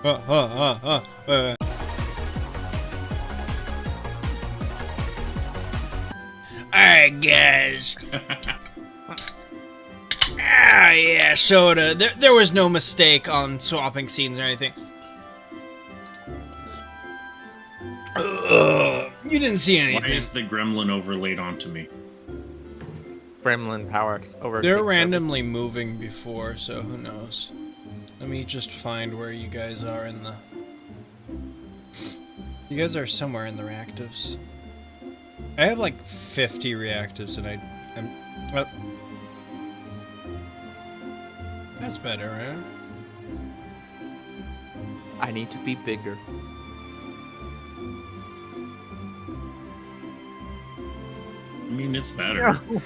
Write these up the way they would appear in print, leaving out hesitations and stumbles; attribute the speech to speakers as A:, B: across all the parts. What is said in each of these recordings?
A: Alright, guys. Yeah, soda. There was no mistake on swapping scenes or anything. You didn't see anything.
B: Why is the gremlin overlaid onto me?
C: Gremlin powered over.
A: They're randomly moving before, so who knows? Let me just find where you guys are in the... You guys are somewhere in the reactives. I have like 50 reactives and I'm... Oh. That's better, right?
C: I need to be bigger.
B: I mean, it's better. Oh.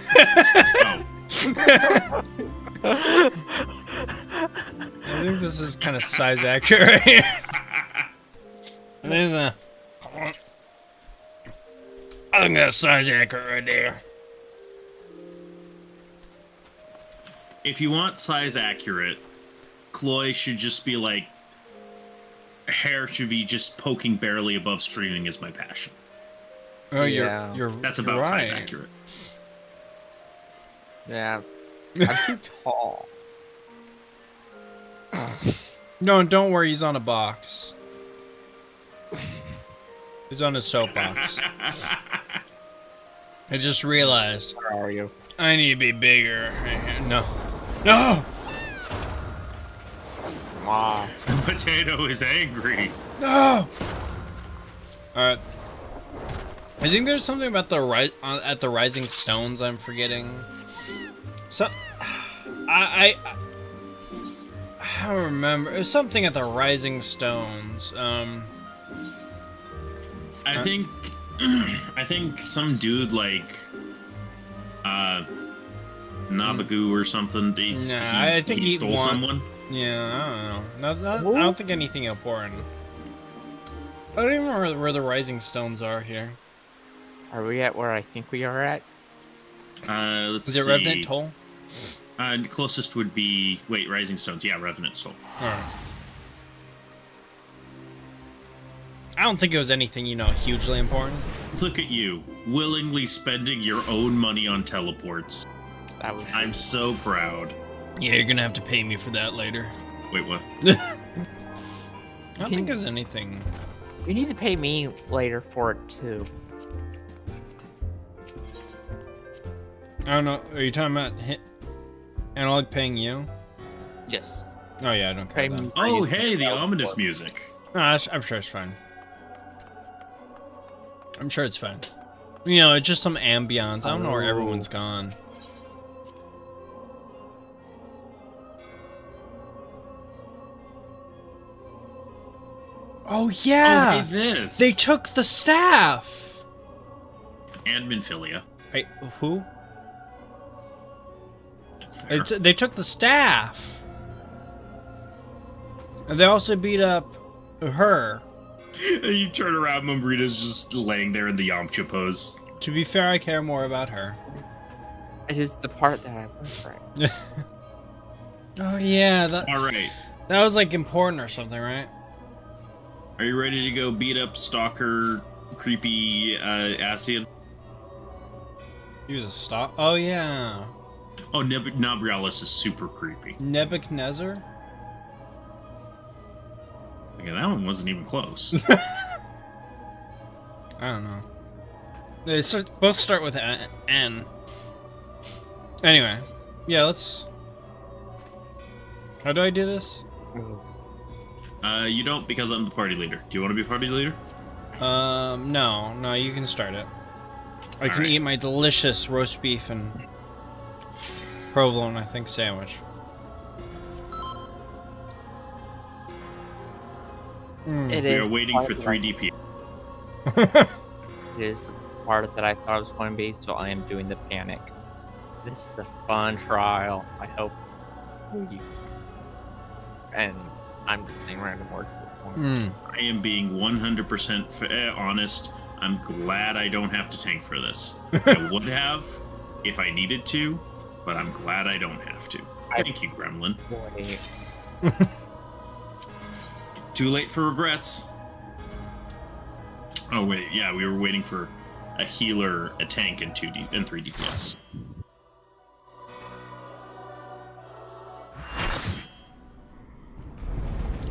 A: I think this is kind of size accurate. It is a... I think that's size accurate right there.
B: If you want size accurate, Chloe should just be like... Hair should be just poking barely above streaming is my passion.
A: Oh,
C: Yeah.
B: That's about
A: right.
B: size accurate.
C: Yeah, I'm too tall.
A: No, don't worry, he's on a box. He's on a soapbox. I just realized.
C: Where are you?
A: I need to be bigger. No. No!
C: Ah,
B: Potato is angry.
A: No! Alright. I think there's something about the at the Rising Stones I'm forgetting. So, I don't remember. There's something at the Rising Stones.
B: I think some dude like Nabagoo or something.
A: I think
B: he
A: he
B: stole someone.
A: Yeah, I don't know. I don't think anything important. I don't even remember where the Rising Stones are here.
C: are we at where I think we are at?
B: Let's
A: Is it
B: see.
A: Revenant Toll?
B: The closest would be Rising Stones. Yeah, Revenant Soul.
A: Alright. I don't think it was anything, hugely important.
B: Look at you, willingly spending your own money on teleports.
C: That was.
B: I'm so proud.
A: Yeah, you're gonna have to pay me for that later.
B: Wait, what?
A: I don't think there's anything.
C: You need to pay me later for it too.
A: I don't know. Are you talking about Analog paying you?
C: Yes.
A: Oh yeah, I don't care.
C: Pay
A: Then.
C: me.
B: Oh, hey, the ominous music.
A: No, I'm sure it's fine. I'm sure it's fine. It's just some ambience. I don't know where everyone's gone. Oh yeah!
B: Oh, hey, this.
A: They took the staff!
B: And Minfilia.
A: Wait, who? They took the staff! And they also beat up her.
B: And you turn around, Mumbrita's just laying there in the Yamcha pose.
A: To be fair, I care more about her.
C: It is the part that I was right.
A: Oh yeah, that
B: Alright.
A: was like important or something, right?
B: Are you ready to go beat up Stalker, creepy Asian?
A: Use a stop. Oh yeah.
B: Oh, Nabrialis is super creepy.
A: Nebuchadnezzar?
B: Okay, that one wasn't even close.
A: I don't know. They both start with N. Anyway, yeah, let's... How do I do this?
B: You don't, because I'm the party leader. Do you want to be party leader?
A: No, you can start it. I can eat my delicious roast beef and provolone, I think, sandwich.
C: It
B: We
C: is
B: are waiting for 3 DP.
C: It is the part that I thought it was going to be, so I am doing the panic. This is a fun trial. I hope you. And I'm just saying random words at this point.
B: I am being 100% honest. I'm glad I don't have to tank for this. I would have if I needed to, but I'm glad I don't have to. Thank you, Gremlin. Too late for regrets. Oh wait, yeah, we were waiting for a healer, a tank, and 2D and 3 DPS.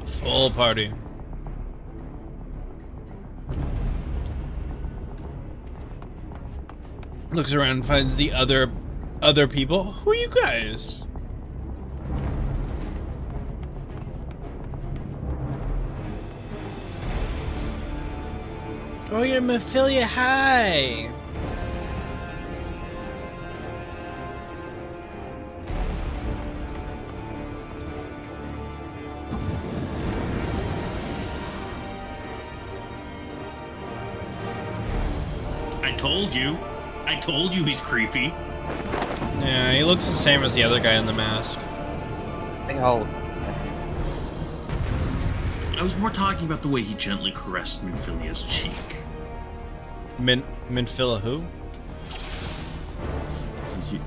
A: Full party. Looks around and finds the other people. Who are you guys? Oh, you're Mephilia. Hi.
B: I told you he's creepy.
A: Yeah, he looks the same as the other guy in the mask.
C: They all.
B: I was more talking about the way he gently caressed Minfilia's cheek.
A: Minfilla who?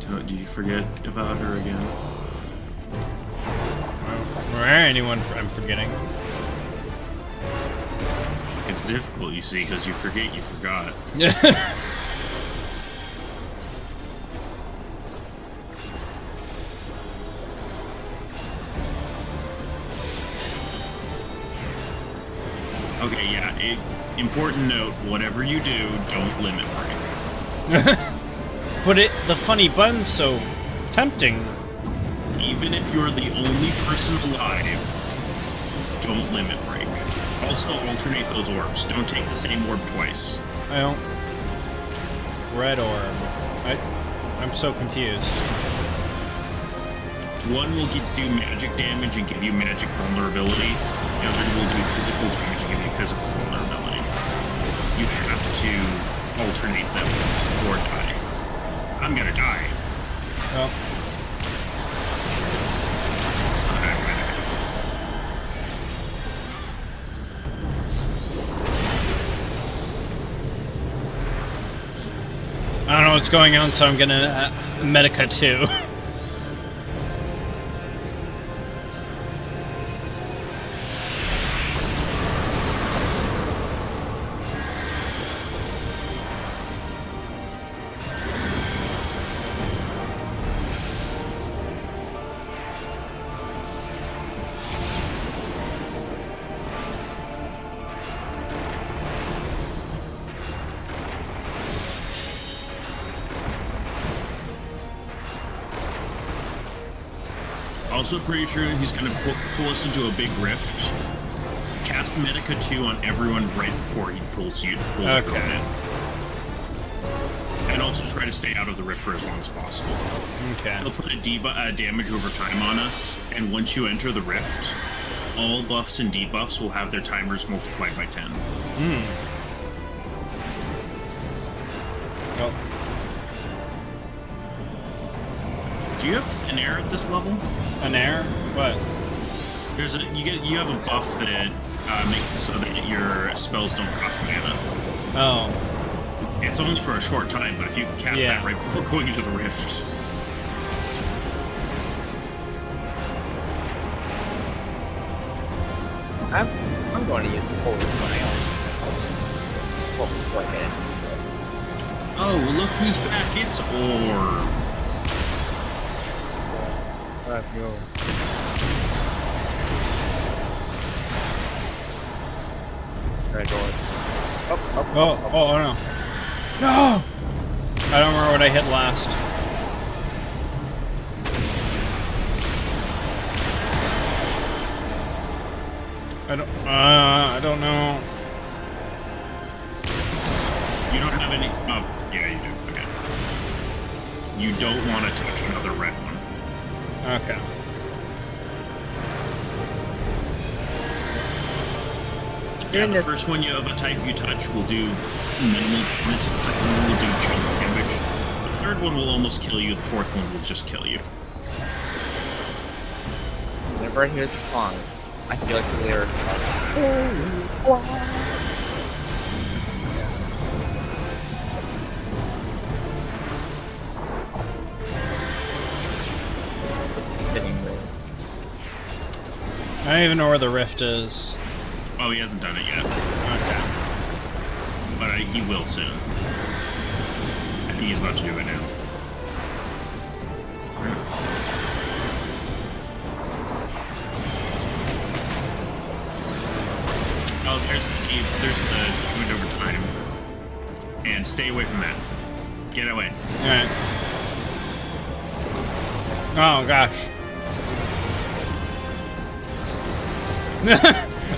B: Did you forget about her again?
A: Or anyone I'm forgetting.
B: It's difficult, you see, because you forget you forgot. Okay, yeah, important note, whatever you do, don't limit break.
A: But the funny button's so tempting.
B: Even if you're the only person alive, don't limit break. Also, alternate those orbs. Don't take the same orb twice.
A: I don't... Red orb. I'm so confused.
B: One will do magic damage and give you magic vulnerability. The other will do physical damage and give you physical vulnerability. You have to alternate them or die. I'm gonna die.
A: Well... I don't know what's going on, so I'm gonna Medica too.
B: Also pretty sure he's gonna pull us into a big rift. Cast Medica 2 on everyone right before he pulls you.
A: Okay.
B: And also try to stay out of the rift for as long as possible.
A: Okay.
B: He'll put a damage over time on us, and once you enter the rift, all buffs and debuffs will have their timers multiplied by 10.
A: Oh.
B: Do you have an air at this level?
A: An air? What?
B: You have a buff that makes it so that your spells don't cost mana.
A: Oh.
B: It's only for a short time, but if you can cast that right before going into the rift.
C: I'm going to use the Holy Fire.
B: Oh, well, look who's back. It's Orb.
C: Let's go. Red door.
A: Oh no. No! I don't remember what I hit last. I don't know.
B: You don't have any... Oh, yeah, you do. Okay. You don't want to touch another red one.
A: Okay.
B: Yeah, the first one you have a type you touch will do minimal damage, the second one will do chunk damage. The third one will almost kill you, the fourth one will just kill you.
C: Whenever I hear the song, I feel like the lyrics are...
A: I don't even know where the rift is.
B: Oh, he hasn't done it yet.
A: Okay.
B: But he will soon. I think he's about to do it now. Oh, there's the damage over time. And stay away from that. Get away.
A: Alright. Oh, gosh.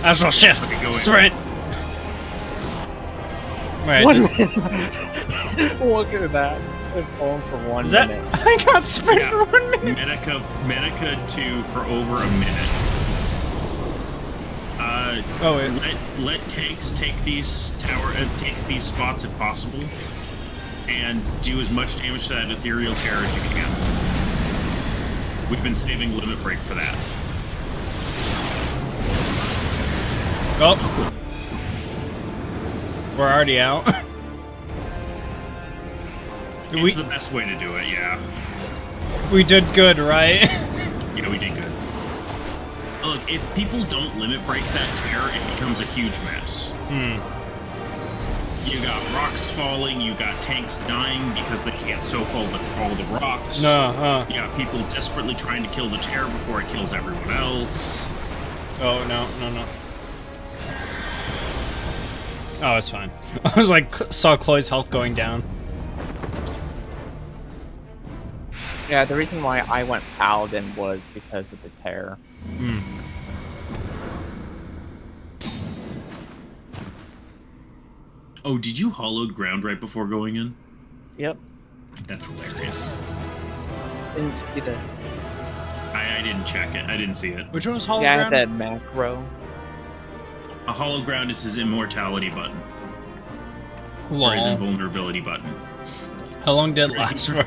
A: Astral shift.
B: Okay, go in.
A: Sprint. Wait,
C: Look at that. It's on for 1
A: is that?
C: minute.
A: I got sprint
B: Yeah.
A: for 1 minute.
B: Medica 2 for over a minute.
A: Oh, wait.
B: Let tanks take these takes these spots if possible, and do as much damage to that ethereal terror as you can. We've been saving limit break for that.
A: Oh. We're already out.
B: It's the best way to do it, yeah.
A: We did good, right?
B: Yeah, we did good. Look, if people don't limit break that terror, it becomes a huge mess. You got rocks falling, you got tanks dying because they can't soak all the rocks.
A: No,
B: You got people desperately trying to kill the terror before it kills everyone else.
A: Oh, no. Oh, it's fine. I was like, saw Chloe's health going down.
C: Yeah, the reason why I went Paladin was because of the terror.
B: Oh, did you hollowed ground right before going in?
C: Yep.
B: That's hilarious.
C: Didn't you see this?
B: I didn't check it. I didn't see it.
A: Which one was Hollow
C: Yeah,
A: Ground?
C: that macro.
B: A hollow ground is his immortality button.
A: Lol.
B: Or his invulnerability button.
A: How long did it last for?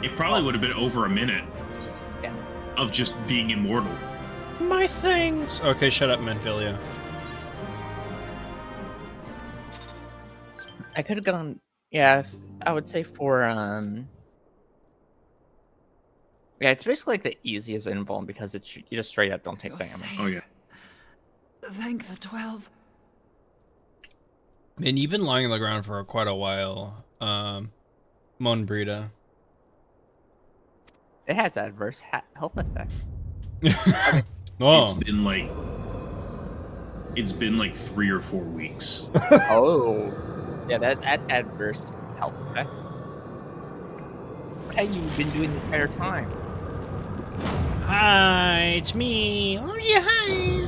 B: It probably would have been over a minute
C: Yeah.
B: of just being immortal.
A: My things. Okay, shut up, Menfilia.
C: I could have gone. Yeah, I would say for Yeah, it's basically like the easiest invuln because it's you just straight up don't take damage.
B: Oh yeah.
D: Thank the 12.
A: Man, you've been lying on the ground for quite a while, Mon Brita.
C: It has adverse health effects.
A: Oh.
B: It's been like 3 or 4 weeks.
C: Oh, yeah, that's adverse health effects. What have you been doing the entire time?
A: Hi, it's me. Oh, yeah, hi.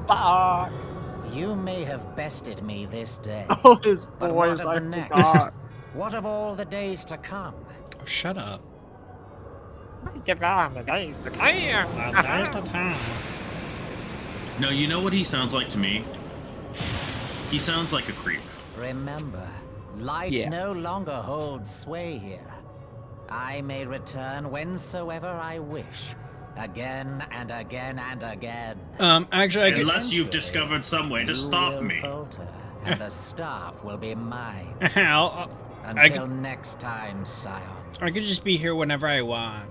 C: Fuck.
E: You may have bested me this day.
C: Oh, his
E: But
C: voice,
E: what
C: I
E: of the next?
C: forgot.
E: What of all the days to come?
A: Oh, shut up.
C: Give on the days to come.
B: No, you know what he sounds like to me? He sounds like a creep.
E: Remember, light
C: Yeah.
E: no longer holds sway here. I may return whensoever I wish. Again and again and again.
A: Actually, I could.
B: Unless you've discovered some way to
E: You
B: stop
E: will
B: me.
E: falter, and the staff will be mine.
A: I
E: Until
A: could,
E: next time, scions.
A: I could just be here whenever I want.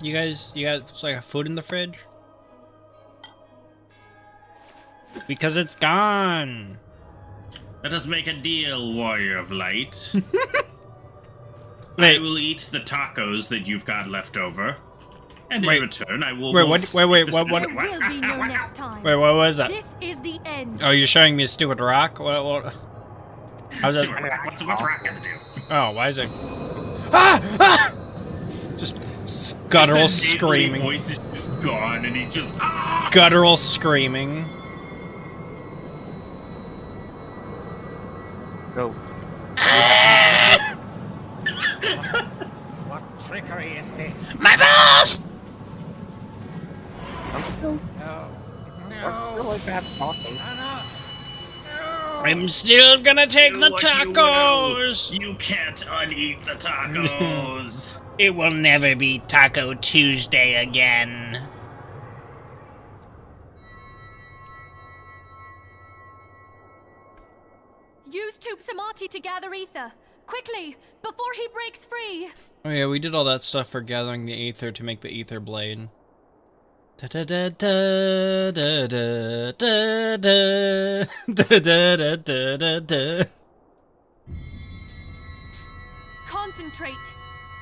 A: You got like food in the fridge? Because it's gone.
B: Let us make a deal, Warrior of Light. I
A: Wait,
B: will eat the tacos that you've got left over. And
A: Wait.
B: in return, I will...
A: Wait, what-
B: skip
A: wait,
B: this-
A: what-
D: There will be no next time.
A: wait, what was that?
D: This is the end.
A: Oh, you're showing me a stupid rock? What? How's that?
B: What's Rock gonna do?
A: Oh, why is it? Ah! Just guttural
B: His nasally
A: screaming.
B: voice is just gone, and he's just... Ah!
A: Guttural screaming.
C: Go.
E: What trickery is this?
A: My balls!
C: I'm still like to have tacos.
A: I'm still gonna take
B: Do
A: the
B: what you
A: tacos.
B: will. You can't uneat the tacos.
A: It will never be Taco Tuesday again.
D: Use Tube Samati to gather ether. Quickly, before he breaks free.
A: Oh yeah, we did all that stuff for gathering the ether to make the ether blade. Da da da da da da da da da da da da da.
D: Concentrate.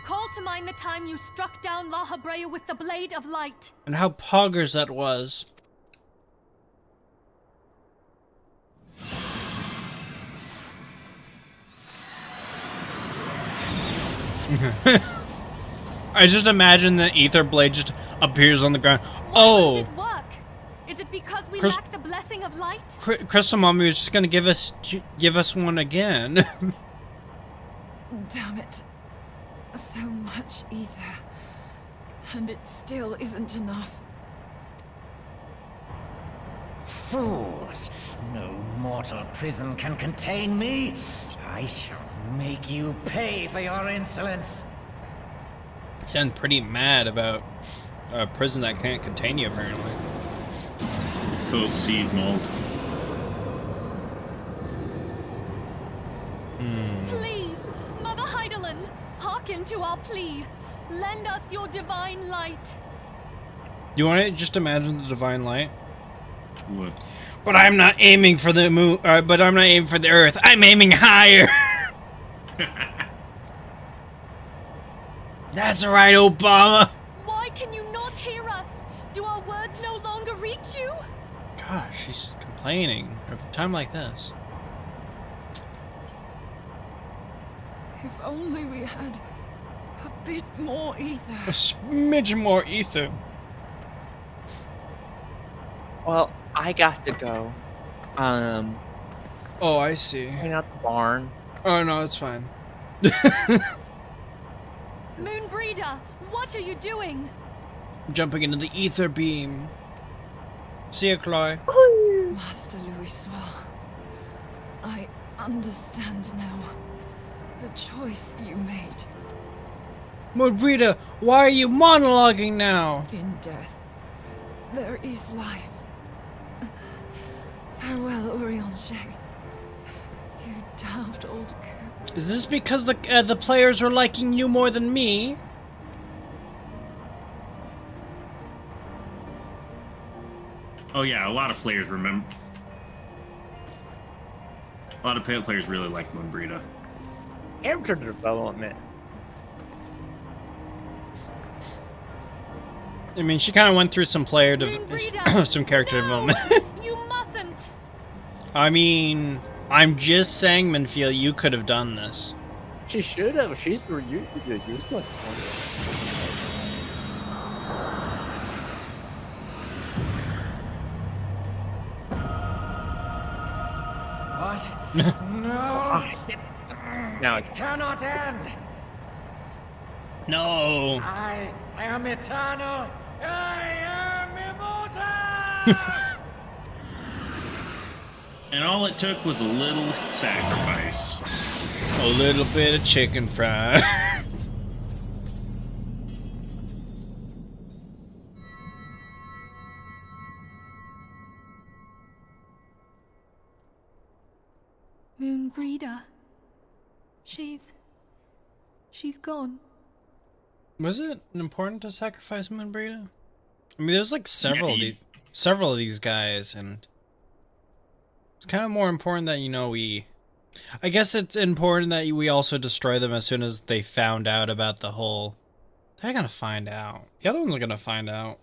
D: Call to mind the time you struck down La Habrea with the blade of light.
A: And how poggers that was. I just imagine the ether blade just appears on the ground.
D: Why
A: Oh,
D: won't it work? Is it because we
A: Chris-
D: lack the blessing of light?
A: Crystal Mommy was just gonna give us one again.
F: Damn it. So much ether. And it still isn't enough.
E: Fools! No mortal prison can contain me. I shall make you pay for your insolence.
A: Sound pretty mad about a prison that can't contain you, apparently.
B: Coke, seed, malt.
D: Please, Mother Heidelin, hearken to our plea. Lend us your divine light.
A: You want to just imagine the divine light?
B: What?
A: But I'm not aiming for the moon. But I'm not aiming for the earth. I'm aiming higher. That's right, Obama.
D: Why can you not hear us? Do our words no longer reach you?
A: Gosh, she's complaining at a time like this.
F: If only we had a bit more ether.
A: A smidge more ether.
C: Well, I got to go.
A: Oh, I see.
C: Clean out the barn.
A: Oh no, it's fine.
D: Moonbreeder, what are you doing?
A: Jumping into the ether beam. See ya, Chloe.
F: Master Louis Soir, I understand now the choice you made.
A: Moonbreeder, why are you monologuing now?
F: In death, there is life. Farewell, Urianger. You damned old coot.
A: Is this because the players are liking you more than me?
B: Oh yeah, a lot of players remember. A lot of players really like Moonbreeda.
C: Character development.
A: I mean, she kind of went through some
D: Moonbreeder,
A: some character
D: no,
A: development.
D: You mustn't.
A: I mean, I'm just saying, Minfield, you could have done this.
C: She should have. She's the useless one.
E: What? No!
C: Now it's
E: Cannot end!
A: No.
E: I am eternal! I am immortal!
B: And all it took was a little sacrifice.
A: A little bit of chicken fry.
D: Moonbreeder. She's gone.
A: Was it important to sacrifice Moonbreeder? I mean, there's like several
B: Yeah,
A: of these guys, and it's kind of more important that I guess it's important that we also destroy them as soon as they found out about the whole. They're gonna find out. The other ones are gonna find out.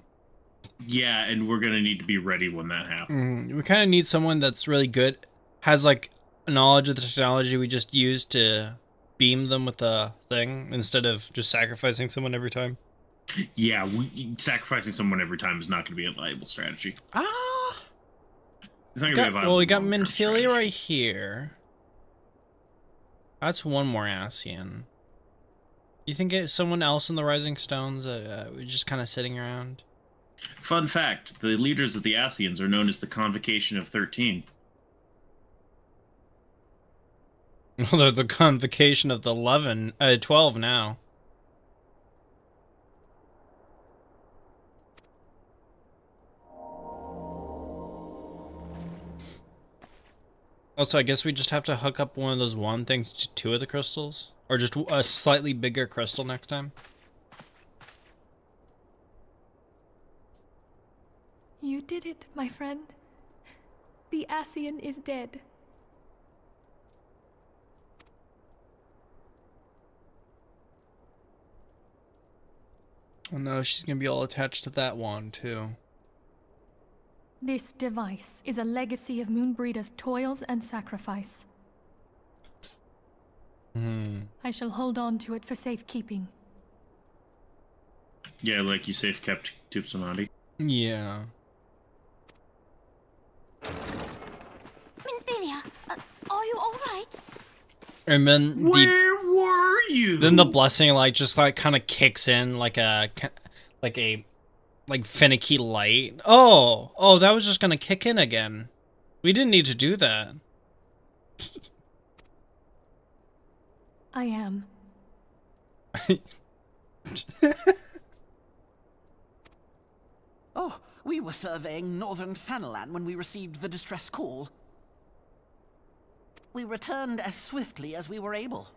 B: Yeah, and we're gonna need to be ready when that happens.
A: We kind of need someone that's really good, has like knowledge of the technology we just used to beam them with the thing instead of just sacrificing someone every time.
B: Yeah, sacrificing someone every time is not going to be a viable strategy.
A: It's
B: It's not going to be a viable.
A: well, we got
B: long-term
A: Minfilia
B: strategy.
A: right here. That's one more Asian. You think it's someone else in the Rising Stones that just kind of sitting around?
B: Fun fact: the leaders of the Asians are known as the Convocation of 13.
A: Well, they're the convocation of the 12 now. Also, I guess we just have to hook up one of those wand things to two of the crystals? Or just a slightly bigger crystal next time?
D: You did it, my friend. The Ascian is dead.
A: Oh no, she's gonna be all attached to that wand too.
D: This device is a legacy of Moonbreeder's toils and sacrifice. I shall hold on to it for safekeeping.
B: Yeah, like you safe kept Tupsanati.
A: Yeah.
G: Minfilia, are you all right?
A: And then
B: Where were you?
A: then the blessing like just like kind of kicks in like a finicky light. Oh, that was just gonna kick in again. We didn't need to do that.
D: I am.
H: Oh, we were surveying northern Thanalan when we received the distress call. We returned as swiftly as we were able.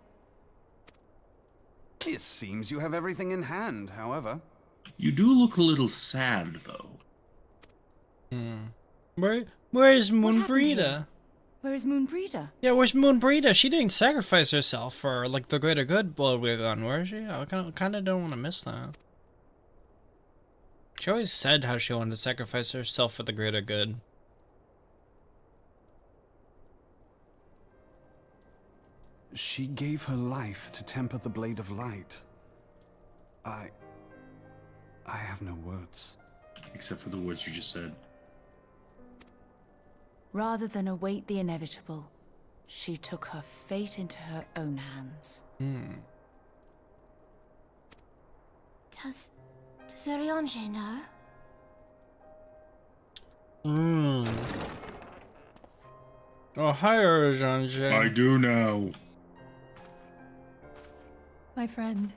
I: It seems you have everything in hand, however.
B: You do look a little sad, though.
A: Where is Moonbreeder?
F: Where is Moonbreeder?
A: Yeah, where's Moonbreeder? She didn't sacrifice herself for like the greater good while we were gone, where is she? I kind of don't want to miss that. She always said how she wanted to sacrifice herself for the greater good.
I: She gave her life to temper the blade of light. I have no words.
B: Except for the words you just said.
G: Rather than await the inevitable, she took her fate into her own hands. Does Ariake know?
A: Oh, hi, Ariake.
B: I do know.
D: My friend.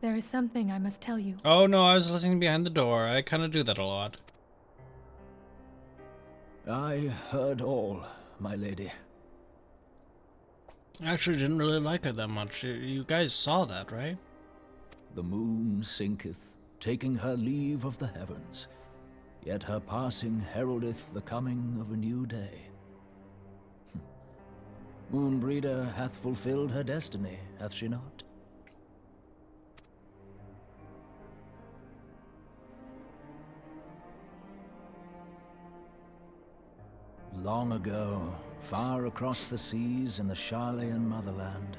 D: There is something I must tell you.
A: Oh no, I was listening behind the door. I kind of do that a lot.
J: I heard all, my lady.
A: I actually didn't really like her that much. You guys saw that, right?
J: The moon sinketh, taking her leave of the heavens, yet her passing heraldeth the coming of a new day. Moonbreeder hath fulfilled her destiny, hath she not? Long ago, far across the seas in the Charlean motherland,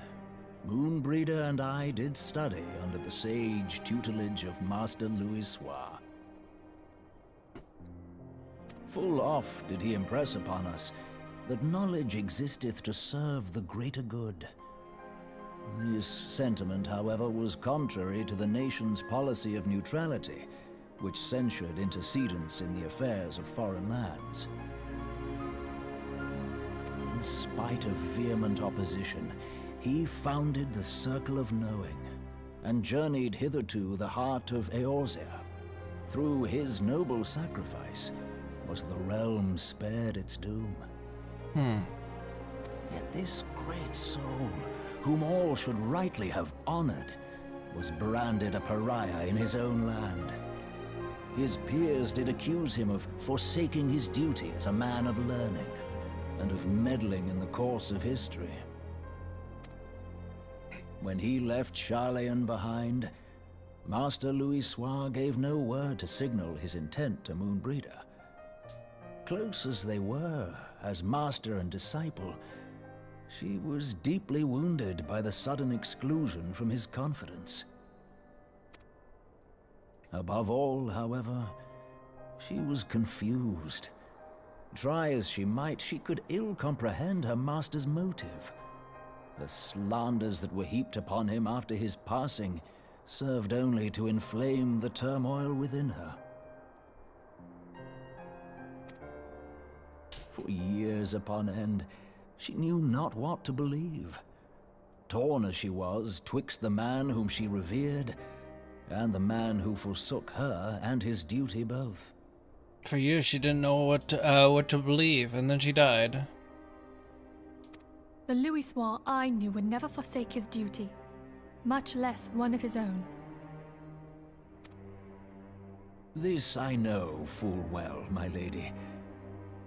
J: Moonbreeder and I did study under the sage tutelage of Master Louisoix. Full oft did he impress upon us that knowledge existeth to serve the greater good. This sentiment, however, was contrary to the nation's policy of neutrality, which censured intercedence in the affairs of foreign lands. In spite of vehement opposition, he founded the Circle of Knowing, and journeyed hitherto the heart of Eorzea. Through his noble sacrifice, was the realm spared its doom. Yet this great soul, whom all should rightly have honored, was branded a pariah in his own land. His peers did accuse him of forsaking his duty as a man of learning, and of meddling in the course of history. When he left Charlean behind, Master Louisoix gave no word to signal his intent to Moonbreeder. Close as they were, as master and disciple, she was deeply wounded by the sudden exclusion from his confidence. Above all, however, she was confused. Try as she might, she could ill comprehend her master's motive. The slanders that were heaped upon him after his passing served only to inflame the turmoil within her. For years upon end, she knew not what to believe. Torn as she was twixt the man whom she revered, and the man who forsook her and his duty both.
A: For years she didn't know what to believe, and then she died.
D: The Louisoix I knew would never forsake his duty, much less one of his own.
J: This I know full well, my lady.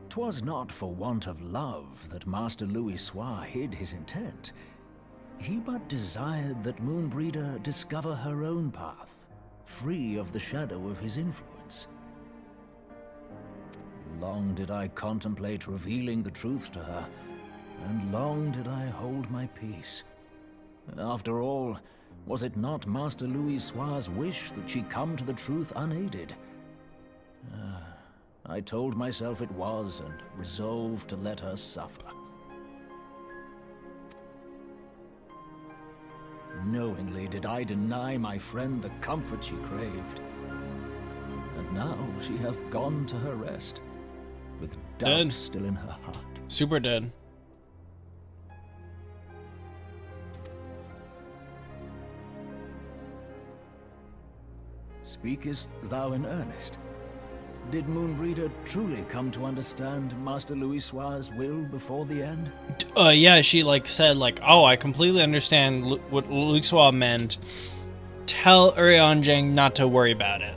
J: 'Twas not for want of love that Master Louis Soir hid his intent. He but desired that Moonbreeder discover her own path, free of the shadow of his influence. Long did I contemplate revealing the truth to her, and long did I hold my peace. After all, was it not Master Louis Soir's wish that she come to the truth unaided? I told myself it was, and resolved to let her suffer. Knowingly did I deny my friend the comfort she craved. And now she hath gone to her rest, with doubt
A: Dead.
J: still in her heart.
A: Super dead.
J: Speakest thou in earnest? Did Moonbreeder truly come to understand Master Louis Soir's will before the end?
A: Yeah, she said oh, I completely understand what Luke Soir meant. Tell Ariake not to worry about it.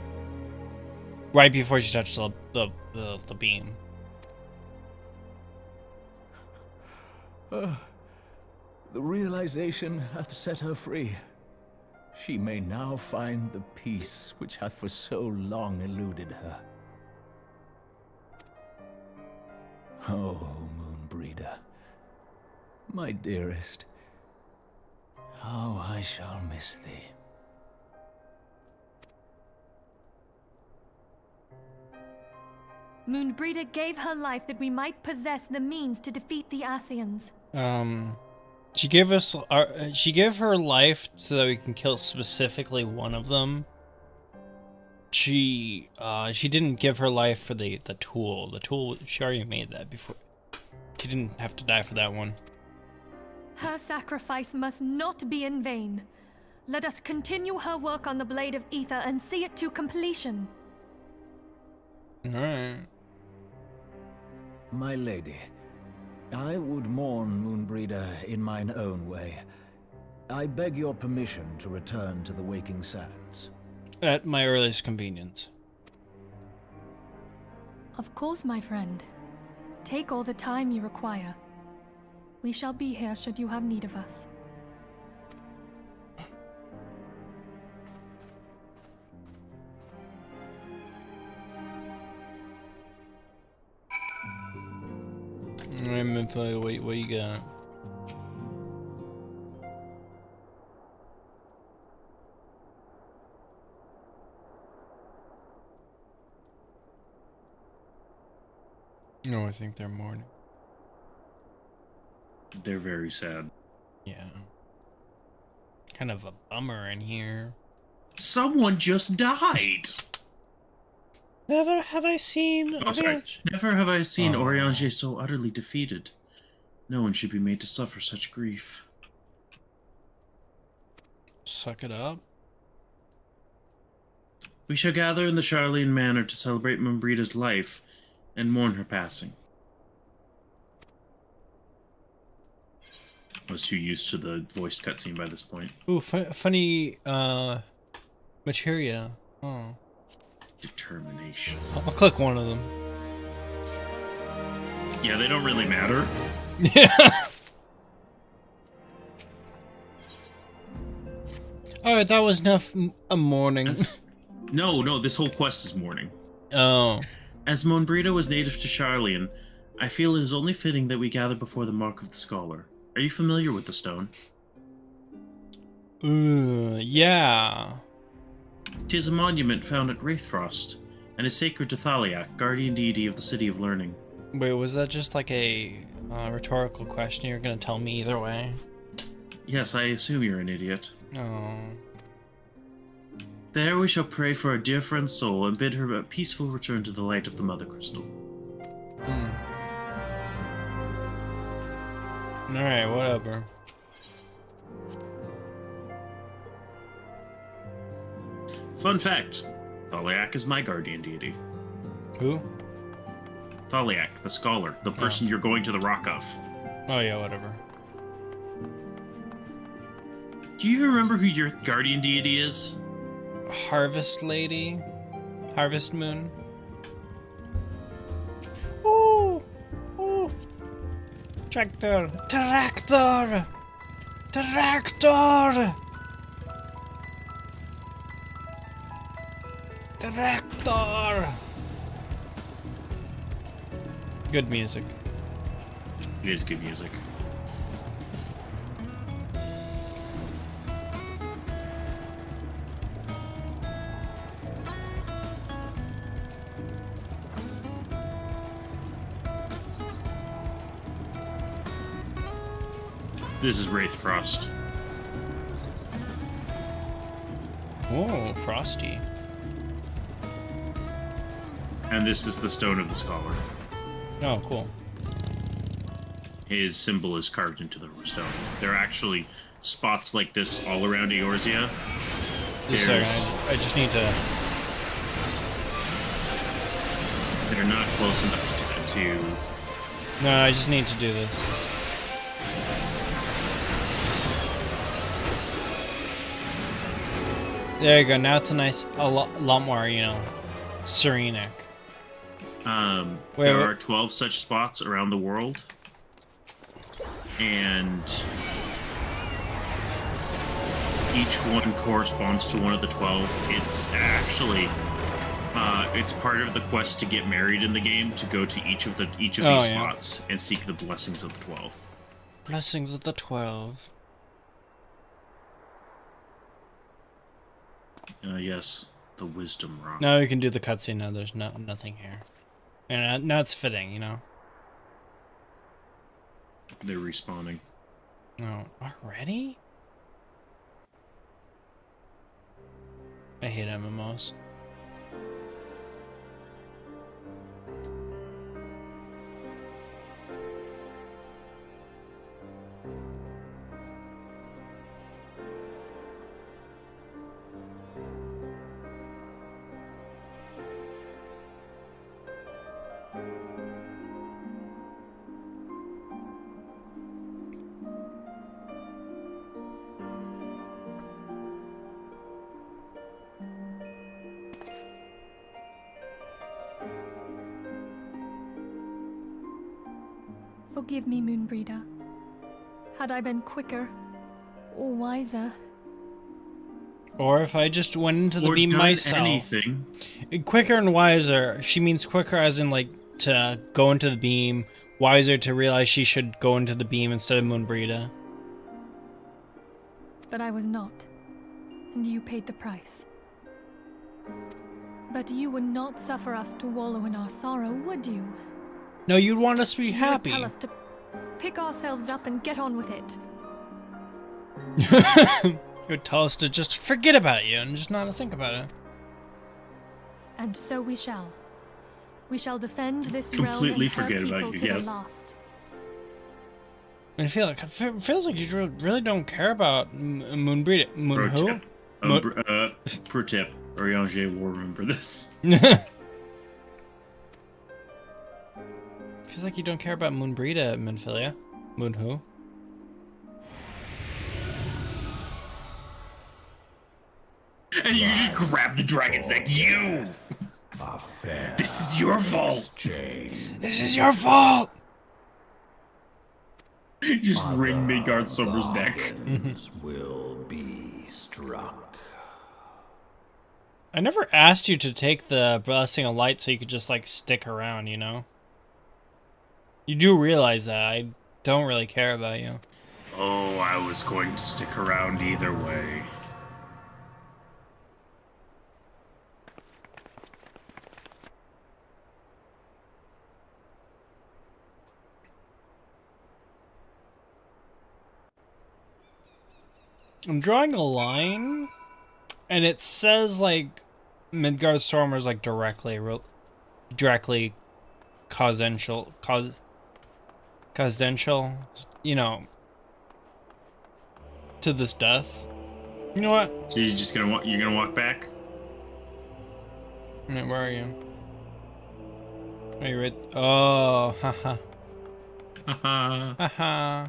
A: Right before she touched the beam.
J: The realization hath set her free. She may now find the peace which hath for so long eluded her. Oh, Moonbreeder, my dearest, how I shall miss thee.
D: Moonbreeder gave her life that we might possess the means to defeat the Asians.
A: She gave her life so that we can kill specifically one of them. She didn't give her life for the tool. The tool, she already made that before. She didn't have to die for that one.
D: Her sacrifice must not be in vain. Let us continue her work on the Blade of Ether and see it to completion.
A: Alright.
J: My lady, I would mourn Moonbreeder in mine own way. I beg your permission to return to the Waking Sands.
A: At my earliest convenience.
D: Of course, my friend. Take all the time you require. We shall be here should you have need of us.
A: Alright, what you got? No, I think they're mourning.
B: They're very sad.
A: Yeah. Kind of a bummer in here.
B: Someone just died!
A: Never have I seen
B: Ariake. Never have I seen Ariake so utterly defeated. No one should be made to suffer such grief.
A: Suck it up.
B: We shall gather in the Charlene Manor to celebrate Moonbreeder's life and mourn her passing. I was too used to the voiced cutscene by this point.
A: Ooh, funny materia. Oh.
B: Determination.
A: I'll click one of them.
B: Yeah, they don't really matter.
A: Yeah. Alright, that was enough a morning.
B: No, this whole quest is mourning.
A: Oh.
B: As Moonbreeder was native to Charlene, I feel it is only fitting that we gather before the Mark of the Scholar. Are you familiar with the stone?
A: Yeah.
B: 'Tis a monument found at Wraithfrost, and is sacred to Thaliak, guardian deity of the City of Learning.
A: Wait, was that just like a rhetorical question you're gonna tell me either way?
B: Yes, I assume you're an idiot.
A: Oh.
B: There we shall pray for our dear friend's soul and bid her a peaceful return to the light of the Mother Crystal.
A: Alright, whatever.
B: Fun fact, Thaliak is my guardian deity.
A: Who?
B: Thaliak, the scholar, the person you're going to the rock of.
A: Oh yeah, whatever.
B: Do you even remember who your guardian deity is?
A: Harvest Lady? Harvest Moon. Ooh! Ooh! Tractor! Tractor! Tractor! Tractor! Good music.
B: It is good music. This is Wraith Frost.
A: Oh, frosty.
B: And this is the Stone of the Scholar.
A: Oh, cool.
B: His symbol is carved into the stone. There are actually spots like this all around Eorzea.
A: Just a second, I just need to...
B: They're not close enough to...
A: No, I just need to do this. There you go. Now it's a nice, a lot more, you know, serenic.
B: There are 12 such spots around the world, and each one corresponds to one of the 12. It's actually, it's part of the quest to get married in the game, to go to each of these spots and seek the blessings of the 12.
A: Blessings of the 12.
B: Yes, the wisdom rock.
A: Now we can do the cutscene. Now there's nothing here, and now it's fitting, you know.
B: They're respawning.
A: No, already? I hate MMOs.
D: Forgive me, Moonbreeder. Had I been quicker or wiser.
A: Or if I just went into the
B: or
A: beam
B: done
A: myself.
B: Anything.
A: Quicker and wiser. She means quicker as in like to go into the beam. Wiser to realize she should go into the beam instead of Moonbreeder.
D: But I was not. And you paid the price. But you would not suffer us to wallow in our sorrow, would you?
A: No, you'd want us to be
D: You
A: happy.
D: would tell us to pick ourselves up and get on with it.
A: You would tell us to just forget about you and just not think about it.
D: And so we shall. We shall defend this
B: Completely
D: realm and her
B: forget about
D: people
B: you,
D: to
B: yes.
D: the last.
A: I feel like it feels like you really don't care about Moonbreeder. Moon who?
B: Pro tip. Ariake will remember this.
A: Feels like you don't care about Moonbreeder, Minfilia. Moon who?
B: And you just grab the dragon's neck. You! This is your fault!
A: This is your fault!
B: Just wring Midgard Sommer's neck.
J: will be struck.
A: I never asked you to take the Blessing of Light so you could just, like, stick around, you know? You do realize that. I don't really care about you.
B: Oh, I was going to stick around either way.
A: I'm drawing a line, and it says, like, Midgard Stormer is, like, directly causential, you know, to this death. You know what?
B: So you're gonna walk back?
A: Wait, where are you? Are you right? Oh, haha. Haha.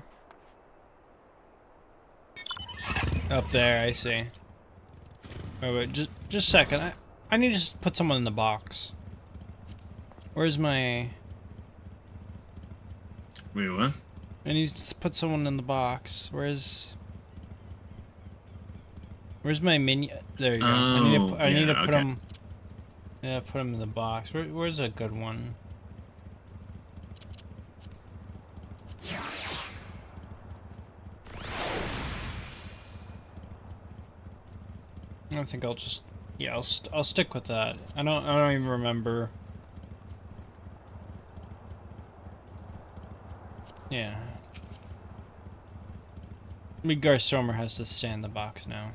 A: Up there, I see. Wait, just a second. I need to just put someone in the box. Where's my...
B: Wait, what?
A: I need to put someone in the box. Where's my minion? There you go. I need to put him. Yeah, put him in the box. Where's a good one? I think I'll just, yeah, I'll stick with that. I don't even remember. Yeah. Garstormer has to stay in the box now.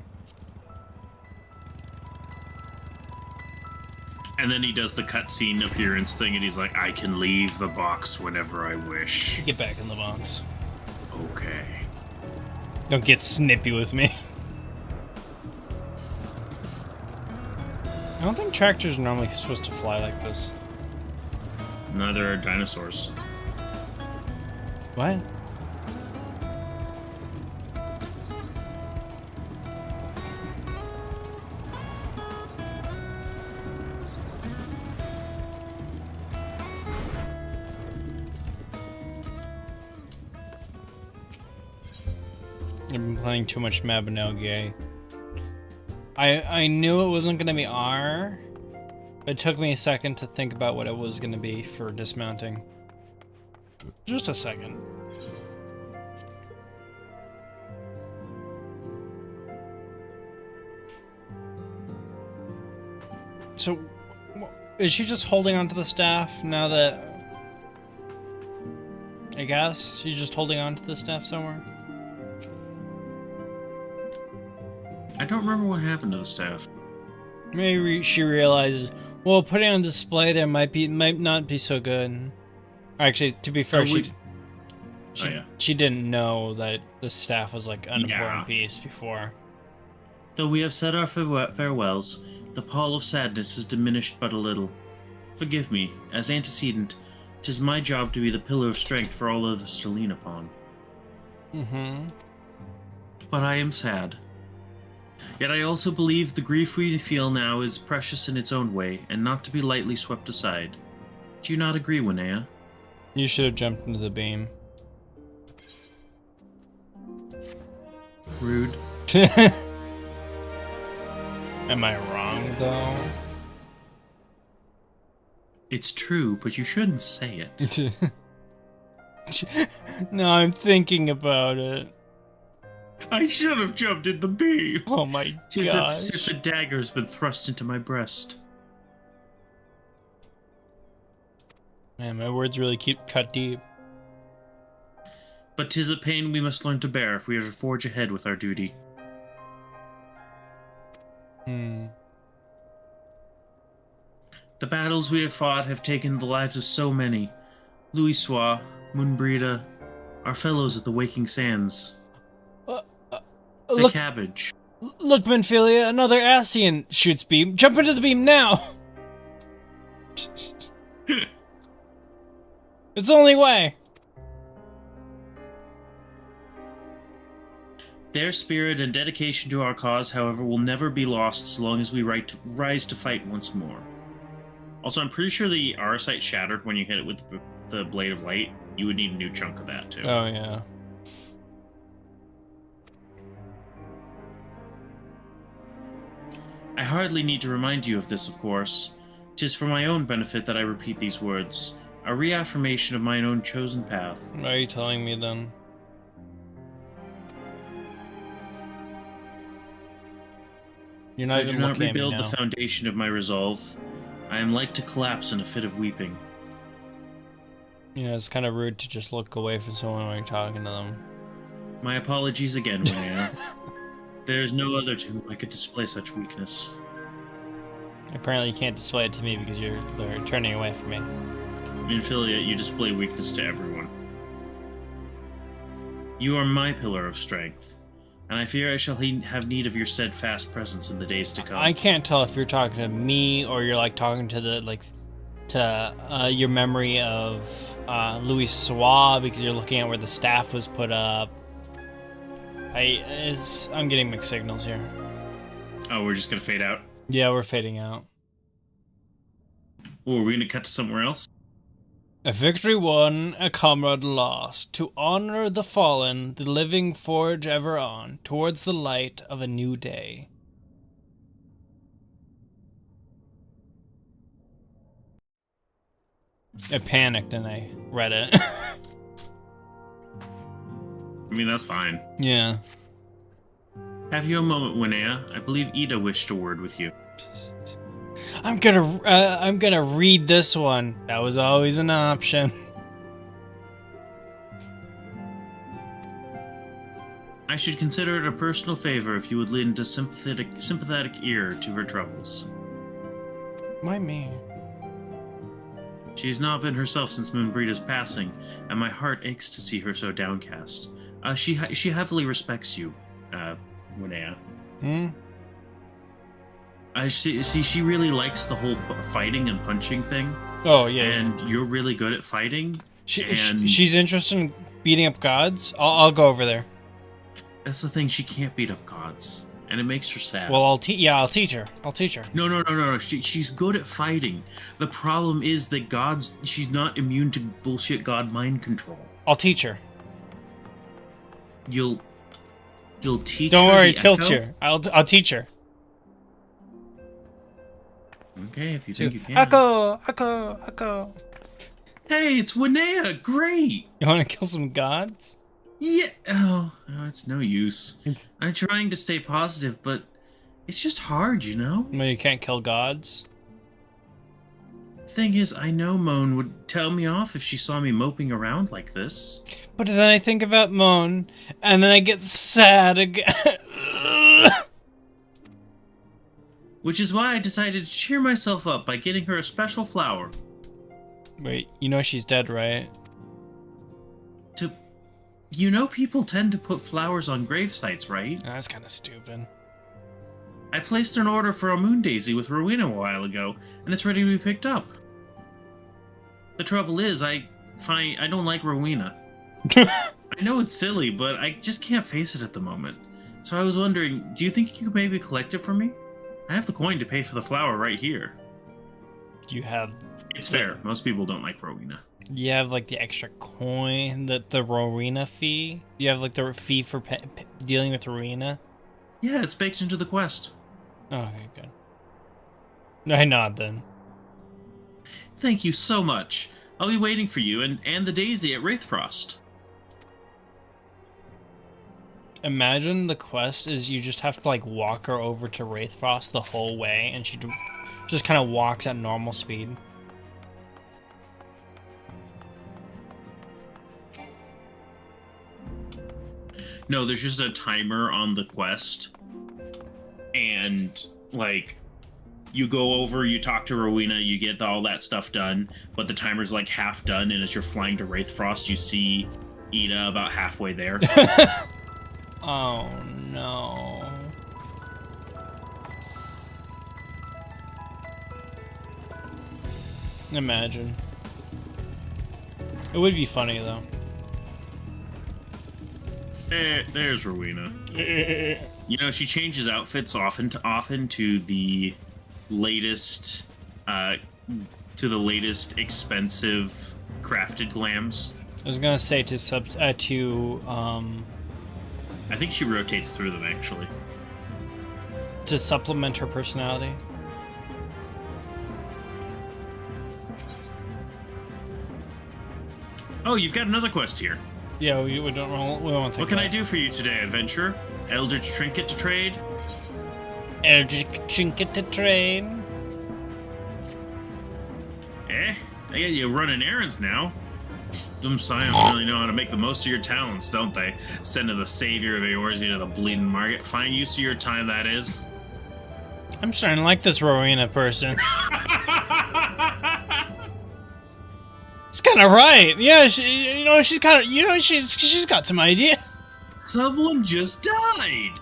B: And then he does the cutscene appearance thing, and he's like, I can leave the box whenever I wish.
A: Get back in the box.
B: Okay.
A: Don't get snippy with me. I don't think tractors are normally supposed to fly like this.
B: Neither are dinosaurs.
A: What? I've been playing too much Mabinogi. I knew it wasn't gonna be R, but it took me a second to think about what it was gonna be for dismounting. Just a second. So, is she just holding onto the staff now that... I guess she's just holding onto the staff somewhere?
B: I don't remember what happened to the staff.
A: Maybe she realizes, well, putting it on display there might not be so good. Actually, to be fair, she didn't know that the staff was like an important piece before.
B: Though we have said our farewells, the pall of sadness has diminished but a little. Forgive me, as antecedent, 'tis my job to be the pillar of strength for all others to lean upon.
A: Mm-hmm.
B: But I am sad. Yet I also believe the grief we feel now is precious in its own way, and not to be lightly swept aside. Do you not agree, Winea?
A: You should have jumped into the beam.
B: Rude.
A: Am I wrong, though?
B: It's true, but you shouldn't say it.
A: No, I'm thinking about it.
B: I should have jumped in the beam.
A: Oh my gosh.
B: 'Tis as if a dagger has been thrust into my breast.
A: Man, my words really keep cut deep.
B: But 'tis a pain we must learn to bear if we are to forge ahead with our duty. The battles we have fought have taken the lives of so many. Louisoix, Moonbrida, our fellows at the Waking Sands. The
A: Look,
B: cabbage.
A: Look, Minfilia, another Ascian shoots beam. Jump into the beam now! It's the only way!
B: Their spirit and dedication to our cause, however, will never be lost as long as we rise to fight once more. Also, I'm pretty sure the Arasite shattered when you hit it with the Blade of Light. You would need a new chunk of that, too.
A: Oh, yeah.
B: I hardly need to remind you of this, of course. 'Tis for my own benefit that I repeat these words, a reaffirmation of mine own chosen path.
A: Why are you telling me then? You're not
B: if I
A: even
B: do not
A: looking at me
B: rebuild
A: now.
B: the foundation of my resolve, I am like to collapse in a fit of weeping.
A: Yeah, it's kind of rude to just look away from someone when you're talking to them.
B: My apologies again, Winea. There is no other to whom I could display such weakness.
A: Apparently you can't display it to me because they're turning away from me.
B: In Philia, you display weakness to everyone. You are my pillar of strength, and I fear I shall have need of your steadfast presence in the days to come.
A: I can't tell if you're talking to me or you're like talking to your memory of Louisoix because you're looking at where the staff was put up. I'm getting mixed signals here.
B: Oh, we're just gonna fade out?
A: Yeah, we're fading out.
B: Or are we gonna cut to somewhere else?
A: A victory won, a comrade lost. To honor the fallen, the living forge ever on, towards the light of a new day. I panicked and I read it.
B: I mean, that's fine.
A: Yeah.
B: Have you a moment, Winnea? I believe Ida wished a word with you.
A: I'm gonna read this one. That was always an option.
B: I should consider it a personal favor if you would lend a sympathetic ear to her troubles.
A: Why me?
B: She has not been herself since Moonbreeda's passing, and my heart aches to see her so downcast. She heavily respects you, Winnea.
A: Hmm?
B: She really likes the whole fighting and punching thing.
A: Oh, yeah.
B: And you're really good at fighting.
A: She's interested in beating up gods? I'll go over there.
B: That's the thing, she can't beat up gods. And it makes her sad.
A: Well, I'll teach her. I'll teach her.
B: No. She's good at fighting. The problem is that she's not immune to bullshit god mind control.
A: I'll teach her.
B: You'll teach
A: Don't
B: her
A: worry,
B: the
A: tilt
B: echo?
A: her. I'll teach her.
B: Okay, if you think you can.
A: Echo.
B: Hey, it's Winnea. Great.
A: You want to kill some gods?
B: Yeah. Oh, it's no use. I'm trying to stay positive, but it's just hard, you know?
A: I mean, you can't kill gods?
B: Thing is, I know Moan would tell me off if she saw me moping around like this.
A: But then I think about Moan, and then I get sad again.
B: Which is why I decided to cheer myself up by getting her a special flower.
A: Wait, you know she's dead, right?
B: You know people tend to put flowers on grave sites, right?
A: That's kind of stupid.
B: I placed an order for a moon daisy with Rowena a while ago, and it's ready to be picked up. The trouble is, I don't like Rowena. I know it's silly, but I just can't face it at the moment. So I was wondering, do you think you could maybe collect it for me? I have the coin to pay for the flower right here.
A: Do you have...
B: It's fair. Most people don't like Rowena.
A: You have, like, the extra coin, the Rowena fee? You have, like, the fee for dealing with Rowena?
B: Yeah, it's baked into the quest.
A: Oh, okay, good. I nod, then.
B: Thank you so much. I'll be waiting for you and the daisy at Wraithfrost.
A: Imagine the quest is you just have to, like, walk her over to Wraithfrost the whole way, and she just kind of walks at normal speed.
B: No, there's just a timer on the quest. And, like, you go over, you talk to Rowena, you get all that stuff done, but the timer's, like, half done, and as you're flying to Wraithfrost, you see Ida about halfway there.
A: Oh, no. Imagine. It would be funny, though.
B: There's Rowena. You know, she changes outfits often to the latest, expensive crafted glams.
A: I was gonna say
B: I think she rotates through them, actually.
A: To supplement her personality.
B: Oh, you've got another quest here.
A: Yeah, we won't take
B: What can
A: that.
B: I do for you today, adventurer? Eldritch trinket to trade?
A: Eldritch trinket to trade.
B: I get you running errands now. Them scions really know how to make the most of your talents, don't they? Sending the savior of Eorzea to the bleeding market. Fine use of your time, that is.
A: I'm starting to like this Rowena person. It's kind of right. Yeah, she's got some idea.
B: Someone just died!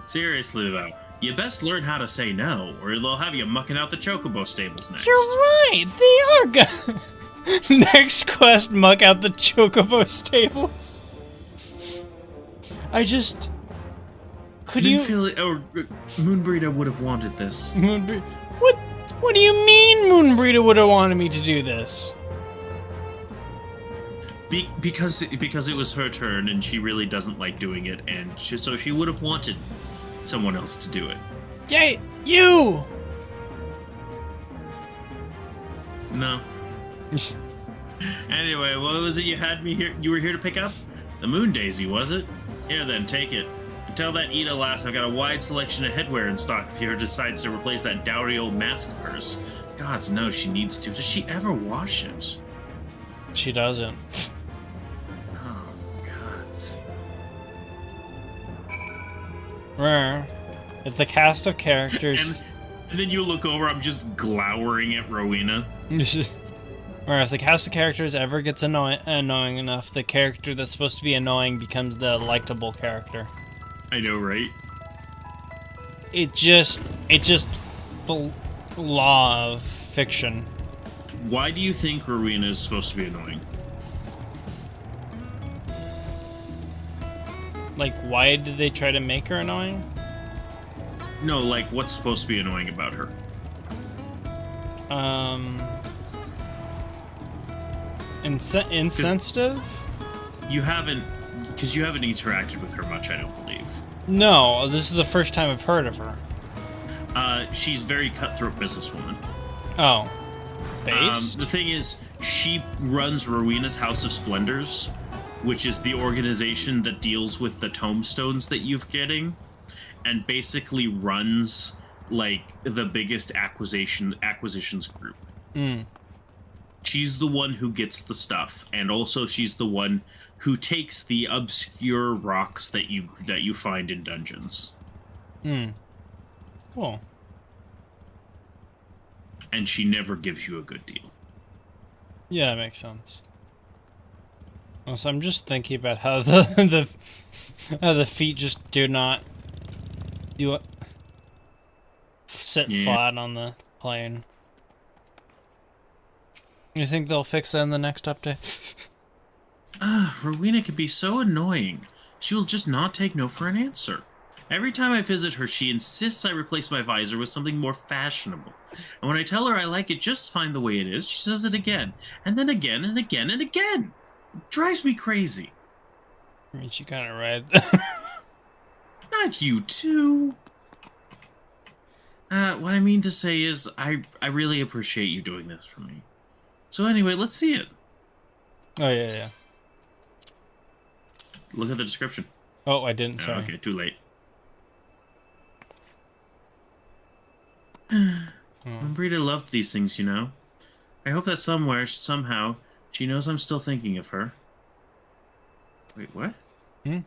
B: Seriously, though, you best learn how to say no, or they'll have you mucking out the Chocobo stables next.
A: You're right. They are good. Next quest, muck out the Chocobo stables. Could you...
B: Moonbreeda would have wanted this.
A: Moonbreeda... What do you mean Moonbreeder would have wanted me to do this?
B: Because it was her turn, and she really doesn't like doing it, and so she would have wanted someone else to do it.
A: Yeah, you!
B: No. Anyway, what was it you had me here? You were here to pick up? The Moon Daisy, was it? Here then, take it. Tell that Ida lass I've got a wide selection of headwear in stock if she ever decides to replace that dowdy old mask of hers. Gods knows she needs to. Does she ever wash it?
A: She doesn't.
B: Oh, gods.
A: Rare. If the cast of characters...
B: And then you look over, I'm just glowering at Rowena.
A: Or if the cast of characters ever gets annoying enough, the character that's supposed to be annoying becomes the likable character.
B: I know, right?
A: It just the law of fiction.
B: Why do you think Rowena is supposed to be annoying?
A: Like, why did they try to make her annoying?
B: No, like, what's supposed to be annoying about her?
A: Insensitive?
B: You haven't interacted with her much, I don't believe.
A: No, this is the first time I've heard of her.
B: She's very cutthroat businesswoman.
A: Oh. Based?
B: The thing is, she runs Rowena's House of Splendors, which is the organization that deals with the tombstones that you've getting, and basically runs, like, the biggest acquisitions group. She's the one who gets the stuff, and also she's the one who takes the obscure rocks that you find in dungeons.
A: Cool.
B: And she never gives you a good deal.
A: Yeah, that makes sense. Also, I'm just thinking about how the feet just do not sit flat on the plane. You think they'll fix that in the next update?
B: Rowena can be so annoying. She will just not take no for an answer. Every time I visit her, she insists I replace my visor with something more fashionable. And when I tell her I like it just fine the way it is, she says it again. And then again, and again, and again. It drives me crazy.
A: I mean, she kind of right.
B: Not you too. What I mean to say is, I really appreciate you doing this for me. So anyway, let's see it.
A: Oh, yeah.
B: Look at the description.
A: Oh, I didn't, sorry.
B: Okay, too late. Brita loved these things, you know. I hope that somewhere, somehow, she knows I'm still thinking of her. Wait, what? Why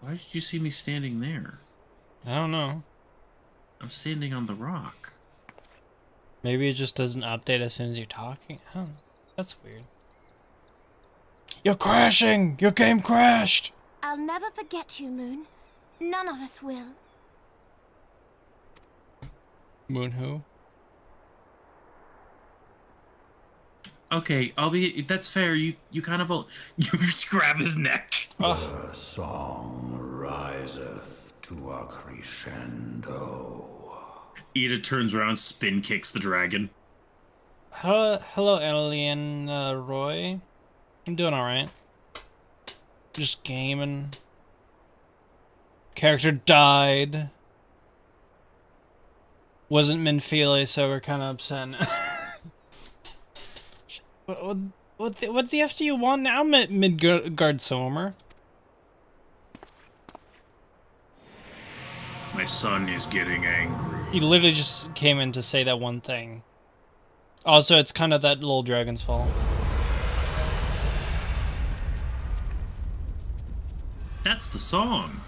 B: did you see me standing there?
A: I don't know.
B: I'm standing on the rock.
A: Maybe it just doesn't update as soon as you're talking. Oh, that's weird. You're crashing! Your game crashed!
K: I'll never forget you, Moon. None of us will.
A: Moon who?
B: Okay, that's fair. You kind of you just grab his neck.
L: The song riseth to a crescendo.
B: Ida turns around, spin kicks the dragon.
A: Hello, Alien Roy. I'm doing alright. Just gaming. Character died. Wasn't Minfile, so we're kind of upset. What the F do you want now, Midgard Sommer?
B: My son is getting angry.
A: He literally just came in to say that one thing. Also, it's kind of that little dragon's fault.
B: That's the song.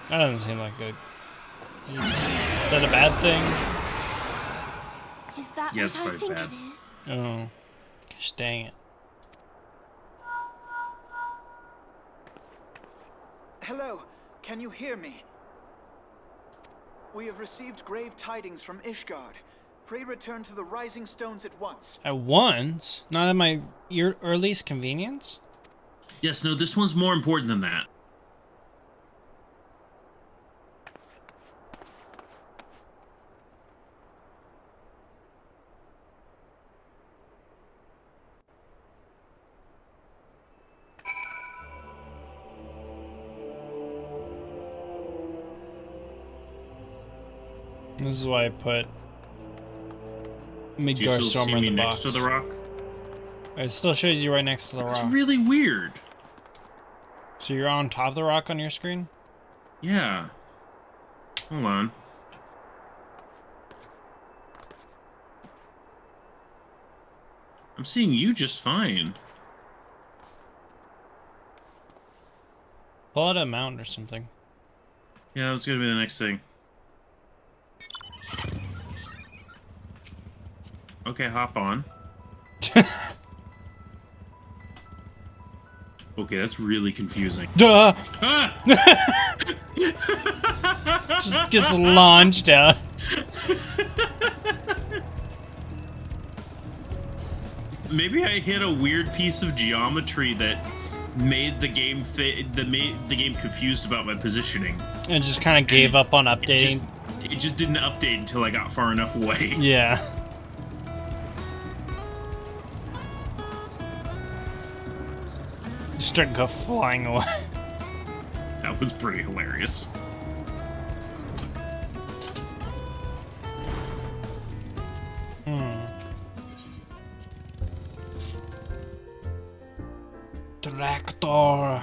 A: That doesn't seem like a... Is that a bad thing?
K: Is that
B: yes,
K: what I think
B: bad.
K: it is?
A: Oh. Gosh dang it.
M: Hello, can you hear me? We have received grave tidings from Ishgard. Pray return to the Rising Stones at once.
A: At once? Not at my earliest convenience?
B: Yes, no, this one's more important than that.
A: This is why I put
B: Do you
A: Midgar
B: still see
A: Stormer
B: me
A: in the
B: next
A: box.
B: to the rock?
A: It still shows you right next to the
B: That's
A: rock.
B: really weird.
A: So you're on top of the rock on your screen?
B: Yeah. Hold on. I'm seeing you just fine.
A: Pull out a mountain or something.
B: Yeah, that's gonna be the next thing. Okay, hop on. Okay, that's really confusing.
A: Duh!
B: Ah!
A: Just gets launched out.
B: Maybe I hit a weird piece of geometry that made the game made the game confused about my positioning.
A: And just kind of gave up on updating.
B: It just didn't update until I got far enough away.
A: Yeah. Just start go flying away.
B: That was pretty hilarious.
A: Tractor.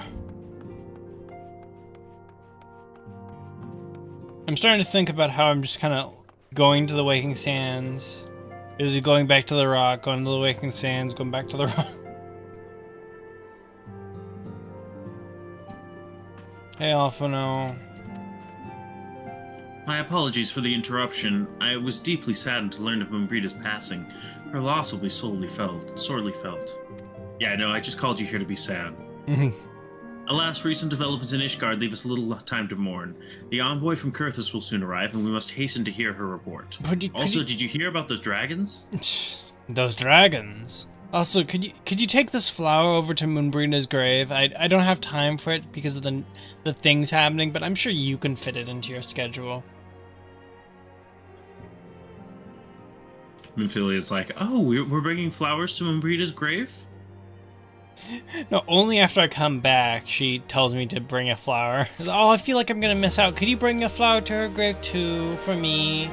A: I'm starting to think about how I'm just kind of going to the Waking Sands. Is it going back to the rock, going to the Waking Sands, going back to the rock? Hey, Alphano.
B: My apologies for the interruption. I was deeply saddened to learn of Mumbrida's passing. Her loss will be sorely felt. Yeah, I know, I just called you here to be sad. Alas, recent developments in Ishgard leave us little time to mourn. The envoy from Kurthus will soon arrive, and we must hasten to hear her report. Did you hear about those dragons?
A: Those dragons? Also, could you take this flower over to Moonbrina's grave? I don't have time for it because of the things happening, but I'm sure you can fit it into your schedule.
B: Moonphilia's like, oh, we're bringing flowers to Mumbrida's grave?
A: No, only after I come back, she tells me to bring a flower. Oh, I feel like I'm gonna miss out. Could you bring a flower to her grave too, for me?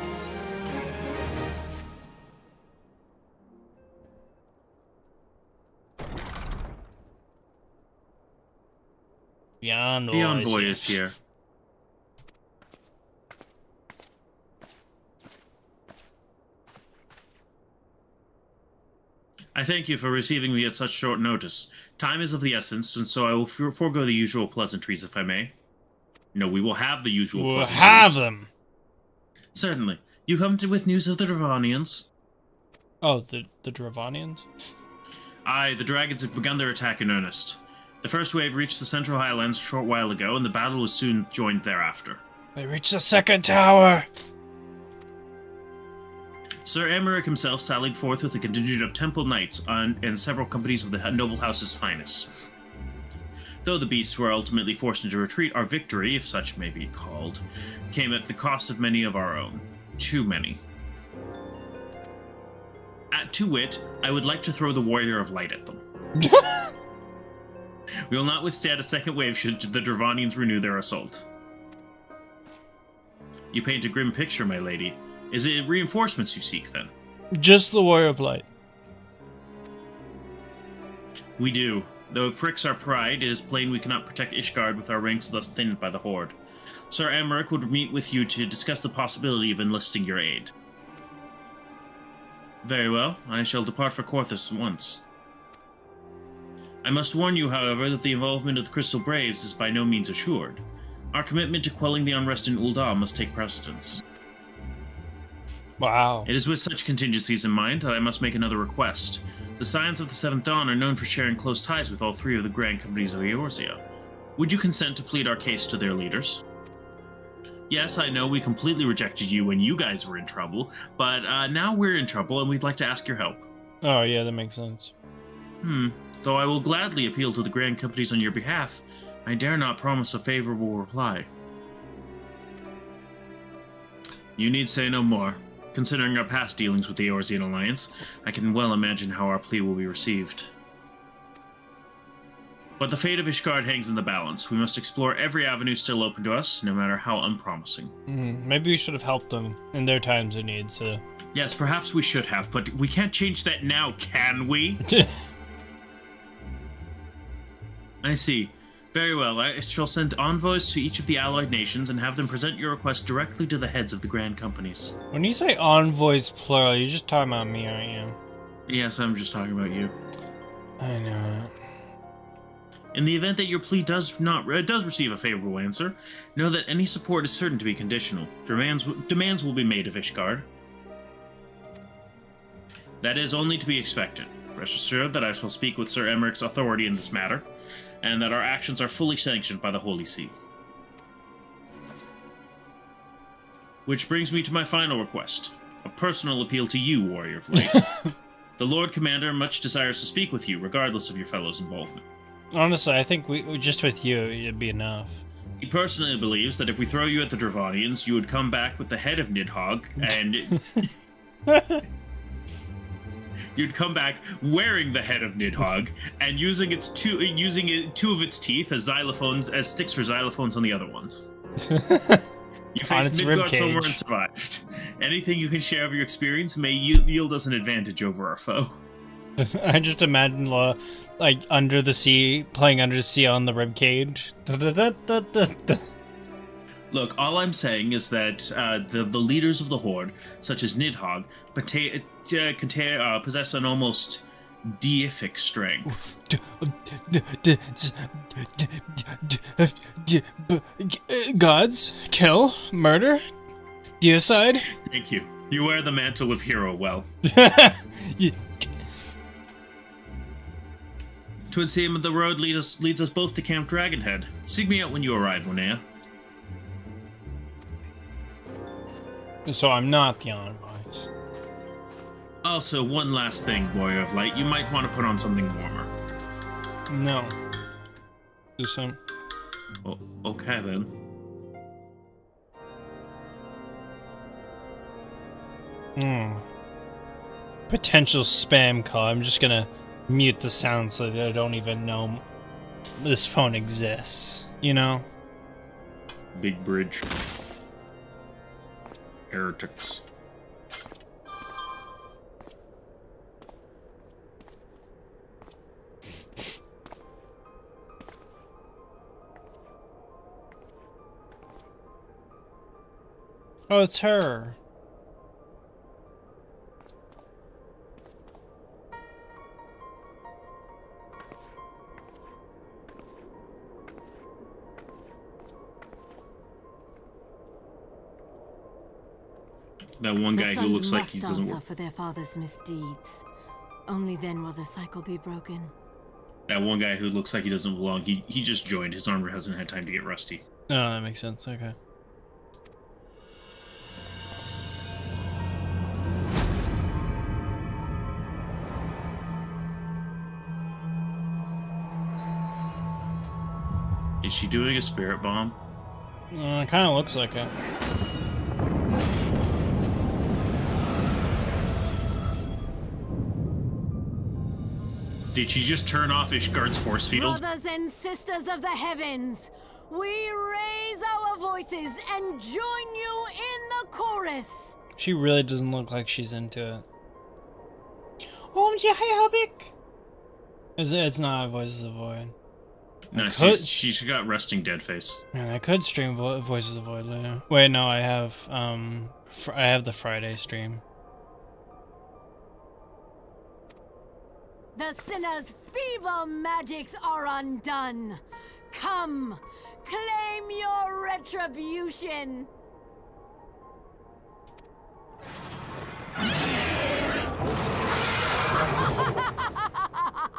A: The
B: envoy is here. I thank you for receiving me at such short notice. Time is of the essence, and so I will forego the usual pleasantries, if I may. No, we will have the usual pleasantries.
A: We'll have them!
B: Certainly. You come with news of the Dravanians?
A: Oh, the Dravanians?
B: Aye, the dragons have begun their attack in earnest. The first wave reached the Central Highlands a short while ago, and the battle was soon joined thereafter.
A: They reached the second tower!
B: Sir Emeric himself sallied forth with a contingent of temple knights and several companies of the noble house's finest. Though the beasts were ultimately forced into retreat, our victory, if such may be called, came at the cost of many of our own. Too many. To wit, I would like to throw the Warrior of Light at them. We will not withstand a second wave should the Dravanians renew their assault. You paint a grim picture, my lady. Is it reinforcements you seek, then?
A: Just the Warrior of Light.
B: We do. Though it pricks our pride, it is plain we cannot protect Ishgard with our ranks thus thinned by the Horde. Sir Emeric would meet with you to discuss the possibility of enlisting your aid. Very well. I shall depart for Korthus at once. I must warn you, however, that the involvement of the Crystal Braves is by no means assured. Our commitment to quelling the unrest in Ul'dah must take precedence.
A: Wow.
B: It is with such contingencies in mind that I must make another request. The Scions of the Seventh Dawn are known for sharing close ties with all three of the grand companies of Eorzea. Would you consent to plead our case to their leaders? Yes, I know we completely rejected you when you guys were in trouble, but now we're in trouble and we'd like to ask your help.
A: Oh, yeah, that makes sense.
B: Though I will gladly appeal to the grand companies on your behalf, I dare not promise a favorable reply. You need say no more. Considering our past dealings with the Eorzean Alliance, I can well imagine how our plea will be received. But the fate of Ishgard hangs in the balance. We must explore every avenue still open to us, no matter how unpromising.
A: Maybe we should have helped them in their times of need, so...
B: Yes, perhaps we should have, but we can't change that now, can we? I see. Very well, I shall send envoys to each of the allied nations and have them present your request directly to the heads of the grand companies.
A: When you say envoys plural, you're just talking about me, aren't you?
B: Yes, I'm just talking about you.
A: I know.
B: In the event that your plea does receive a favorable answer, know that any support is certain to be conditional. Demands will be made of Ishgard. That is only to be expected. Rest assured that I shall speak with Sir Emmerich's authority in this matter, and that our actions are fully sanctioned by the Holy See. Which brings me to my final request. A personal appeal to you, Warrior of Light. The Lord Commander much desires to speak with you, regardless of your fellow's involvement.
A: Honestly, I think we just with you, it'd be enough.
B: He personally believes that if we throw you at the Dravanians, you would come back with the head of Nidhogg, and... You'd come back wearing the head of Nidhogg and using two of its teeth as sticks for xylophones on the other ones. You faced Midgard somewhere and survived. Anything you can share of your experience may yield us an advantage over our foe.
A: I just imagine like under the sea, playing under the sea on the ribcage.
B: Look, all I'm saying is that the leaders of the Horde, such as Nidhogg, possess an almost deific strength.
A: Gods? Kill? Murder? Deicide?
B: Thank you. You wear the mantle of hero well. Twould seem the road leads us both to Camp Dragonhead. Seek me out when you arrive, Linnea.
A: So I'm not the envoys.
B: Also, one last thing, Warrior of Light. You might want to put on something warmer.
A: No. Do some.
B: Oh, okay then.
A: Potential spam call. I'm just gonna mute the sound so that I don't even know this phone exists. You know?
B: Big bridge. Heretics.
A: Oh, it's her.
B: That one guy who looks like he doesn't
N: answer for their father's misdeeds. Only then will the cycle be broken.
B: That one guy who looks like he doesn't belong, he just joined. His armor hasn't had time to get rusty.
A: Oh, that makes sense. Okay.
B: Is she doing a spirit bomb?
A: It kind of looks like it.
B: Did she just turn off Ishgard's force field?
N: Brothers and sisters of the heavens, we raise our voices and join you in the chorus.
A: She really doesn't look like she's into it. It's not Voices of the Void.
B: No, she's got resting dead face.
A: Man, I could stream Voices of the Void later. Wait, no, I have the Friday stream.
N: The sinner's feeble magics are undone. Come, claim your retribution.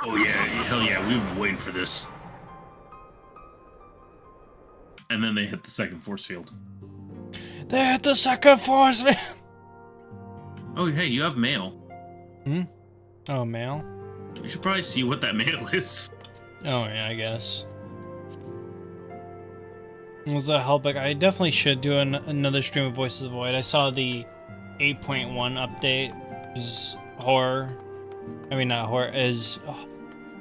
B: Oh yeah, hell yeah, we've been waiting for this. And then they hit the second force field.
A: They hit the second force field!
B: Oh hey, you have mail.
A: Hmm? Oh, mail?
B: You should probably see what that mail is.
A: Oh yeah, I guess. Was that helping? I definitely should do another stream of Voices of the Void. I saw the 8.1 update is horror. I mean, not horror, is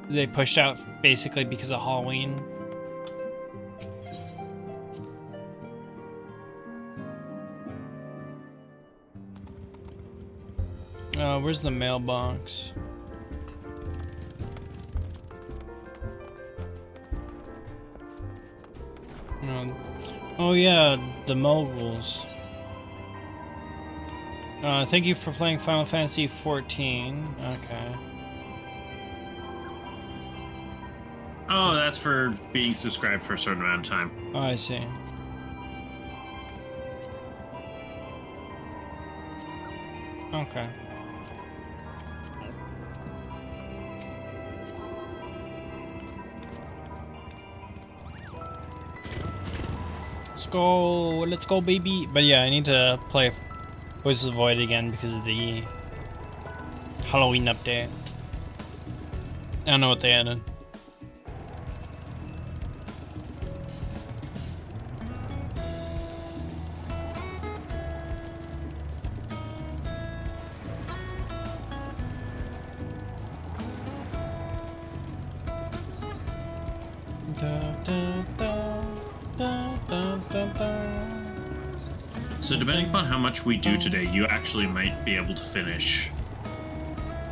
A: they pushed out basically because of Halloween. Where's the mailbox? Oh yeah, the moguls. Thank you for playing Final Fantasy XIV. Okay.
B: Oh, that's for being subscribed for a certain amount of time.
A: Oh, I see. Okay. Let's go, baby. But yeah, I need to play Voices of Void again because of the Halloween update. I don't know what they added.
B: So depending upon how much we do today, you actually might be able to finish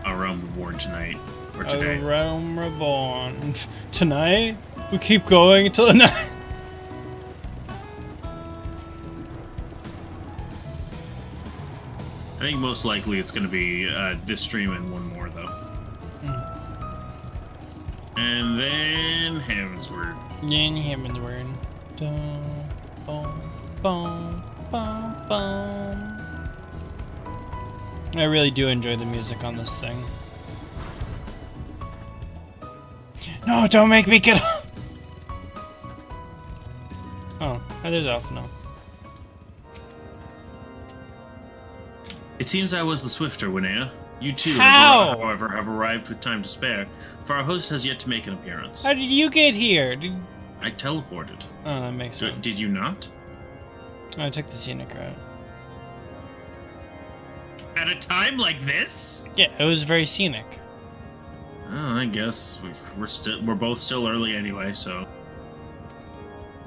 B: A Realm Reborn tonight. Or today.
A: A Realm Reborn. Tonight? We keep going until the night.
B: I think most likely it's going to be this stream and one more, though. And then Heavensward.
A: Then Heavensward. Dun, boom, boom, boom, boom. I really do enjoy the music on this thing. No, don't make me get up! Oh, that is off now.
B: It seems I was the swifter, Winnea. You too, however, have arrived with time to spare, for our host has yet to make an appearance.
A: How did you get here?
B: I teleported.
A: Oh, that makes sense.
B: Did you not?
A: I took the scenic route.
B: At a time like this?
A: Yeah, it was very scenic.
B: Oh, I guess we're both still early anyway, so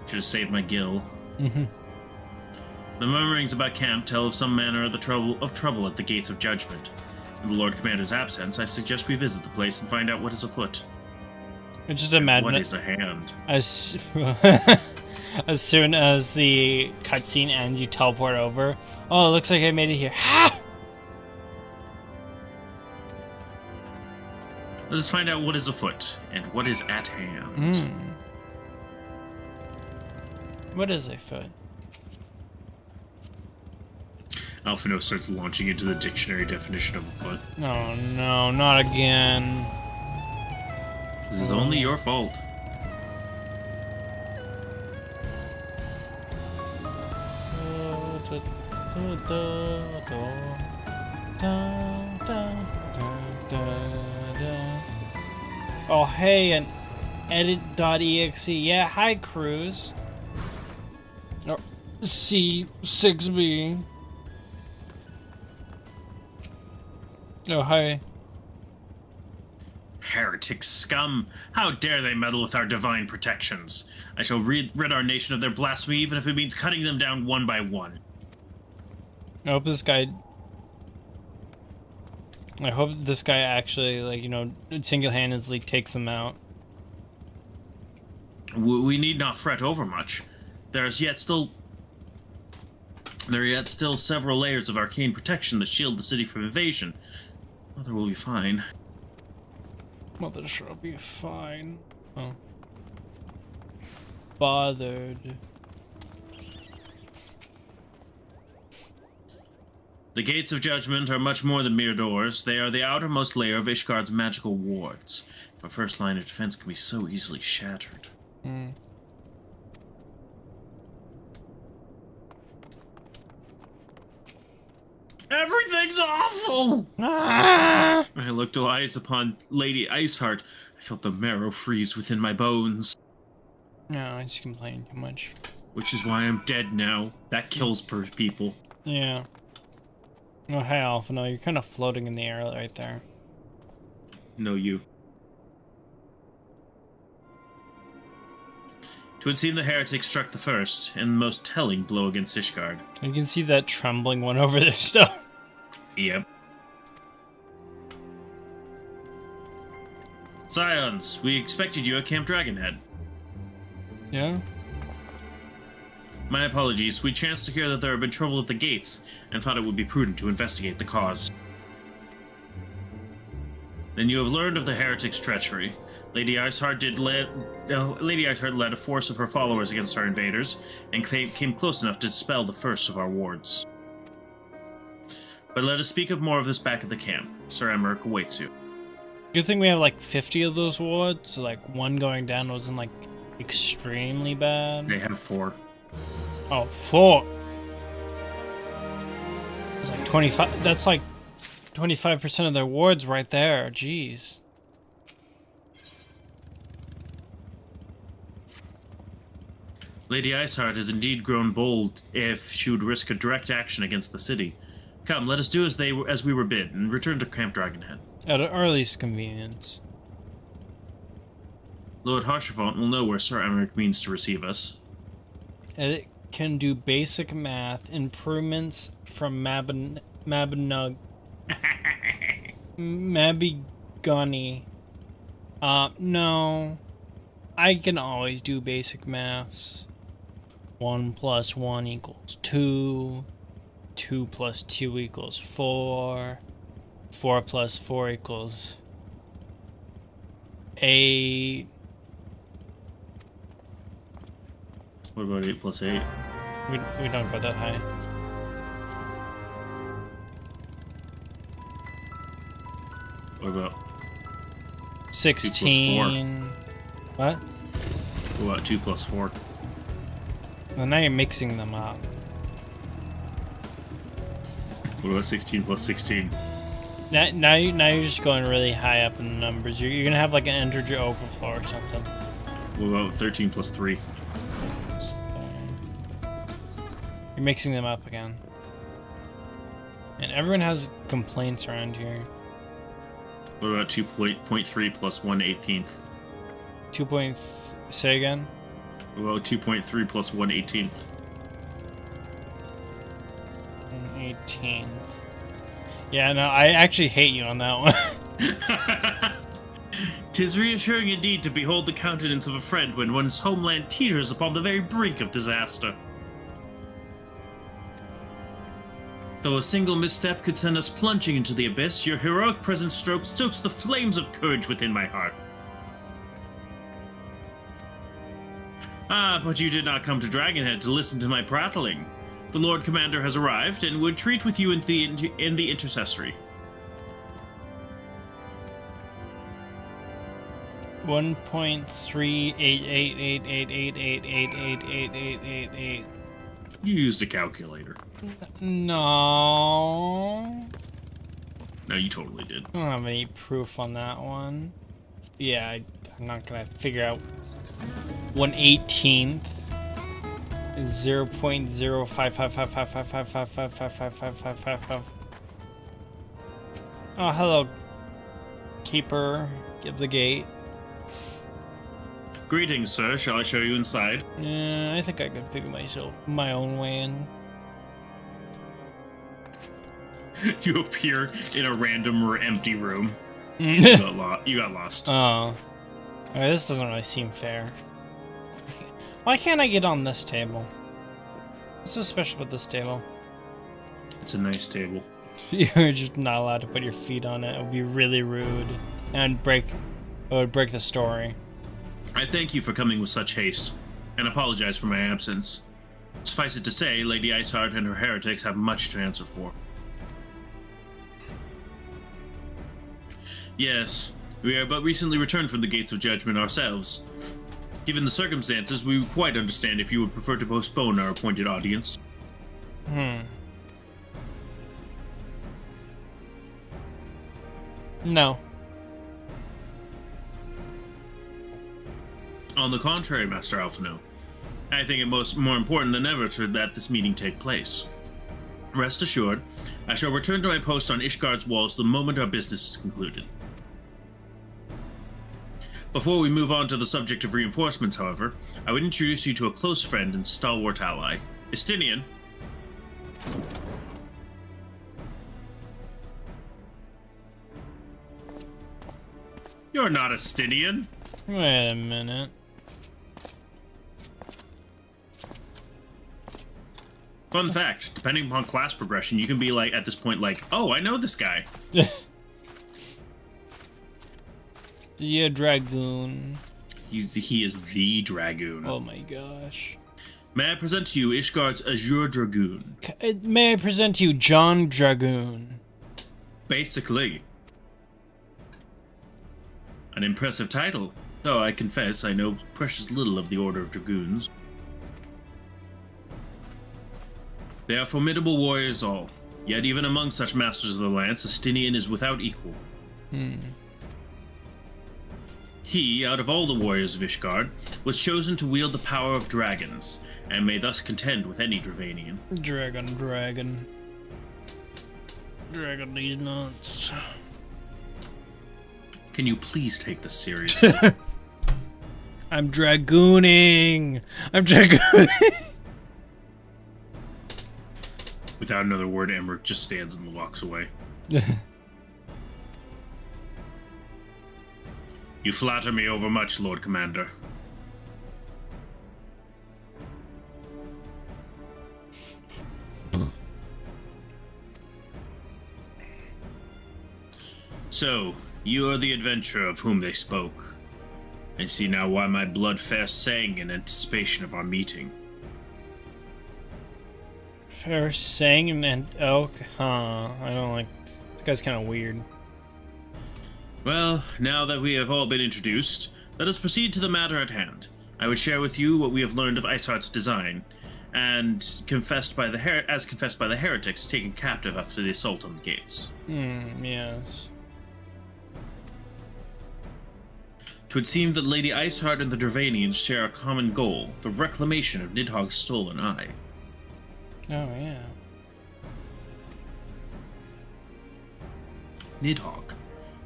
B: should have saved my gill.
A: Mm-hmm.
B: The murmurings about camp tell of some manner of trouble at the gates of judgment. In the Lord Commander's absence, I suggest we visit the place and find out what is afoot.
A: I just imagine
B: what is a hand.
A: As soon as the cutscene ends, you teleport over. Oh, it looks like I made it here. Ha!
B: Let us find out what is afoot and what is at hand.
A: What is afoot?
B: Alphino starts launching into the dictionary definition of afoot.
A: Oh no, not again.
B: This is only your fault.
A: Oh hey, an edit.exe. Yeah, hi Cruz. Oh, C6B. Oh, hi.
B: Heretic scum! How dare they meddle with our divine protections? I shall rid our nation of their blasphemy, even if it means cutting them down one by one.
A: I hope this guy actually, like, you know, single-handedly takes them out.
B: We need not fret over much. There are yet still several layers of arcane protection that shield the city from invasion. Mother will be fine.
A: Mother shall be fine. Oh. Bothered.
B: The gates of judgment are much more than mere doors. They are the outermost layer of Ishgard's magical wards. Our first line of defense can be so easily shattered. Everything's awful!
A: Ah!
B: When I looked eyes upon Lady Iceheart, I felt the marrow freeze within my bones.
A: No, I just complain too much.
B: Which is why I'm dead now. That kills people.
A: Yeah. Oh, hey, Alpha. No, you're kind of floating in the air right there.
B: No, you. 'Twould seem the heretics struck the first and most telling blow against Ishgard.
A: You can see that trembling one over there still.
B: Yep. Scions, we expected you at Camp Dragonhead.
A: Yeah?
B: My apologies. We chanced to hear that there had been trouble at the gates, and thought it would be prudent to investigate the cause. Then you have learned of the heretics' treachery. Lady Iceheart led a force of her followers against our invaders, and came close enough to dispel the first of our wards. But let us speak of more of this back at the camp. Sir Emmerich awaits you.
A: Good thing we have like 50 of those wards, so like one going down wasn't like extremely bad.
B: They have 4.
A: Oh, 4. It's like 25. That's like 25% of their wards right there. Jeez.
B: Lady Iceheart has indeed grown bold if she would risk a direct action against the city. Come, let us do as we were bid, and return to Camp Dragonhead.
A: At our earliest convenience.
B: Lord Harshavant will know where Sir Emmerich means to receive us.
A: It can do basic math, improvements from Mabigani. No. I can always do basic maths. 1 + 1 = 2. 2 + 2 = 4. 4 + 4 = 8.
B: What about 8 + 8?
A: We don't go that high.
B: What about
A: 16? What?
B: What about 2 + 4?
A: Well, now you're mixing them up.
B: What about 16 + 16?
A: Now you're just going really high up in the numbers. You're gonna have like an integer overflow or something.
B: What about 13 + 3?
A: You're mixing them up again. And everyone has complaints around here.
B: What about 2.3 + 1/18?
A: 2 point... Say again?
B: What about 2.3 + 1/18?
A: 18th. Yeah, no, I actually hate you on that one.
B: 'Tis reassuring indeed to behold the countenance of a friend when one's homeland teeters upon the very brink of disaster. Though a single misstep could send us plunging into the abyss, your heroic present stroke stokes the flames of courage within my heart. Ah, but you did not come to Dragonhead to listen to my prattling. The Lord Commander has arrived and would treat with you in the intercessory.
A: 1.3888888888888.
B: You used a calculator.
A: No.
B: No, you totally did.
A: I don't have any proof on that one. Yeah, I'm not gonna figure out 1/18th is 0.0555555555555555. Oh, hello, keeper. Give the gate.
B: Greetings, sir. Shall I show you inside?
A: Yeah, I think I can figure my own way in.
B: You appear in a random or empty room. You got lost.
A: Oh. Alright, this doesn't really seem fair. Why can't I get on this table? What's so special about this table?
B: It's a nice table.
A: You're just not allowed to put your feet on it. It would be really rude. And it would break the story.
B: I thank you for coming with such haste, and apologize for my absence. Suffice it to say, Lady Iceheart and her heretics have much to answer for. Yes, we are but recently returned from the Gates of Judgment ourselves. Given the circumstances, we would quite understand if you would prefer to postpone our appointed audience.
A: No.
B: On the contrary, Master Alphino, I think it more important than ever that this meeting take place. Rest assured, I shall return to my post on Ishgard's walls the moment our business is concluded. Before we move on to the subject of reinforcements, however, I would introduce you to a close friend and stalwart ally, Estinian. You're not Estinian.
A: Wait a minute.
B: Fun fact, depending upon class progression, you can be like, at this point, like, oh, I know this guy.
A: Yeah, Dragoon.
B: He is the Dragoon.
A: Oh my gosh.
B: May I present to you Ishgard's Azure Dragoon?
A: May I present to you John Dragoon?
B: Basically. An impressive title, though I confess I know precious little of the Order of Dragoons. They are formidable warriors all, yet even among such masters of the lance, Estinian is without equal. He, out of all the warriors of Ishgard, was chosen to wield the power of dragons, and may thus contend with any Dravanian.
A: Dragon. Dragon these nuts.
B: Can you please take this seriously?
A: I'm dragooning! I'm dragooning!
B: Without another word, Emmerich just stands and walks away. You flatter me overmuch, Lord Commander. So, you are the adventurer of whom they spoke. I see now why my blood fair sang in anticipation of our meeting.
A: Fair sang and elk? Huh. I don't like... This guy's kind of weird.
B: Well, now that we have all been introduced, let us proceed to the matter at hand. I would share with you what we have learned of Iceheart's design, and confessed by the heretics taken captive after the assault on the gates.
A: Yes.
B: 'Twould seem that Lady Iceheart and the Dravanians share a common goal, the reclamation of Nidhogg's stolen eye.
A: Oh, yeah.
B: Nidhogg,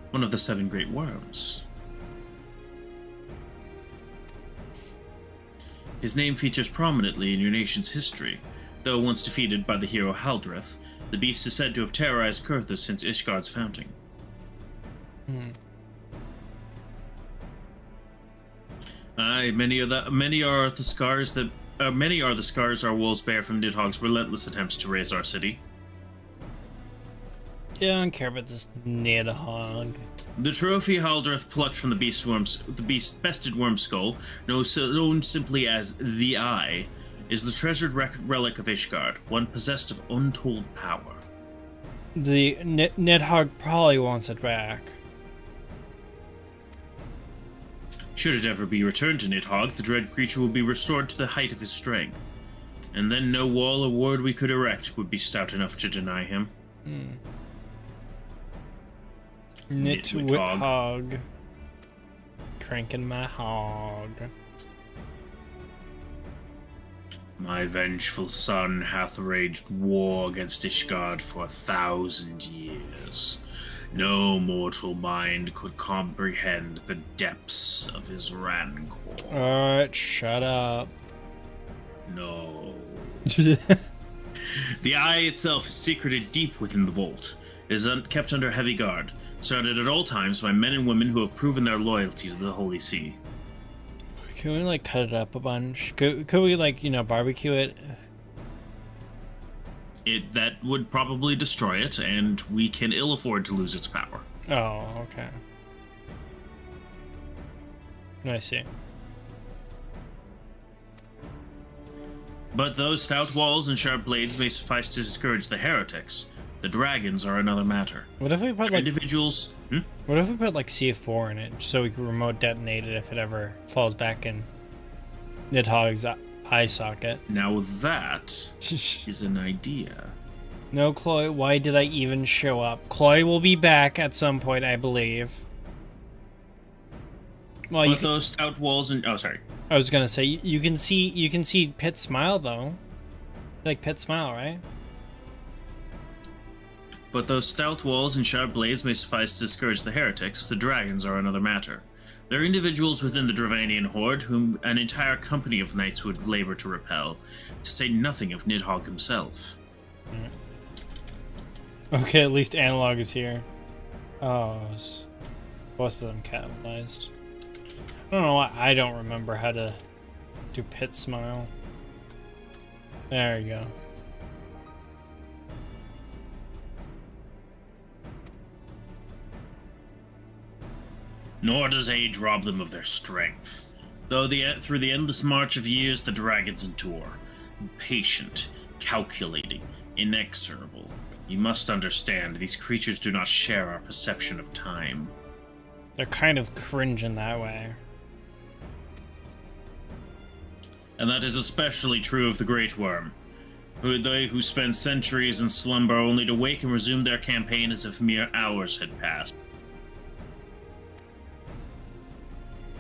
B: one of the 7 great worms. His name features prominently in your nation's history, though once defeated by the hero Haldreth, the beast is said to have terrorized Kurthus since Ishgard's founding. Aye, many are the scars our wolves bear from Nidhogg's relentless attempts to raise our city.
A: Yeah, I don't care about this Nidhogg.
B: The trophy Haldreth plucked from the beast's bested worm skull, known simply as the Eye, is the treasured relic of Ishgard, one possessed of untold power.
A: The Nidhogg probably wants it back.
B: Should it ever be returned to Nidhogg, the dread creature will be restored to the height of his strength, and then no wall or ward we could erect would be stout enough to deny him.
A: Nitwit hog. Cranking my hog.
B: My vengeful son hath waged war against Ishgard for 1,000 years. No mortal mind could comprehend the depths of his rancor.
A: Alright, shut up.
B: No. The eye itself is secreted deep within the vault. It is kept under heavy guard, surrounded at all times by men and women who have proven their loyalty to the Holy See.
A: Can we, like, cut it up a bunch? Could we, like, you know, barbecue it?
B: That would probably destroy it, and we can ill afford to lose its power.
A: Oh, okay. I see.
B: But those stout walls and sharp blades may suffice to discourage the heretics. The dragons are another matter.
A: What if we put, like...
B: Individuals...
A: What if we put, like, C4 in it, so we can remote detonate it if it ever falls back in Nidhogg's eye socket?
B: Now that is an idea.
A: No, Chloe, why did I even show up? Chloe will be back at some point, I believe. Well,
B: you those stout walls and... Oh, sorry.
A: I was gonna say, you can see Pitt smile, though. Like Pitt smile, right?
B: But those stout walls and sharp blades may suffice to discourage the heretics. The dragons are another matter. There are individuals within the Dravanian horde whom an entire company of knights would labor to repel, to say nothing of Nidhogg himself.
A: Okay, at least Analog is here. Oh, both of them capitalized. I don't know why I don't remember how to do Pit Smile. There you go.
B: Nor does age rob them of their strength. Though through the endless march of years, the dragons endure. Patient, calculating, inexorable. You must understand, these creatures do not share our perception of time.
A: They're kind of cringe in that way.
B: And that is especially true of the Great Worm. They who spend centuries in slumber only to wake and resume their campaign as if mere hours had passed.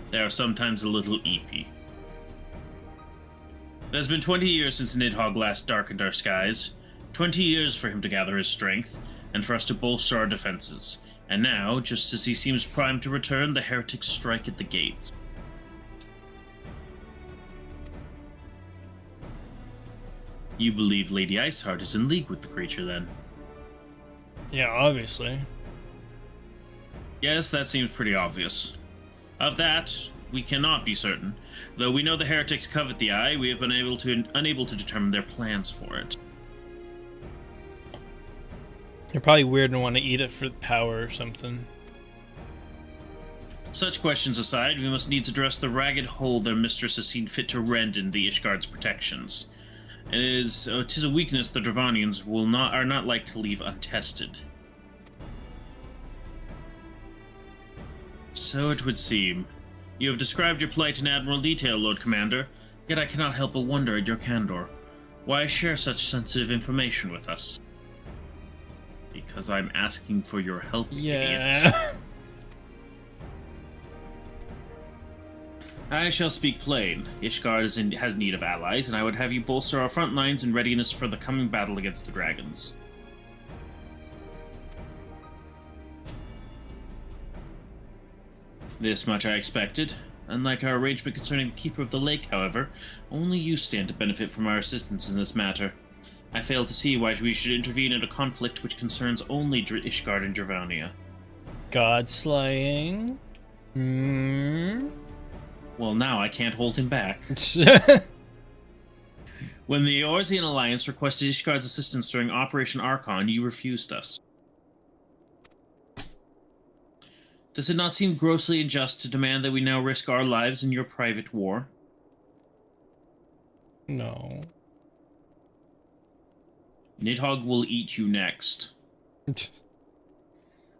B: They are sometimes a little eepy. It has been 20 years since Nidhogg last darkened our skies. 20 years for him to gather his strength, and for us to bolster our defenses. And now, just as he seems primed to return, the heretics strike at the gates. You believe Lady Iceheart is in league with the creature, then?
A: Yeah, obviously.
B: Yes, that seems pretty obvious. Of that, we cannot be certain. Though we know the heretics covet the eye, we have been unable to determine their plans for it.
A: You're probably weird and want to eat it for power or something.
B: Such questions aside, we must needs address the ragged hole their mistress has seen fit to rend in the Ishgard's protections. It is, 'tis a weakness the Dravanians are not like to leave untested. So it would seem. You have described your plight in admirable detail, Lord Commander, yet I cannot help but wonder at your candor. Why share such sensitive information with us? Because I'm asking for your help, idiot. I shall speak plain. Ishgard has need of allies, and I would have you bolster our front lines in readiness for the coming battle against the dragons. This much I expected. Unlike our arrangement concerning the Keeper of the Lake, however, only you stand to benefit from our assistance in this matter. I fail to see why we should intervene in a conflict which concerns only Ishgard and Dravania.
A: God slaying?
B: Well, now I can't hold him back. When the Eorzean Alliance requested Ishgard's assistance during Operation Archon, you refused us. Does it not seem grossly unjust to demand that we now risk our lives in your private war?
A: No.
B: Nidhogg will eat you next.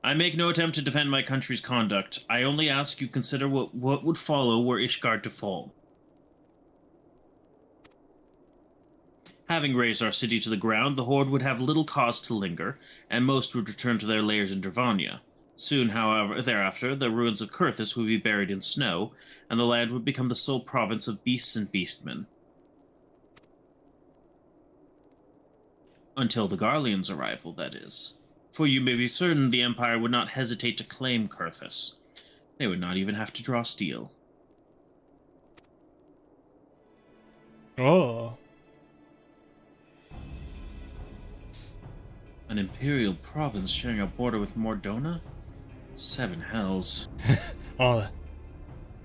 B: I make no attempt to defend my country's conduct. I only ask you consider what would follow were Ishgard to fall. Having razed our city to the ground, the Horde would have little cause to linger, and most would return to their lairs in Dravania. Soon, however, thereafter, the ruins of Kurthus would be buried in snow, and the land would become the sole province of beasts and beastmen. Until the Garleans' arrival, that is. For you may be certain the Empire would not hesitate to claim Kurthus. They would not even have to draw steel.
A: Oh.
B: An imperial province sharing a border with Mordona? 7 hells.
A: Oh,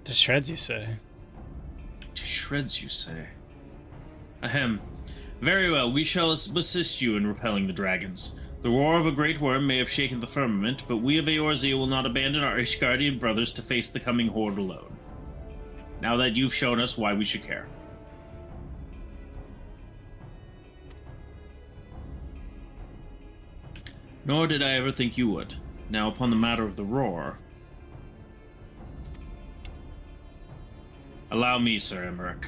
A: to shreds, you say?
B: To shreds, you say? Ahem. Very well, we shall assist you in repelling the dragons. The roar of a great worm may have shaken the firmament, but we of Eorzea will not abandon our Ishgardian brothers to face the coming horde alone. Now that you've shown us why we should care. Nor did I ever think you would. Now, upon the matter of the roar... Allow me, Sir Emmerich.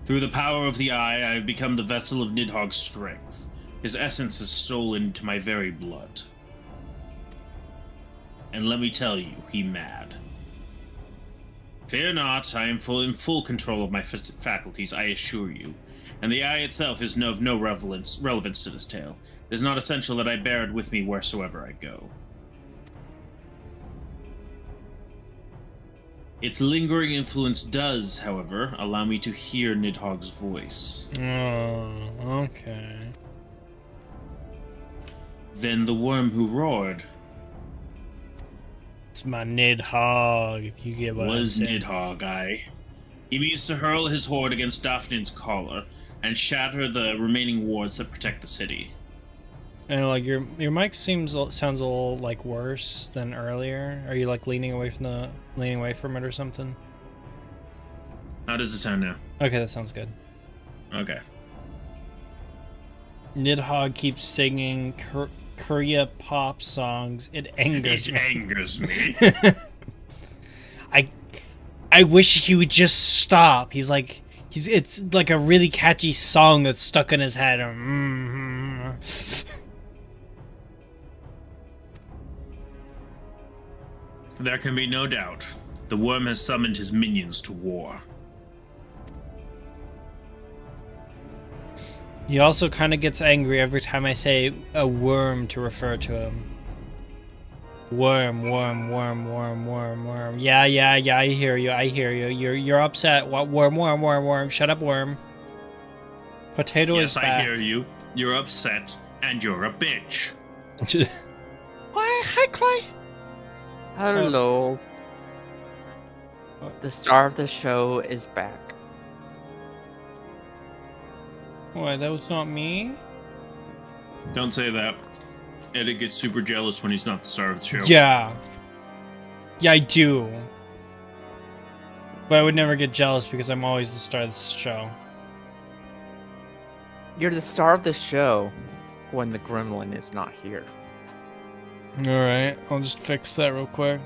B: Through the power of the Eye, I have become the vessel of Nidhogg's strength. His essence has stolen into my very blood. And let me tell you, he mad. Fear not, I am in full control of my faculties, I assure you. And the Eye itself is of no relevance to this tale. It is not essential that I bear it with me wheresoever I go. Its lingering influence does, however, allow me to hear Nidhogg's voice.
A: Oh, okay.
B: Then the worm who roared
A: It's my Nidhogg, if you get what I'm
B: was
A: saying.
B: Nidhogg, aye. He means to hurl his horde against Daphne's collar and shatter the remaining wards that protect the city.
A: And like your mic sounds a little like worse than earlier. Are you like leaning away from it or something?
B: How does it sound now?
A: Okay, that sounds good.
B: Okay.
A: Nidhogg keeps singing Korea pop songs. It angers
B: It
A: me.
B: angers me.
A: I wish he would just stop. It's like a really catchy song that's stuck in his head.
B: There can be no doubt. The worm has summoned his minions to war.
A: He also kind of gets angry every time I say a worm to refer to him. Worm. Yeah, I hear you. You're upset. What worm. Shut up, worm. Potato is
B: Yes,
A: back.
B: I hear you. You're upset, and you're a bitch.
A: Hi, Clay.
C: Hello. The star of the show is back.
A: What, that was not me?
B: Don't say that. Eddie gets super jealous when he's not the star of the show.
A: Yeah. Yeah, I do. But I would never get jealous because I'm always the star of the show.
C: You're the star of the show when the gremlin is not here.
A: Alright, I'll just fix that real quick.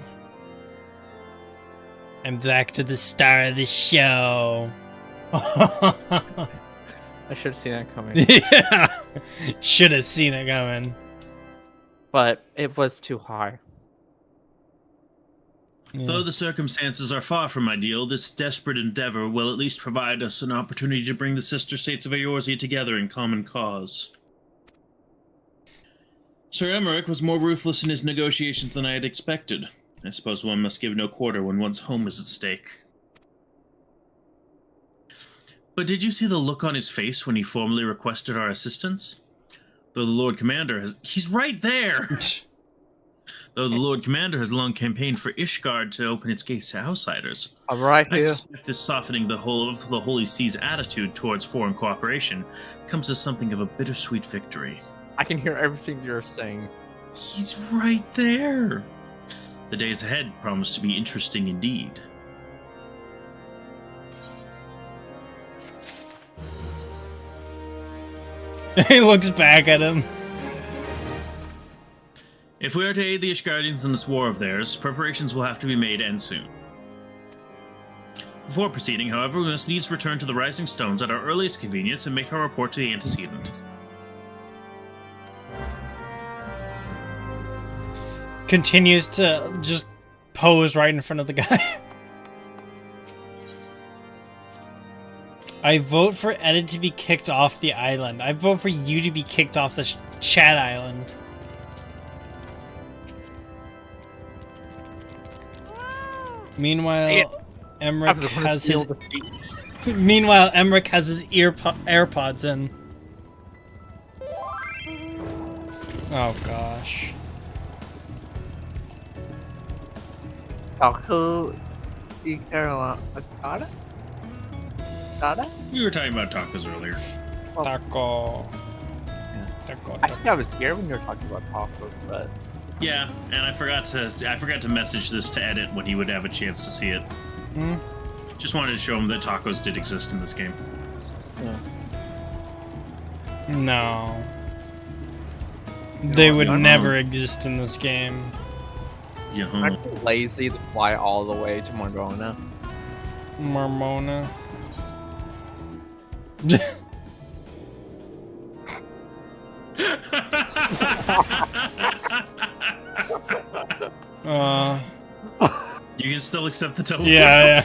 A: I'm back to the star of the show.
C: I should have seen that coming.
A: Yeah, should have seen it coming.
C: But it was too high.
A: Yeah.
B: Though the circumstances are far from ideal, this desperate endeavor will at least provide us an opportunity to bring the sister states of Eorzea together in common cause. Sir Emmerich was more ruthless in his negotiations than I had expected. I suppose one must give no quarter when one's home is at stake. But did you see the look on his face when he formally requested our assistance? Though the Lord Commander has... He's right there! Though the Lord Commander has long campaigned for Ishgard to open its gates to outsiders.
C: I'm right
B: I
C: here.
B: suspect this softening the whole of the Holy See's attitude towards foreign cooperation comes as something of a bittersweet victory.
C: I can hear everything you're saying.
B: He's right there! The days ahead promise to be interesting indeed.
A: He looks back at him.
B: If we are to aid the Ishgardians in this war of theirs, preparations will have to be made, and soon. Before proceeding, however, we must needs return to the Rising Stones at our earliest convenience and make our report to the antecedent.
A: Continues to just pose right in front of the guy. I vote for Edit to be kicked off the island. I vote for you to be kicked off the chat island. Meanwhile, Emmerich has his... Meanwhile, Emmerich has his AirPods in. Oh gosh.
C: Taco di Carolina. Sada?
B: We were talking about tacos earlier.
A: Taco.
C: I think I was here when you were talking about tacos, but
B: Yeah, and I forgot to message this to Edit when he would have a chance to see it.
A: Hmm?
B: Just wanted to show him that tacos did exist in this game.
C: yeah.
A: No. They would never exist in this game.
B: Yeah.
C: I'm too lazy to fly all the way to Morgana.
A: Mormona.
B: You can still accept the teleport.
A: Yeah.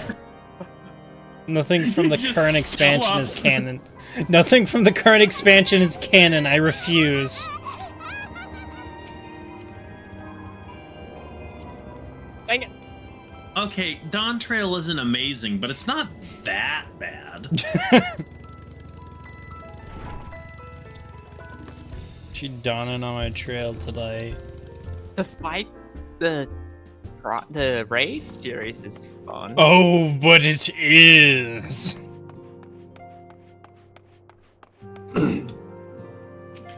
A: Nothing from the
B: Just
A: current
B: fell
A: expansion
B: off.
A: is canon. Nothing from the current expansion is canon. I refuse.
C: Dang it!
B: Okay, Dawn Trail isn't amazing, but it's not that bad.
A: She dawning on my trail today.
C: The fight, the raid series is fun.
A: Oh, but it is.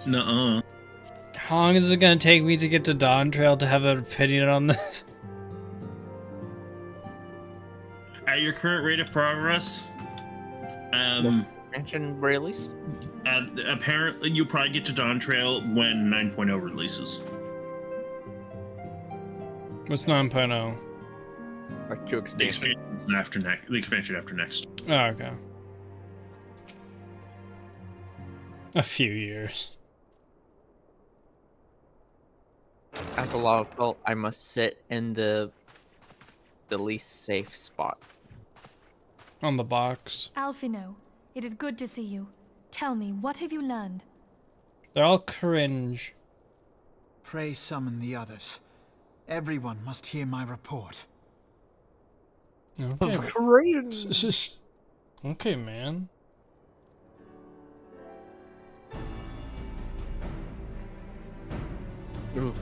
B: Nuh-uh.
A: How long is it gonna take me to get to Dawn Trail to have an opinion on this?
B: At your current rate of progress,
C: Expansion release?
B: apparently you'll probably get to Dawn Trail when 9.0 releases.
A: What's 9.0?
C: Or 2 expansion.
B: The expansion after next.
A: Oh, okay. A few years.
C: As a lava float, I must sit in the least safe spot.
A: On the box.
D: Alphino, it is good to see you. Tell me, what have you learned?
A: They're all cringe.
M: Pray summon the others. Everyone must hear my report.
A: Okay.
C: Cringe.
A: Okay, man.
C: Ooh.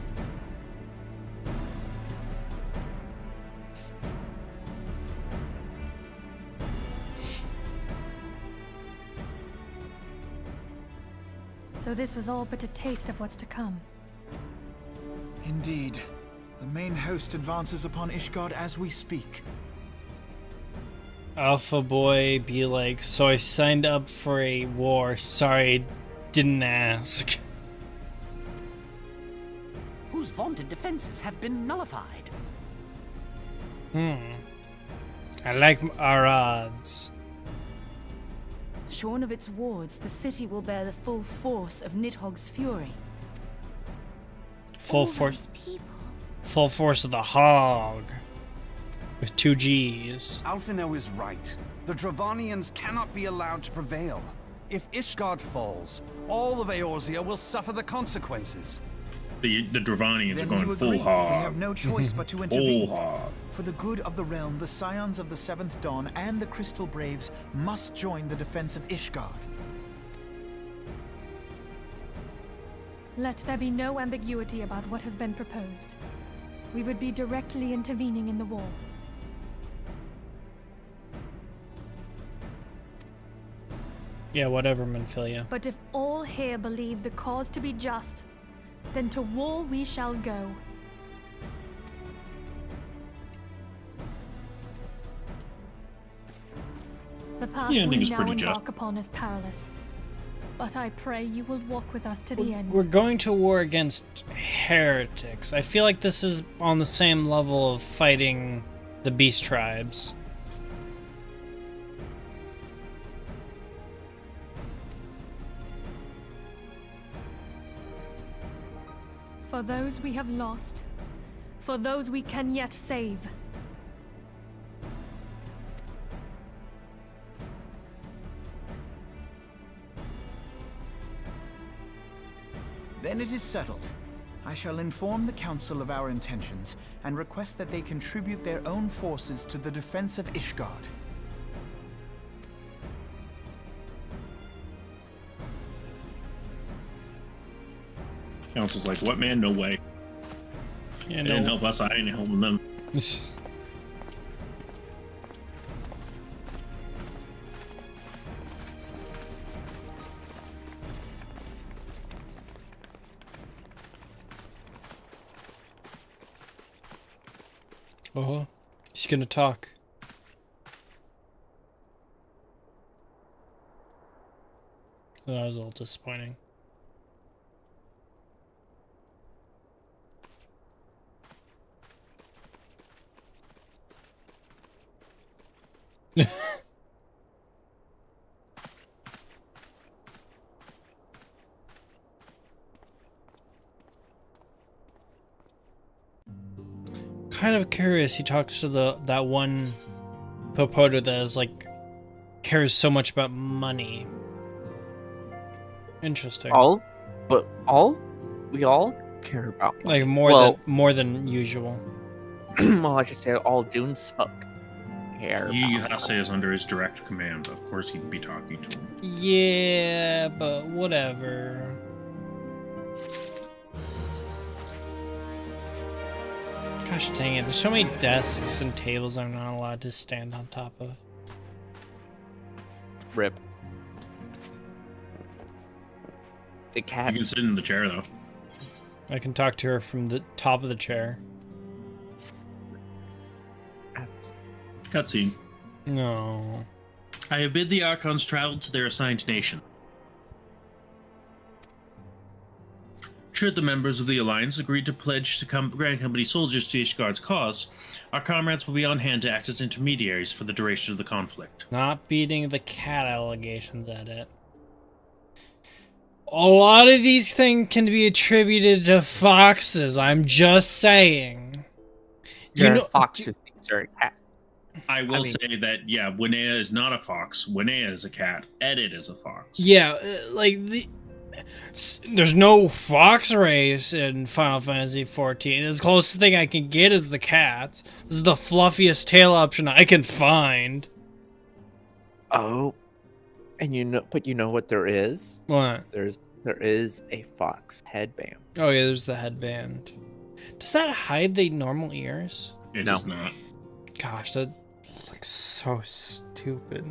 D: So this was all but a taste of what's to come.
M: Indeed. The main host advances upon Ishgard as we speak.
A: Alpha Boy be like, so I signed up for a war. Sorry, didn't ask.
H: Whose vaunted defenses have been nullified.
A: I like our odds.
G: Shorn of its wards, the city will bear the full force of Nidhogg's fury.
A: Full force of the hog. With 2 G's.
I: Alphino is right. The Dravanians cannot be allowed to prevail. If Ishgard falls, all of Eorzea will suffer the consequences.
B: The Dravanians
M: Then
B: are going
M: you
B: full
M: agree.
B: hog.
M: We have no choice but to intervene.
B: Full hog.
M: For the good of the realm, the Scions of the Seventh Dawn and the Crystal Braves must join the defense of Ishgard.
D: Let there be no ambiguity about what has been proposed. We would be directly intervening in the war.
A: Yeah, whatever, Manphilia.
D: But if all here believe the cause to be just, then to war we shall go. The path
B: Yeah, I think
D: we
B: it's
D: now
B: pretty just.
D: embark upon is perilous. But I pray you will walk with us to the end.
A: We're going to war against heretics. I feel like this is on the same level of fighting the beast tribes.
D: For those we have lost, for those we can yet save.
M: Then it is settled. I shall inform the Council of our intentions and request that they contribute their own forces to the defense of Ishgard.
B: Council's like, what, man? No way.
A: Yeah,
B: They didn't help us, I ain't helping them.
A: Oh, he's gonna talk. That was a little disappointing. Kind of curious. He talks to that one Popoto that is like cares so much about money. Interesting.
C: We all care about money.
A: Like more than usual.
C: well, I should say all Dune's folk care.
B: Yuyuhase is under his direct command. Of course, he'd be talking to him.
A: Yeah, but whatever. Gosh dang it, there's so many desks and tables I'm not allowed to stand on top of.
C: Rip. The cat.
B: You can sit in the chair, though.
A: I can talk to her from the top of the chair.
B: Cutscene.
A: No.
B: I have bid the Archons travel to their assigned nation. Should the members of the Alliance agree to pledge to Grand Company soldiers to Ishgard's cause, our comrades will be on hand to act as intermediaries for the duration of the conflict.
A: Not beating the cat allegations at it. A lot of these things can be attributed to foxes, I'm just saying.
C: You're a fox who thinks you're a cat.
B: I will say that, yeah, Winnea is not a fox. Winnea is a cat. Edit is a fox.
A: Yeah, there's no fox race in Final Fantasy XIV. As close thing I can get is the cat. This is the fluffiest tail option I can find.
C: Oh, and you know what there is?
A: What?
C: There is a fox headband.
A: Oh yeah, there's the headband. Does that hide the normal ears?
B: It does not.
A: Gosh, that looks so stupid.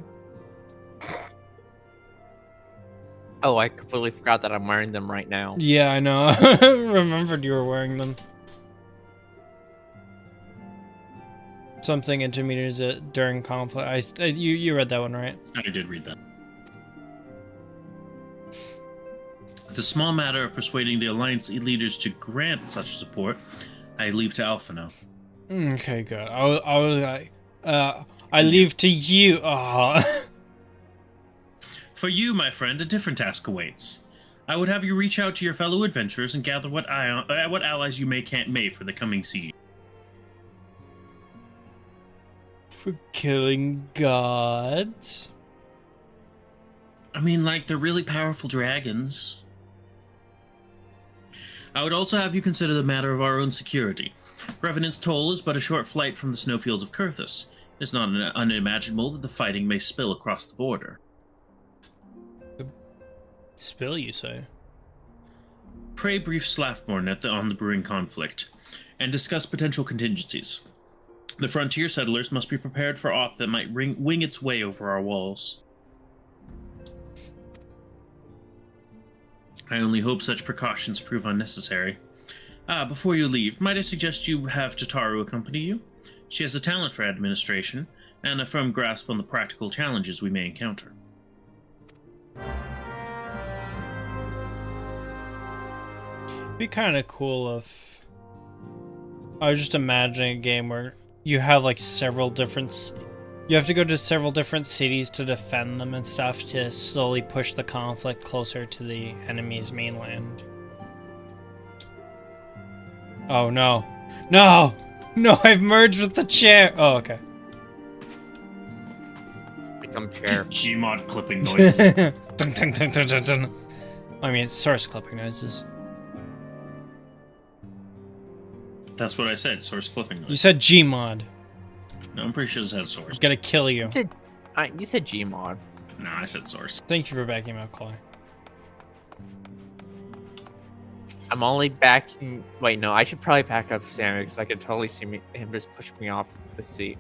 C: Oh, I completely forgot that I'm wearing them right now.
A: Yeah, I know. I remembered you were wearing them. Something intermediaries during conflict. You read that one, right?
B: I did read that. The small matter of persuading the Alliance leaders to grant such support, I leave to Alpha now.
A: Okay, good. I was like, I leave to you. Oh.
B: For you, my friend, a different task awaits. I would have you reach out to your fellow adventurers and gather what allies you may for the coming siege.
A: For killing gods?
B: I mean, like, they're really powerful dragons. I would also have you consider the matter of our own security. Revenant's Toll is but a short flight from the snowfields of Kurthus. It's not unimaginable that the fighting may spill across the border.
A: Spill, you say?
B: Pray brief Slafborn on the brewing conflict, and discuss potential contingencies. The frontier settlers must be prepared for aught that might wing its way over our walls. I only hope such precautions prove unnecessary. Before you leave, might I suggest you have Jataru accompany you? She has a talent for administration, and a firm grasp on the practical challenges we may encounter.
A: It'd be kind of cool if... I was just imagining a game where you have like several different... You have to go to several different cities to defend them and stuff to slowly push the conflict closer to the enemy's mainland. Oh no. No! No, I've merged with the chair! Oh, okay.
C: Become chair.
B: Gmod clipping noises.
A: Dun, dun, dun, dun, dun, dun. I mean, source clipping noises.
B: That's what I said, source clipping noises.
A: You said Gmod.
B: No, I'm pretty sure it said source.
A: Gotta kill you.
C: You said Gmod.
B: No, I said source.
A: Thank you for backing me up, Chloe.
C: I'm only backing... Wait, no, I should probably back up Sammy because I could totally see him just push me off the seat.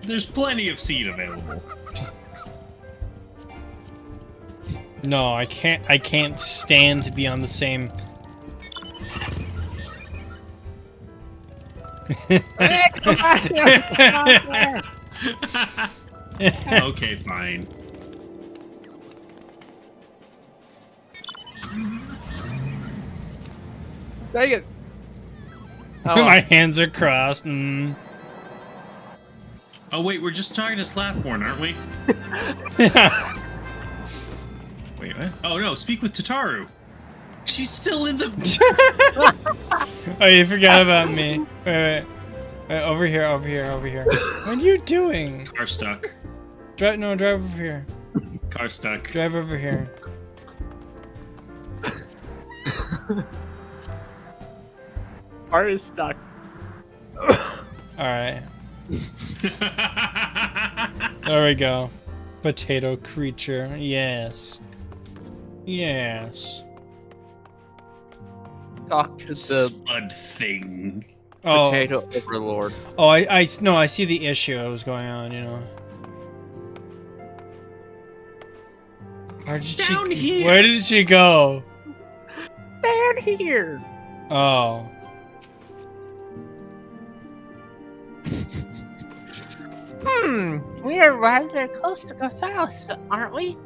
B: There's plenty of seat available.
A: No, I can't stand to be on the same...
B: Okay, fine.
C: Dang it.
A: My hands are crossed. Mm.
B: Oh wait, we're just talking to Slafborn, aren't we? Wait, what? Oh no, speak with Tataru. She's still in the...
A: Oh, you forgot about me. Wait. Over here, over here, over here. What are you doing?
B: Car stuck.
A: Drive over here.
B: Car stuck.
A: Drive over here.
C: Car is stuck.
A: Alright. There we go. Potato creature. Yes. Yes.
C: Talk to the
B: Spud thing.
C: potato overlord.
A: Oh, I no, I see the issue that was going on, you know.
B: Down here.
A: Where did she go?
C: Down here.
A: Oh.
C: We are rather close to Cathalis, aren't we?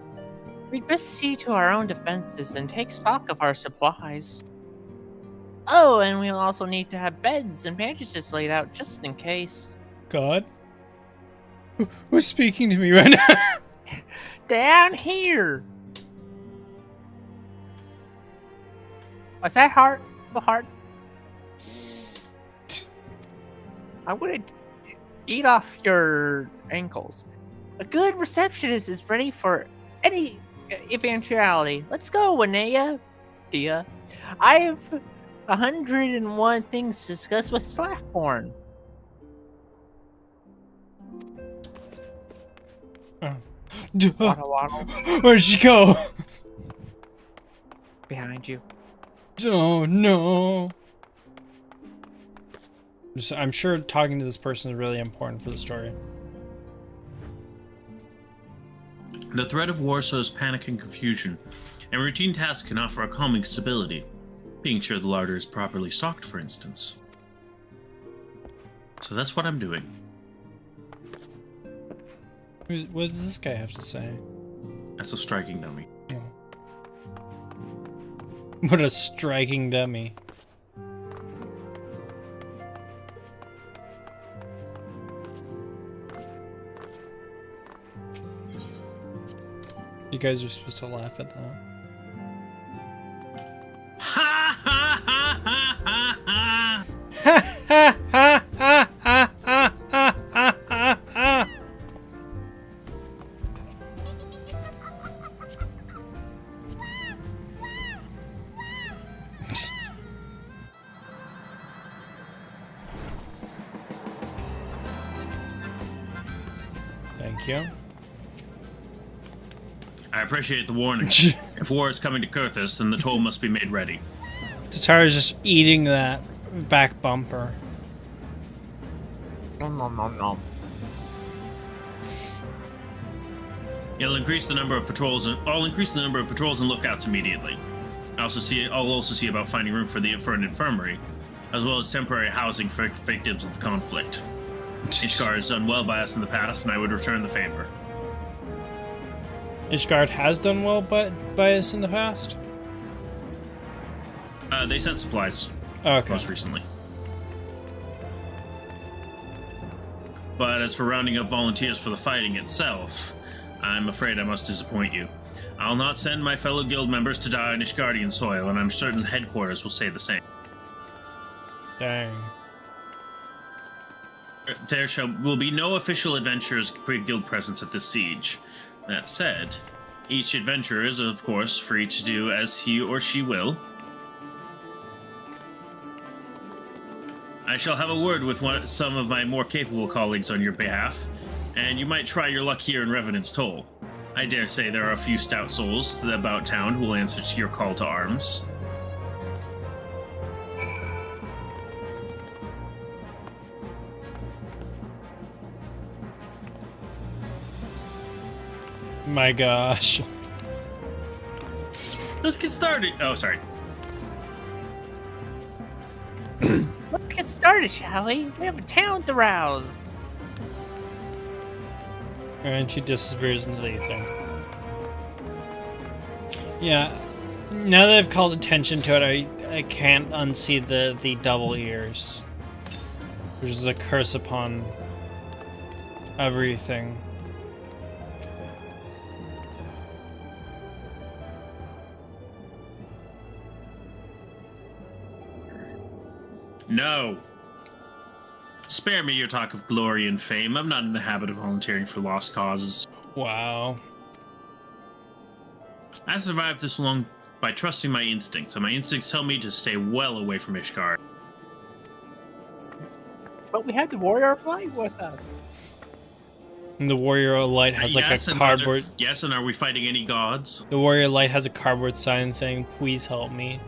C: We'd best see to our own defenses and take stock of our supplies. Oh, and we'll also need to have beds and bandages laid out just in case.
A: God? Who's speaking to me right now?
C: Down here. What's that heart? The heart? I'm gonna eat off your ankles. A good receptionist is ready for any eventuality. Let's go, Winea. Tia. I have 101 things to discuss with Slathborn. Waddle, waddle.
A: Where'd she go?
C: Behind you.
A: Oh no. I'm sure talking to this person is really important for the story.
B: The threat of war sows panic and confusion, and routine tasks can offer a calming stability. Being sure the larder is properly stocked, for instance. So that's what I'm doing.
A: What does this guy have to say?
B: That's a striking dummy.
A: What a striking dummy. You guys are supposed to laugh at that.
B: Ha ha ha ha ha ha!
A: Ha ha ha ha ha ha ha ha! Thank you.
B: I appreciate the warning. If war is coming to Kurthus, then the toll must be made ready.
A: Tatara's just eating that back bumper.
C: Nom nom nom nom.
B: I'll increase the number of patrols and lookouts immediately. I'll also see about finding room for an infirmary, as well as temporary housing for victims of the conflict. Ishgard has done well by us in the past, and I would return the favor.
A: Ishgard has done well by us in the past?
B: They sent supplies.
A: Okay.
B: Most recently. But as for rounding up volunteers for the fighting itself, I'm afraid I must disappoint you. I'll not send my fellow guild members to die on Ishgardian soil, and I'm certain headquarters will say the same.
A: Dang.
B: There will be no official adventurers guild presence at this siege. That said, each adventurer is, of course, free to do as he or she will. I shall have a word with some of my more capable colleagues on your behalf, and you might try your luck here in Revenant's Toll. I dare say there are a few stout souls about town who will answer to your call to arms.
A: My gosh.
B: Let's get started. Oh, sorry.
C: Let's get started, shall we? We have a town to rouse.
A: And she disappears into the ether. Yeah. Now that I've called attention to it, I can't unsee the double ears. Which is a curse upon everything.
B: No. Spare me your talk of glory and fame. I'm not in the habit of volunteering for lost causes.
A: Wow.
B: I survived this long by trusting my instincts, and my instincts tell me to stay well away from Ishgard.
C: But we had the warrior flying with us.
A: And the warrior light has like
B: Yes,
A: a
B: and
A: cardboard.
B: Yes, and are we fighting any gods?
A: The warrior light has a cardboard sign saying, "Please help me."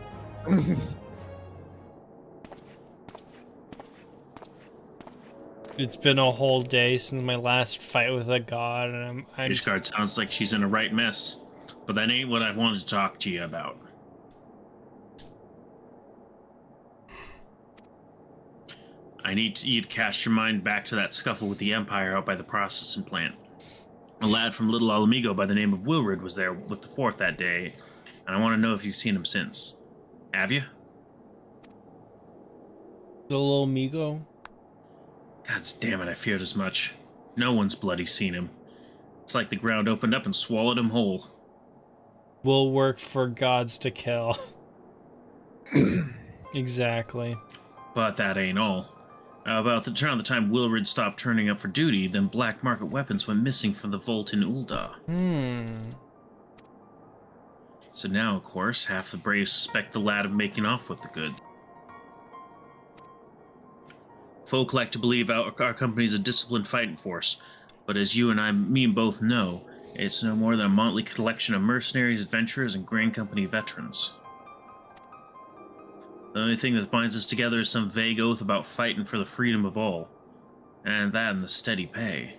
A: It's been a whole day since my last fight with a god, and I'm
B: Ishgard sounds like she's in a right mess, but that ain't what I wanted to talk to you about. I need you to cast your mind back to that scuffle with the Empire out by the processing plant. A lad from Little Alamigo by the name of Wilrid was there with the Fourth that day, and I want to know if you've seen him since. Have you?
A: the little Migo.
B: God damn it, I feared as much. No one's bloody seen him. It's like the ground opened up and swallowed him whole.
A: Will work for gods to kill. Exactly.
B: But that ain't all. Around the time Wilrid stopped turning up for duty, then black market weapons went missing from the vault in Ul'dah. So now, of course, half the Braves suspect the lad of making off with the goods. Folk like to believe our company's a disciplined fighting force, but as you and me both know, it's no more than a motley collection of mercenaries, adventurers, and Grand Company veterans. The only thing that binds us together is some vague oath about fighting for the freedom of all. And that and the steady pay.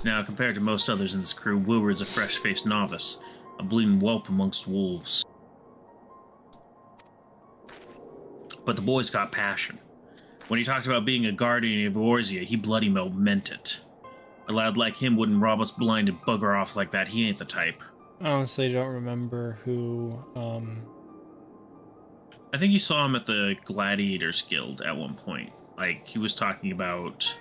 B: Now, compared to most others in this crew, Wilrid's a fresh-faced novice, a bleeding whelp amongst wolves. But the boy's got passion. When he talked about being a guardian of Eorzea, he bloody well meant it. A lad like him wouldn't rob us blind and bugger off like that. He ain't the type.
A: I honestly don't remember who,
B: I think you saw him at the Gladiators Guild at one point. Like, he was talking about...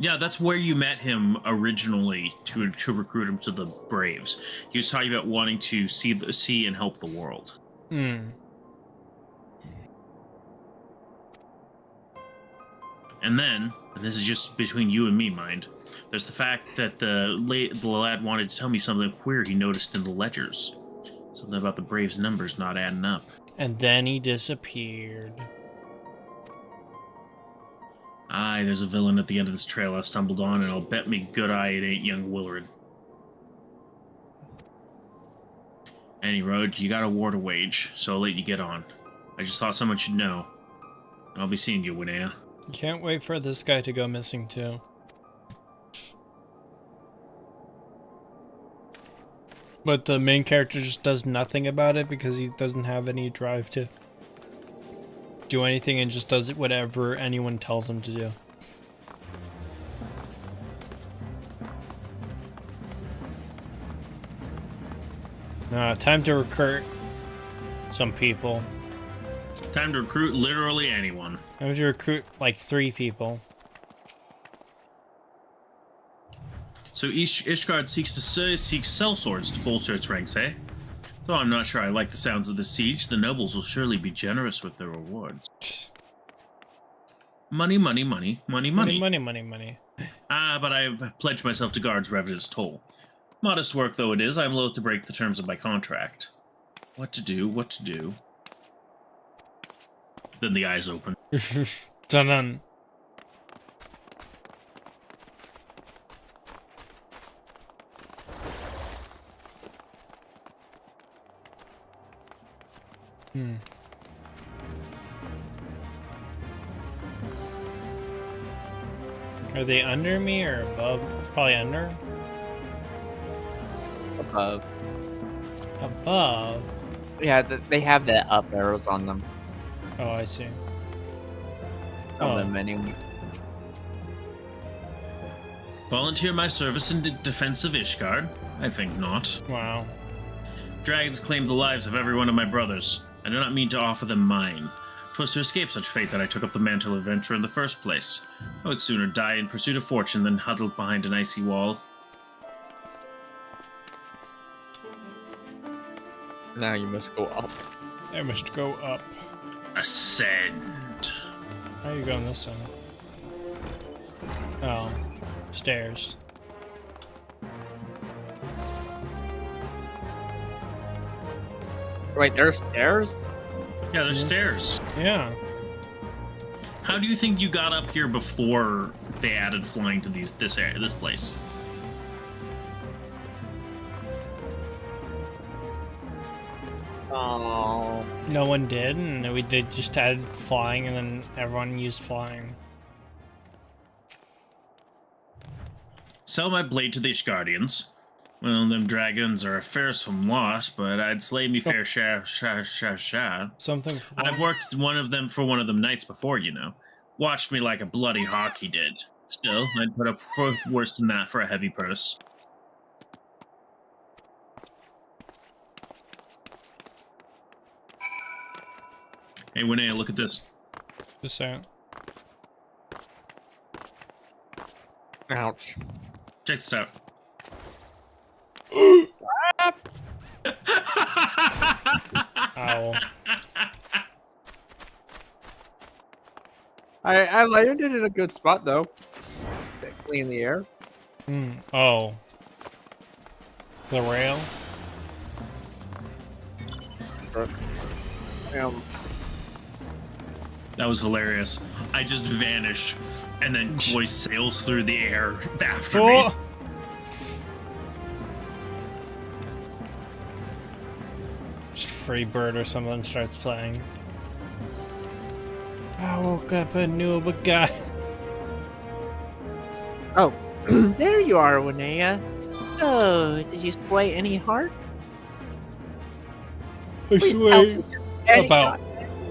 B: Yeah, that's where you met him originally to recruit him to the Braves. He was talking about wanting to see and help the world. And then, and this is just between you and me, mind, there's the fact that the lad wanted to tell me something queer he noticed in the ledgers. Something about the Braves' numbers not adding up.
A: And then he disappeared.
B: Aye, there's a villain at the end of this trail I stumbled on, and I'll bet me good eye it ain't young Wilrid. Any road, you got a war to wage, so I'll let you get on. I just thought someone should know. I'll be seeing you, Winea.
A: Can't wait for this guy to go missing too. But the main character just does nothing about it because he doesn't have any drive to do anything and just does whatever anyone tells him to do. Time to recruit some people.
B: Time to recruit literally anyone.
A: Time to recruit like 3 people.
B: So Ishgard seeks sellswords to bolster its ranks, eh? Though I'm not sure I like the sounds of the siege, the nobles will surely be generous with their rewards. Money, money, money, money, money.
A: Money, money, money.
B: But I've pledged myself to guards Revenant's toll. Modest work though it is, I'm loath to break the terms of my contract. What to do, what to do. Then the eyes open.
A: Dun-dun. Are they under me or above? Probably under.
C: Above.
A: Above?
C: Yeah, they have the up arrows on them.
A: Oh, I see.
C: Some of them anyway.
B: Volunteer my service in defense of Ishgard? I think not.
A: Wow.
B: Dragons claim the lives of every one of my brothers. I do not mean to offer them mine. 'Twas to escape such fate that I took up the mantle of adventure in the first place. I would sooner die in pursuit of fortune than huddled behind an icy wall.
C: Now you must go up.
A: I must go up.
B: Ascend.
A: How are you going this side? Oh, stairs.
C: Wait, there's stairs?
B: Yeah, there's stairs.
A: Yeah.
B: How do you think you got up here before they added flying to this area, this place?
C: Oh.
A: No one did, and they just added flying, and then everyone used flying.
B: Sell my blade to these guardians. Well, them dragons are a fearsome loss, but I'd slay me fair share.
A: Something.
B: I've worked one of them for one of them knights before, you know. Watched me like a bloody hawk he did. Still, I'd put up worse than that for a heavy purse. Hey, Winnie, look at this.
A: Just saying.
C: Ouch.
B: Check this out.
A: Ow.
C: I landed in a good spot though. Clean the air.
A: Oh. The rail?
B: That was hilarious. I just vanished, and then voice sails through the air after me.
A: Free Bird or something starts playing. I woke up and knew a guy.
C: Oh, there you are, Winea. Oh, did you sway any hearts?
A: I
C: Please
A: swayed
C: help me.
A: about.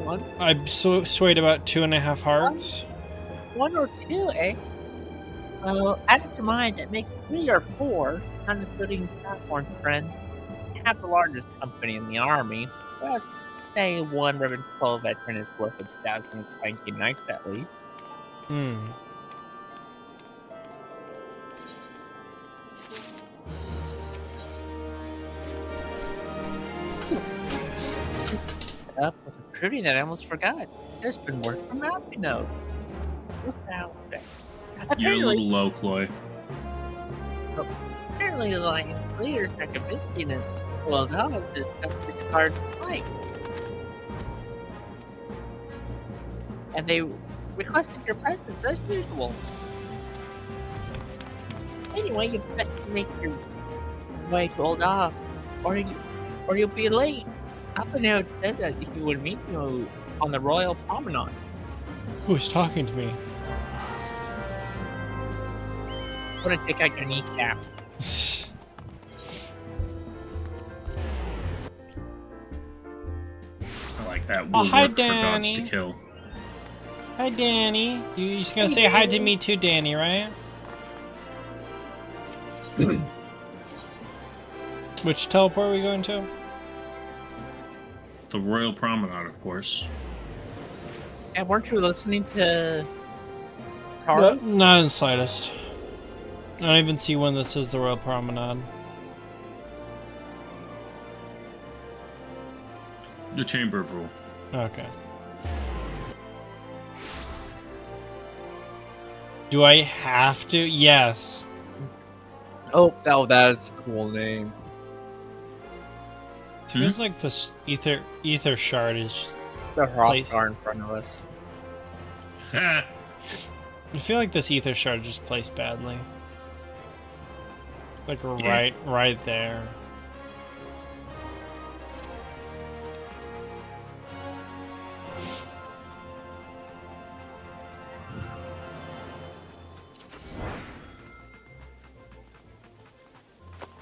C: One.
A: I swayed about 2.5 hearts.
C: One or two, eh? Well, added to mine, that makes 3 or 4, not including Saffron's friends. Have the largest company in the army. Let's say one Ravenspur veteran is worth 1,000 clanky knights at least. Up with a recruiting that I almost forgot. There's been word from Alpino. What's that say?
B: You're a little low, Chloe.
C: Apparently the Alliance leaders are convincing it. Well, now to discuss which card to play. And they requested your presence as usual. Anyway, you best make your way to Old Off, or you'll be late. Alpino had said that he would meet you on the Royal Promenade.
A: Who's talking to me?
C: I'm gonna take out your kneecaps.
B: I like that.
A: Oh,
B: Will
A: hi,
B: work for
A: Danny.
B: gods to kill.
A: Hi, Danny. You're just gonna say hi to me too, Danny, right? Which teleport are we going to?
B: The Royal Promenade, of course.
C: And weren't you listening to
A: Not in the slightest. I don't even see one that says the Royal Promenade.
B: The Chamber of Rule.
A: Okay. Do I have to? Yes.
C: Oh, that's a cool name.
A: Feels like this ether shard is
C: The rocks are in front of us.
A: I feel like this ether shard just placed badly. Like right there.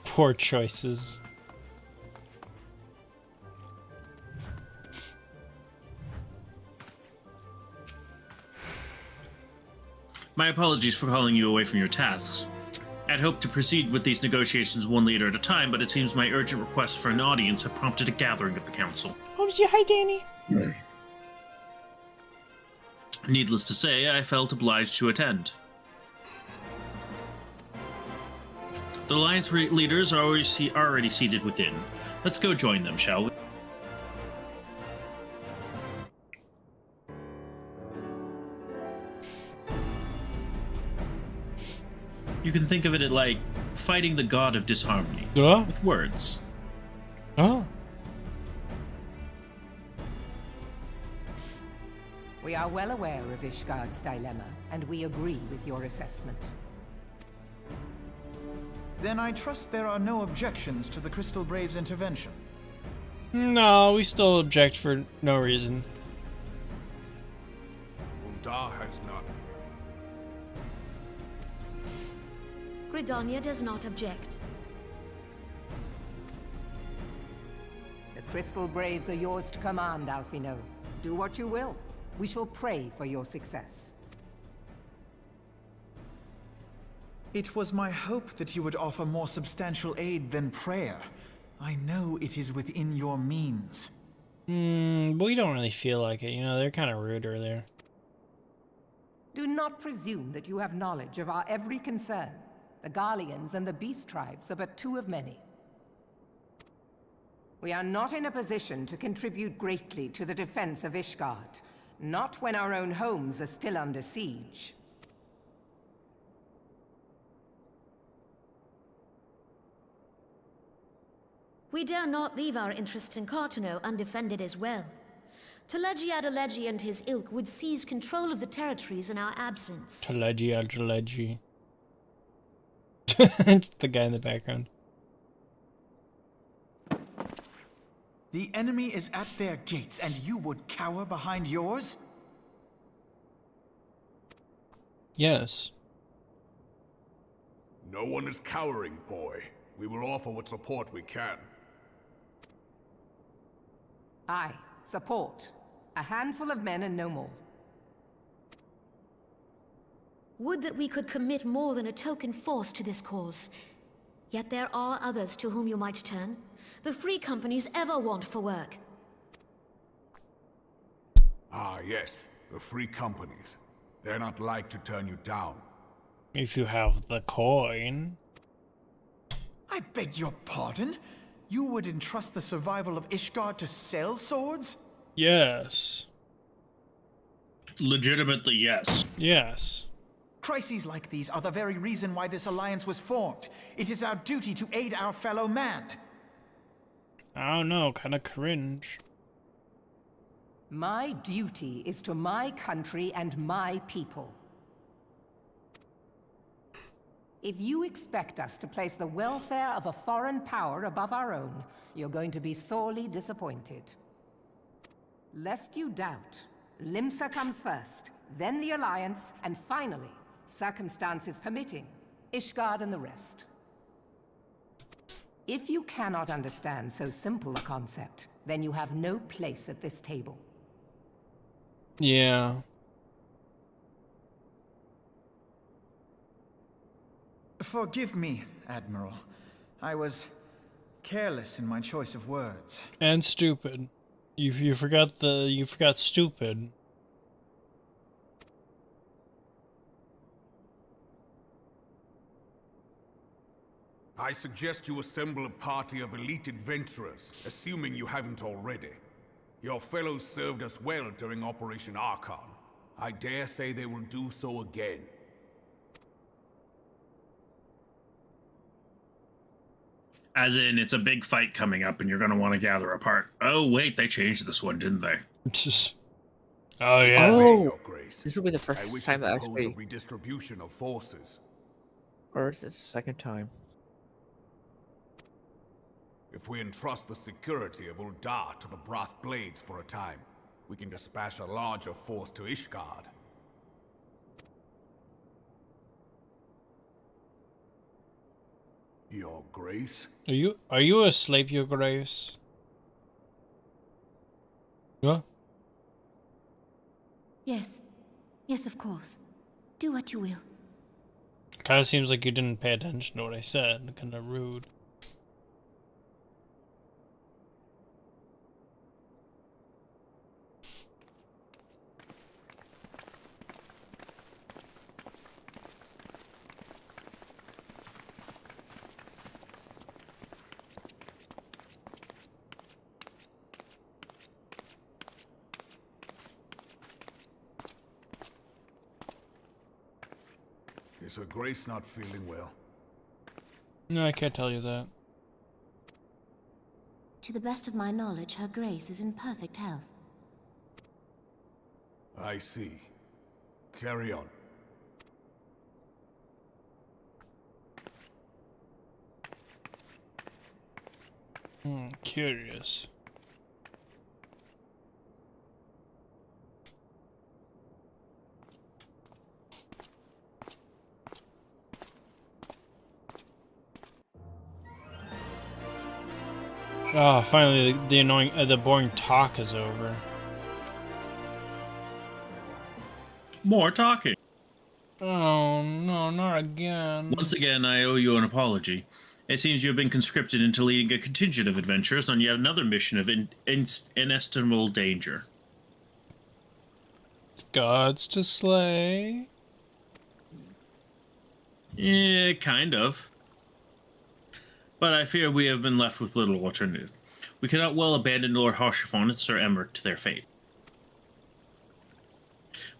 A: Poor choices.
B: My apologies for calling you away from your tasks. I'd hoped to proceed with these negotiations one leader at a time, but it seems my urgent requests for an audience have prompted a gathering of the council.
A: Hi, Danny.
B: Needless to say, I felt obliged to attend. The Alliance leaders are already seated within. Let's go join them, shall we? You can think of it like fighting the god of disharmony.
A: Duh.
B: With words.
A: Oh.
O: We are well aware of Ishgard's dilemma, and we agree with your assessment.
M: Then I trust there are no objections to the Crystal Brave's intervention.
A: No, we still object for no reason.
L: Undar has none.
K: Gridania does not object.
O: The Crystal Braves are yours to command, Alfino. Do what you will. We shall pray for your success.
M: It was my hope that you would offer more substantial aid than prayer. I know it is within your means.
A: But we don't really feel like it. You know, they're kind of rude earlier.
O: Do not presume that you have knowledge of our every concern. The Garleans and the Beast Tribes are but two of many. We are not in a position to contribute greatly to the defense of Ishgard. Not when our own homes are still under siege.
K: We dare not leave our interests in Cartano undefended as well. Teleji Adeleji and his ilk would seize control of the territories in our absence.
A: Teleji Adeleji. Just the guy in the background.
M: The enemy is at their gates, and you would cower behind yours?
A: Yes.
L: No one is cowering, boy. We will offer what support we can.
O: Aye, support. A handful of men and no more.
K: Would that we could commit more than a token force to this cause. Yet there are others to whom you might turn. The free companies ever want for work.
L: Ah, yes. The free companies. They're not like to turn you down.
A: If you have the coin.
M: I beg your pardon? You would entrust the survival of Ishgard to sell swords?
A: Yes.
B: Legitimately, yes.
A: Yes.
M: Crises like these are the very reason why this alliance was formed. It is our duty to aid our fellow man.
A: I don't know, kind of cringe.
O: My duty is to my country and my people. If you expect us to place the welfare of a foreign power above our own, you're going to be sorely disappointed. Lest you doubt, Limsa comes first, then the Alliance, and finally, circumstances permitting, Ishgard and the rest. If you cannot understand so simple a concept, then you have no place at this table.
A: Yeah.
M: Forgive me, Admiral. I was careless in my choice of words.
A: And stupid. You forgot stupid.
L: I suggest you assemble a party of elite adventurers, assuming you haven't already. Your fellows served us well during Operation Archon. I dare say they will do so again.
B: As in, it's a big fight coming up and you're going to want to gather apart. Oh, wait, they changed this one, didn't they?
A: Oh, yeah.
C: Oh, this will be the
L: I wish
C: first time
L: to
C: that
L: propose
C: actually...
L: a redistribution of forces.
C: Or is it the second time?
L: If we entrust the security of Uldar to the Brass Blades for a time, we can dispatch a larger force to Ishgard. Your Grace?
A: Are you asleep, Your Grace? What?
K: Yes. Yes, of course. Do what you will.
A: Kind of seems like you didn't pay attention to what I said. Kind of rude.
L: Is Her Grace not feeling well?
A: No, I can't tell you that.
K: To the best of my knowledge, Her Grace is in perfect health.
L: I see. Carry on.
A: Curious. Oh, finally the annoying, the boring talk is over.
B: More talking.
A: Oh, no, not again.
B: Once again, I owe you an apology. It seems you have been conscripted into leading a contingent of adventurers on yet another mission of inestimable danger.
A: Gods to slay?
B: Yeah, kind of. But I fear we have been left with little alternative. We cannot well abandon Lord Harshaphon and Sir Emmerich to their fate.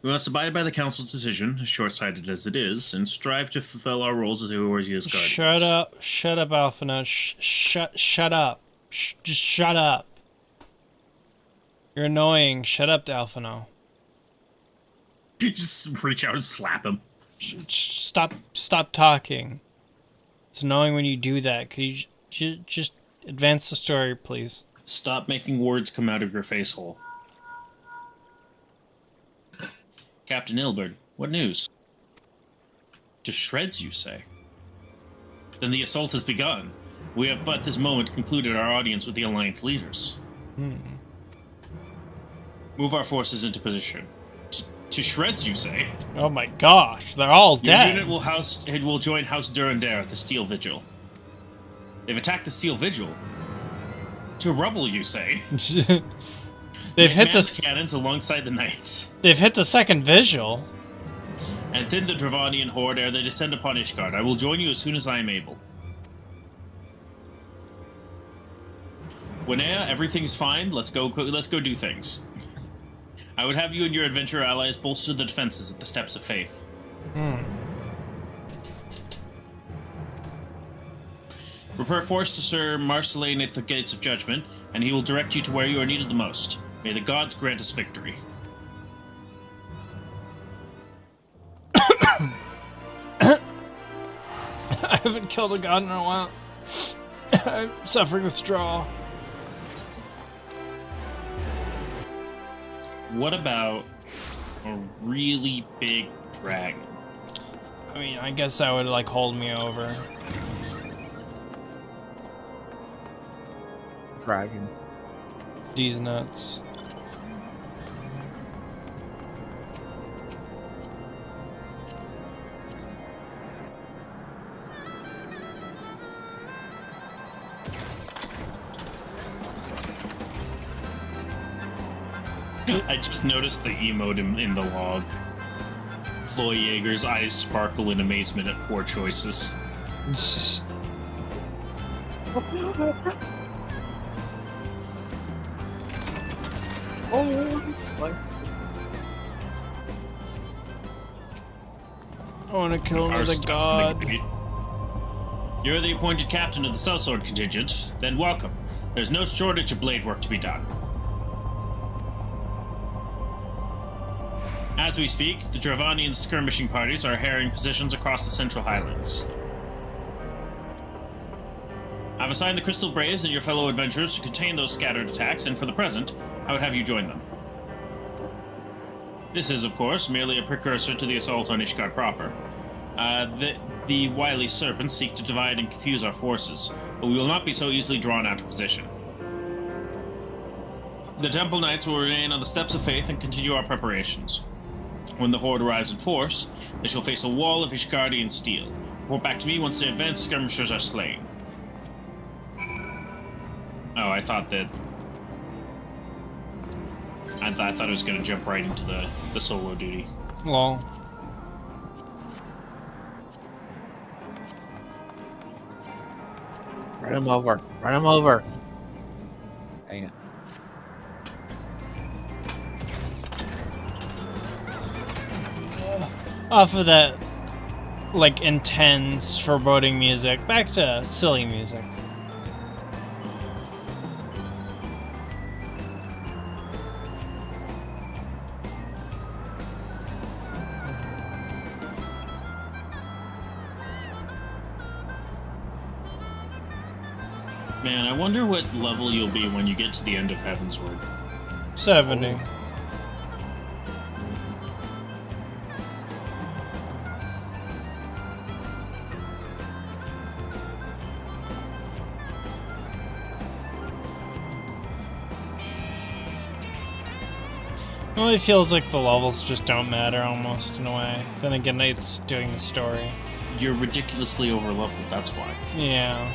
B: We must abide by the Council's decision, as short-sighted as it is, and strive to fulfill our roles as Eorzea's guardians.
A: Shut up, Alphina. Shut up. Just shut up. You're annoying. Shut up, Alphina.
B: You just reach out and slap him.
A: Stop talking. It's annoying when you do that. Could you just advance the story, please?
B: Stop making words come out of your face hole. Captain Ilbert, what news? To shreds, you say? Then the assault has begun. We have but this moment concluded our audience with the Alliance leaders. Move our forces into position. To shreds, you say?
A: Oh my gosh, they're all dead.
B: Your unit will join House Durandare at the Steel Vigil. They've attacked the Steel Vigil. To rubble, you say?
A: They've hit the
B: cannons alongside the knights.
A: They've hit the second vigil.
B: And thin the Dravanian horde ere they descend upon Ishgard. I will join you as soon as I am able. Winea, everything's fine. Let's go do things. I would have you and your adventurer allies bolster the defenses at the Steps of Faith. Repair force to Sir Marcelane at the Gates of Judgment, and he will direct you to where you are needed the most. May the gods grant us victory.
A: I haven't killed a god in a while. I'm suffering withdrawal.
B: What about a really big dragon?
A: I mean, I guess that would, like, hold me over.
C: Dragon.
A: These nuts.
B: I just noticed the emote in the log. Chloe Yeager's eyes sparkle in amazement at poor choices.
A: I want to kill another god.
B: You're the appointed captain of the Sellsword contingent. Then welcome. There's no shortage of blade work to be done. As we speak, the Dravanian skirmishing parties are harrying positions across the Central Highlands. I've assigned the Crystal Braves and your fellow adventurers to contain those scattered attacks, and for the present, I would have you join them. This is, of course, merely a precursor to the assault on Ishgard proper. The wily serpents seek to divide and confuse our forces, but we will not be so easily drawn out of position. The Temple Knights will remain on the Steps of Faith and continue our preparations. When the Horde arrives in force, they shall face a wall of Ishgardian steel. Report back to me once the advanced skirmishers are slain. Oh, I thought that... I thought it was going to jump right into the solo duty.
A: Lol.
C: Run him over. Run him over. Dang it.
A: Off of that, like, intense, foreboding music, back to silly music.
B: Man, I wonder what level you'll be when you get to the end of Heavensward.
A: 70.
B: Oh.
A: It really feels like the levels just don't matter almost in a way. Then again, it's doing the story.
B: You're ridiculously overleveled, that's why.
A: Yeah.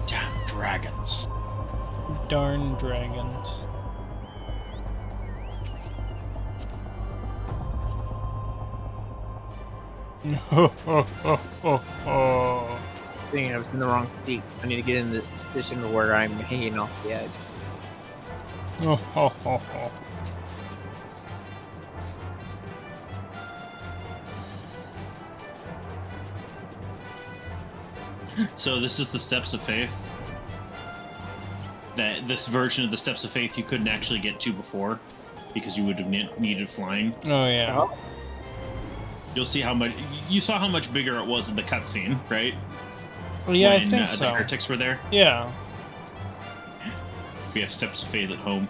B: Damn dragons.
A: Darn dragons.
C: Thinking I was in the wrong seat. I need to get in the position where I'm hanging off the edge.
B: So this is the Steps of Faith. This version of the Steps of Faith you couldn't actually get to before because you would have needed flying.
A: Oh yeah.
B: You'll see how much you saw how much bigger it was in the cutscene, right?
A: Well, yeah,
B: when,
A: I think
B: the
A: so.
B: heretics were there.
A: Yeah.
B: We have Steps of Faith at home.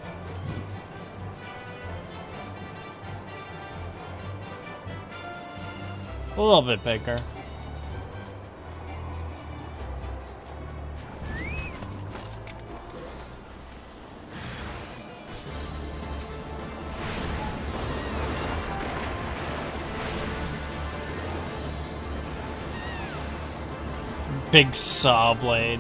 A: A little bit bigger. Big saw blade.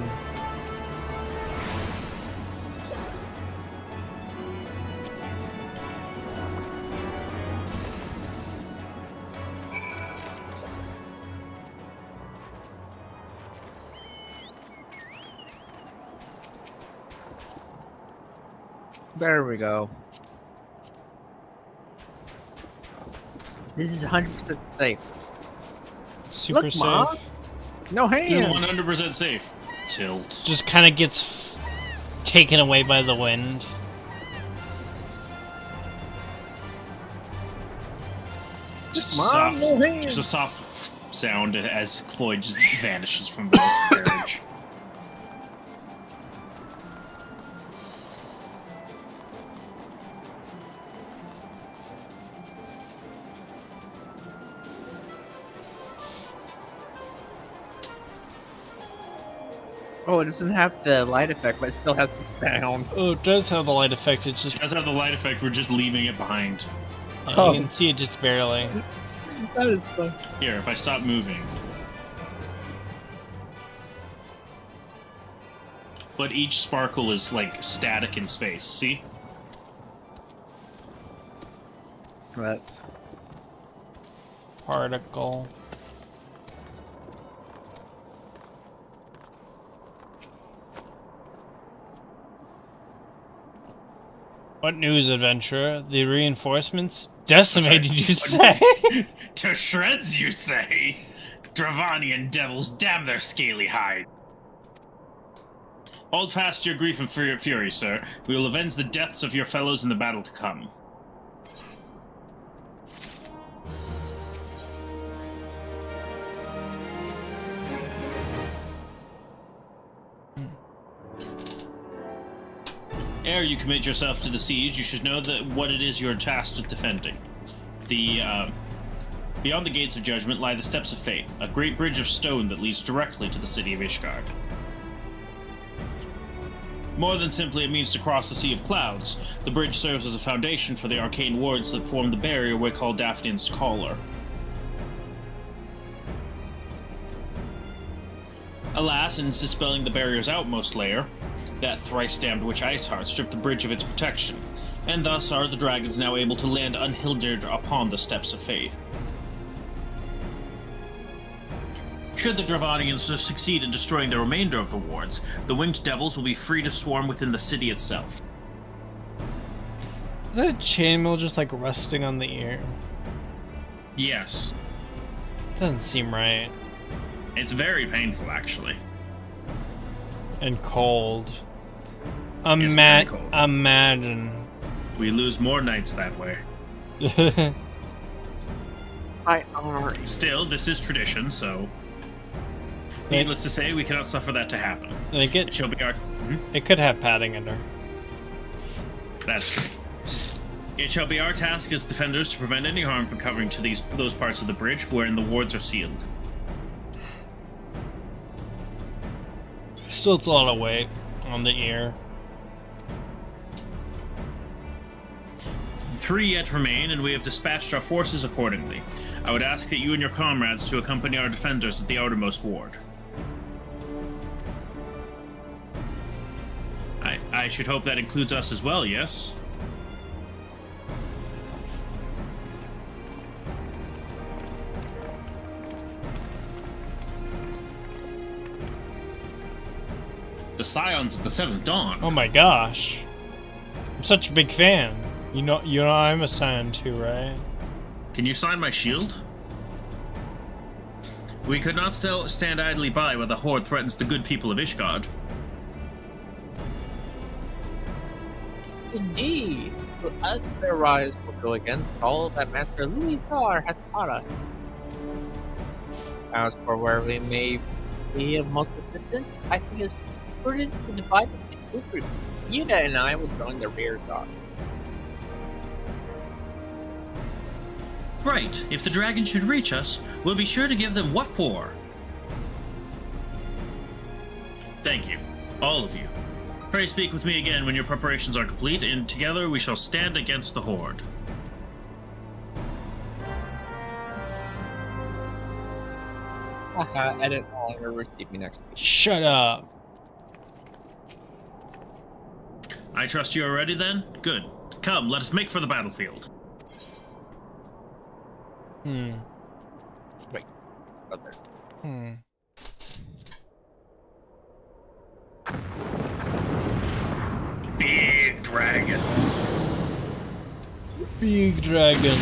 C: There we go. This is 100% safe.
A: Super
C: Look,
A: safe.
C: Mom. No hand.
B: 100% safe. Tilt.
A: Just kind of gets taken away by the wind.
B: Just a
C: Mom,
B: soft,
C: no hand.
B: just a soft sound as Cloyd just vanishes from the carriage.
C: Oh, it doesn't have the light effect, but it still has the sound.
A: Oh, it does have the light effect. It's just
B: It does have the light effect. We're just leaving it behind.
A: you can see it just barely.
C: That is fun.
B: Here, if I stop moving. But each sparkle is like static in space. See?
C: That's
A: Particle. What news, adventurer? The reinforcements decimated, you say?
B: To shreds, you say? Dravanian devils, damn their scaly hide. Hold fast your grief and fury, sir. We will avenge the deaths of your fellows in the battle to come. Ere you commit yourself to the siege, you should know that what it is you are tasked with defending. Beyond the gates of judgment lie the Steps of Faith, a great bridge of stone that leads directly to the city of Ishgard. More than simply a means to cross the Sea of Clouds, the bridge serves as a foundation for the arcane wards that form the barrier we call Daphne's Collar. Alas, in dispelling the barrier's outmost layer, that thrice-damned witch Iceheart stripped the bridge of its protection, and thus are the dragons now able to land unhindered upon the Steps of Faith. Should the Dravanians succeed in destroying the remainder of the wards, the winged devils will be free to swarm within the city itself.
A: Is that a chainmail just like resting on the ear?
B: Yes.
A: Doesn't seem right.
B: It's very painful, actually.
A: And cold.
B: It's very cold.
A: Imagine.
B: We lose more nights that way. Still, this is tradition, so needless to say, we cannot suffer that to happen.
A: It
B: shall be our.
A: It could have padding in there.
B: That's true. It shall be our task as defenders to prevent any harm from covering to those parts of the bridge wherein the wards are sealed.
A: Still, it's a lot of weight on the ear.
B: 3 yet remain, and we have dispatched our forces accordingly. I would ask that you and your comrades to accompany our defenders at the outermost ward. I should hope that includes us as well, yes? The Scions of the Seventh Dawn.
A: Oh my gosh. I'm such a big fan. You know I'm a Scion too, right?
B: Can you sign my shield? We could not still stand idly by while the Horde threatens the good people of Ishgard.
C: Indeed. As their rise will go against all that Master Louisar has taught us. As for where we may be of most assistance, I think it's prudent to divide them into 2 groups. Yuna and I will join the rear guard.
B: Right. If the dragon should reach us, we'll be sure to give them what for. Thank you, all of you. Pray speak with me again when your preparations are complete, and together we shall stand against the Horde.
C: Haha, edit no longer receive me next week.
A: Shut up.
B: I trust you are ready then? Good. Come, let us make for the battlefield.
C: Wait. Other.
B: Big dragon.
A: Big dragon.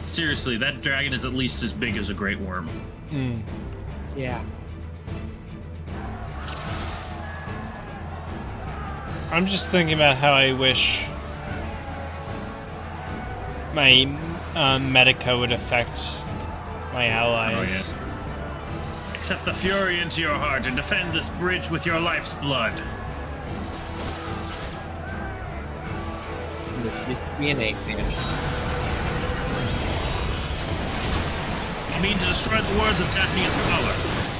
B: Seriously, that dragon is at least as big as a great worm.
C: Yeah.
A: I'm just thinking about how I wish my Medica would affect my allies.
B: Oh, yeah. Accept the fury into your heart and defend this bridge with your life's blood.
C: This used to be an 8-man.
B: I mean to destroy the words of Daphne's color.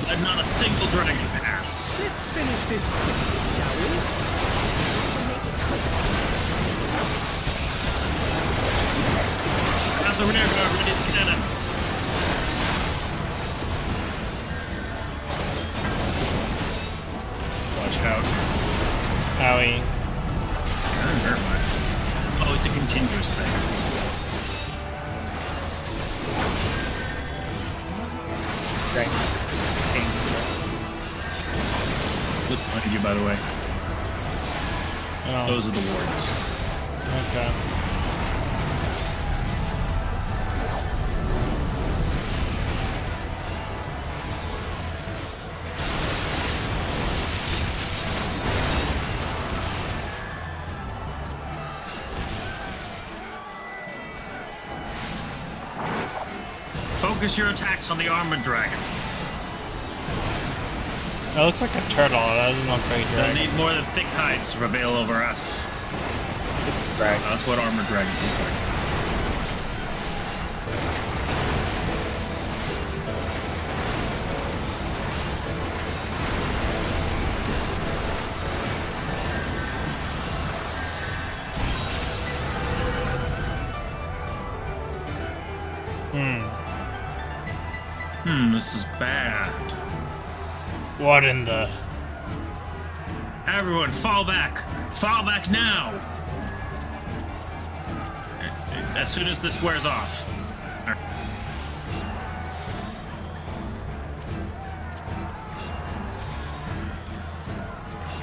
B: Let not a single dragon pass.
H: Let's finish this quickly, shall we?
B: Have the rear guard ready the cannons. Watch out.
A: Owie.
B: That didn't hurt much. Oh, it's a continuous thing. Look behind you, by the way.
A: Oh.
B: Those are the wards.
A: Okay.
B: Focus your attacks on the armored dragon.
A: That looks like a turtle. That doesn't look like a
B: They'll
A: dragon.
B: need more than thick hides to prevail over us. That's what armored dragons look like. This is bad.
A: What in the...
B: Everyone, fall back! Fall back now! As soon as this wears off.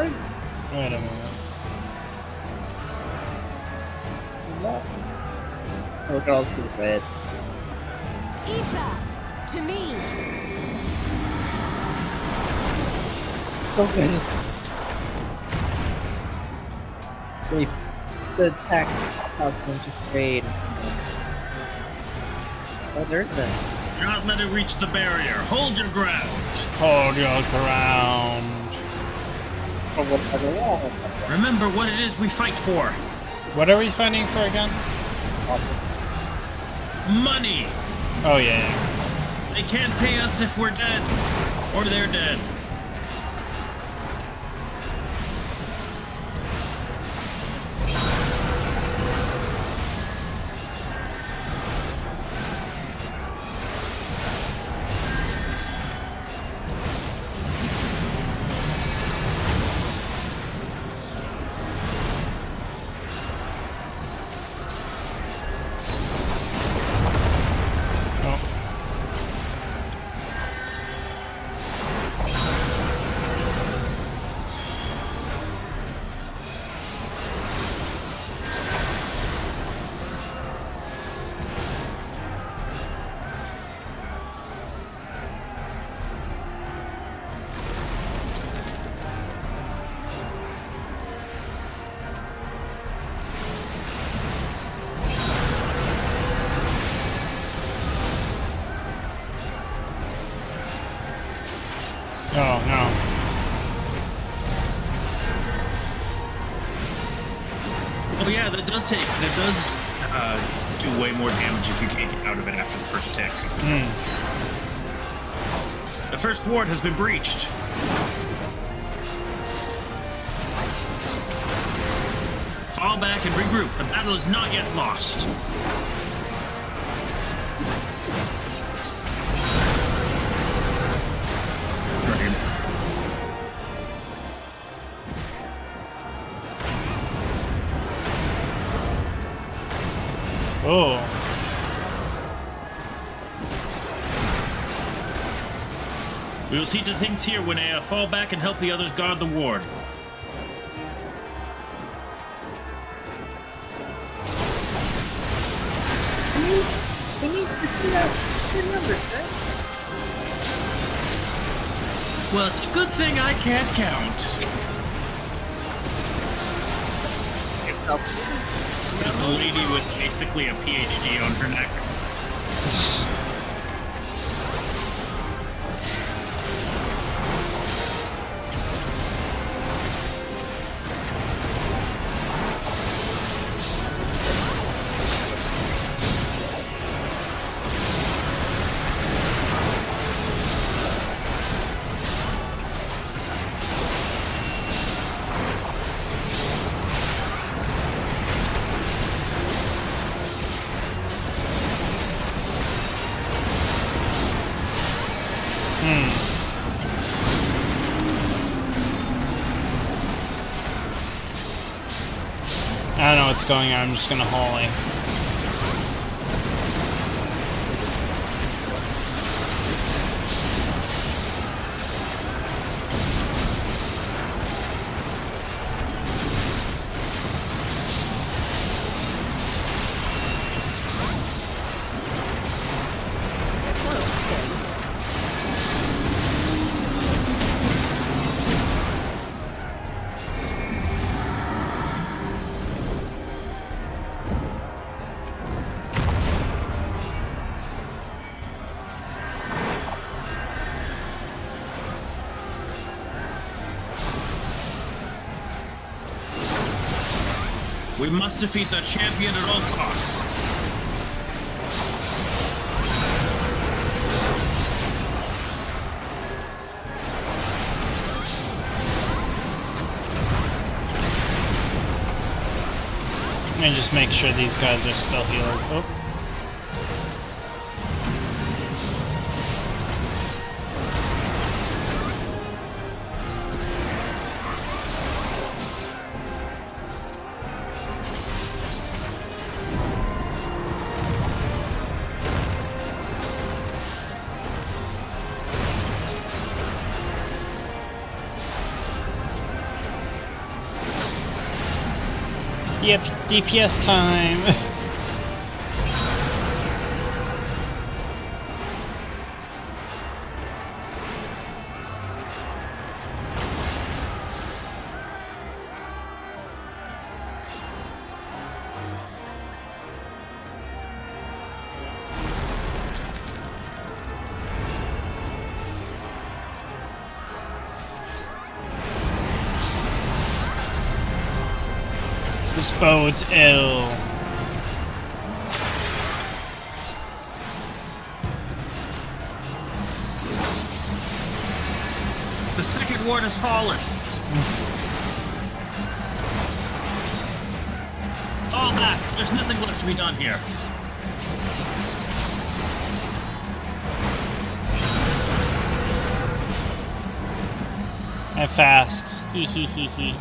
C: Wait
A: a minute.
C: What? Oh, look at all this red.
N: Ether, to me.
C: Also, I just the attack caused them to fade. Oh, there's the.
B: Do not let it reach the barrier. Hold your ground.
A: Hold your ground.
B: Remember what it is we fight for.
A: What are we fighting for again?
B: Money.
A: Oh yeah.
B: They can't pay us if we're dead, or they're dead.
A: Oh no.
B: Oh yeah, that does do way more damage if you can't get out of it after the first tick. The first ward has been breached. Fall back and regroup. The battle is not yet lost.
A: Oh.
B: We will see to things here when I fall back and help the others guard the ward.
C: We need to see that remember that.
B: Well, it's a good thing I can't count. There's a lady with basically a PhD on her neck.
A: I don't know what's going on. I'm just gonna holy.
B: We must defeat the champion at all costs.
A: And just make sure these guys are still healed. Oh. DPS time. This bodes ill.
B: The second ward has fallen. All that. There's nothing left to be done here.
A: I'm fast. Hee hee hee hee.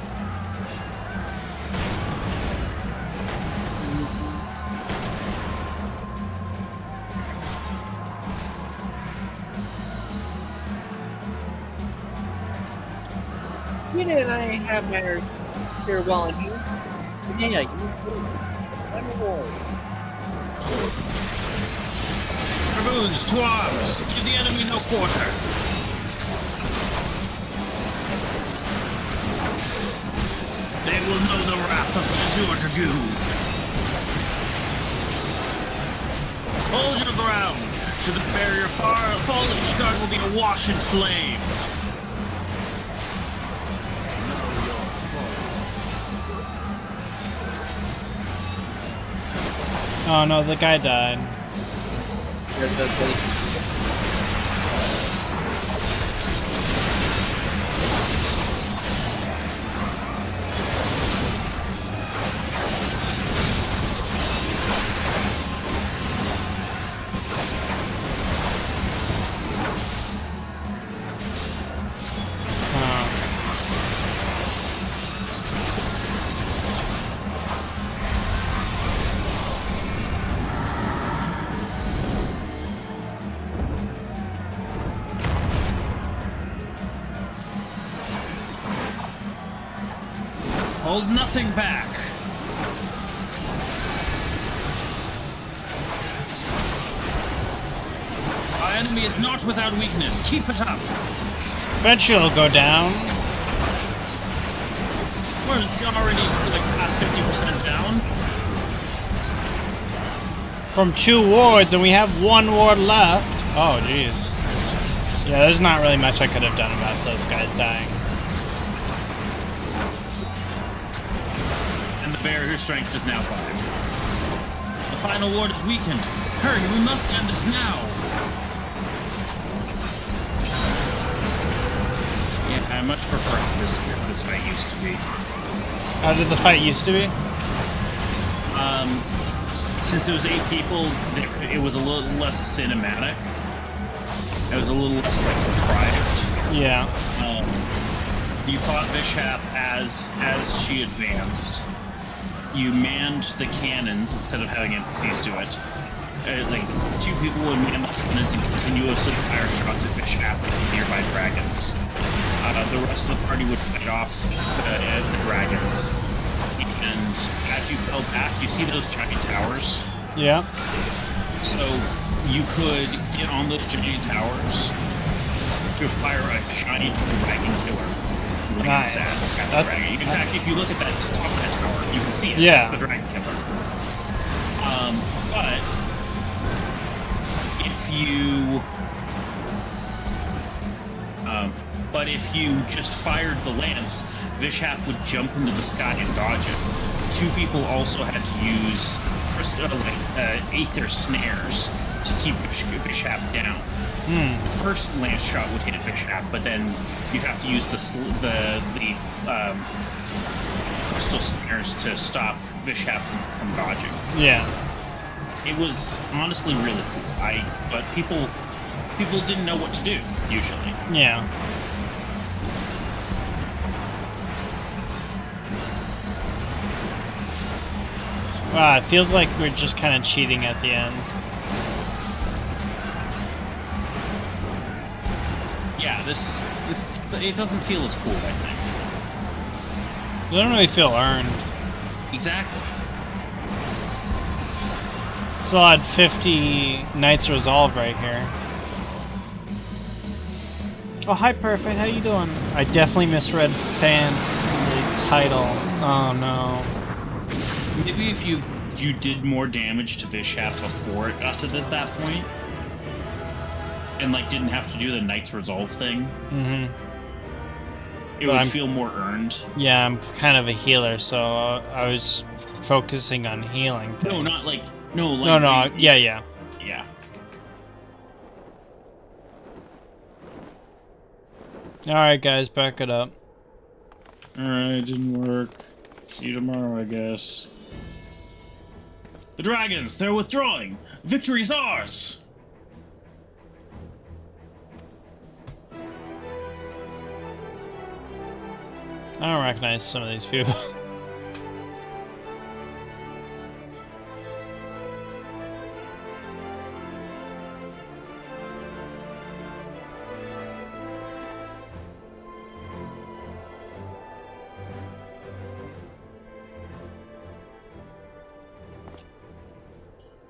C: You didn't have manners here well in you. Yeah, you
B: Dragoons, to arms! Give the enemy no quarter! They will know the wrath of the Azure Dragoon. Hold your ground! Should this barrier fall, each guard will be awash in flame.
A: Oh no, the guy died.
B: Hold nothing back. Our enemy is not without weakness. Keep it up.
A: Eventually it'll go down.
B: We're already like past 50% down.
A: From 2 wards, and we have 1 ward left. Oh, jeez. Yeah, there's not really much I could have done about those guys dying.
B: And the barrier strength is now 5. The final ward is weakened. Hurry, we must end this now. Yeah, I much prefer how this fight used to be.
A: How did the fight used to be?
B: Since it was 8 people, it was a little less cinematic. It was a little less like contrived.
A: Yeah.
B: You fought Bishop as she advanced. You manned the cannons instead of having NPCs do it. Like 2 people would man the cannons and continuously fire shots at Bishop and nearby dragons. The rest of the party would fight off the dragons. And as you fell back, you see those giant towers?
A: Yeah.
B: So you could get on those giant towers to fire a giant dragon killer.
A: Nice.
B: In fact, if you look at that top of that tower, you can see it.
A: Yeah.
B: That's the dragon killer. But if you just fired the lance, Vishap would jump into the sky and dodge it. 2 people also had to use aether snares to keep Vishap down. The first lance shot would hit Vishap, but then you'd have to use the crystal snares to stop Vishap from dodging.
A: Yeah.
B: It was honestly really cool. But people didn't know what to do usually.
A: Yeah. Wow, it feels like we're just kind of cheating at the end.
B: Yeah, this it doesn't feel as cool, I think.
A: It doesn't really feel earned.
B: Exactly.
A: Still had 50 Knights Resolve right here. Oh, hi, Perfect. How you doing? I definitely misread Fant in the title. Oh, no.
B: Maybe if you did more damage to Vishap before it got to that point, and, like, didn't have to do the Knight's Resolve thing, it would feel more earned.
A: Yeah, I'm kind of a healer, so I was focusing on healing things.
B: No, not like... No, like...
A: No, yeah.
B: Yeah.
A: Alright, guys, back it up.
B: Alright, didn't work. See you tomorrow, I guess. The dragons, they're withdrawing! Victory's ours!
A: I don't recognize some of these people.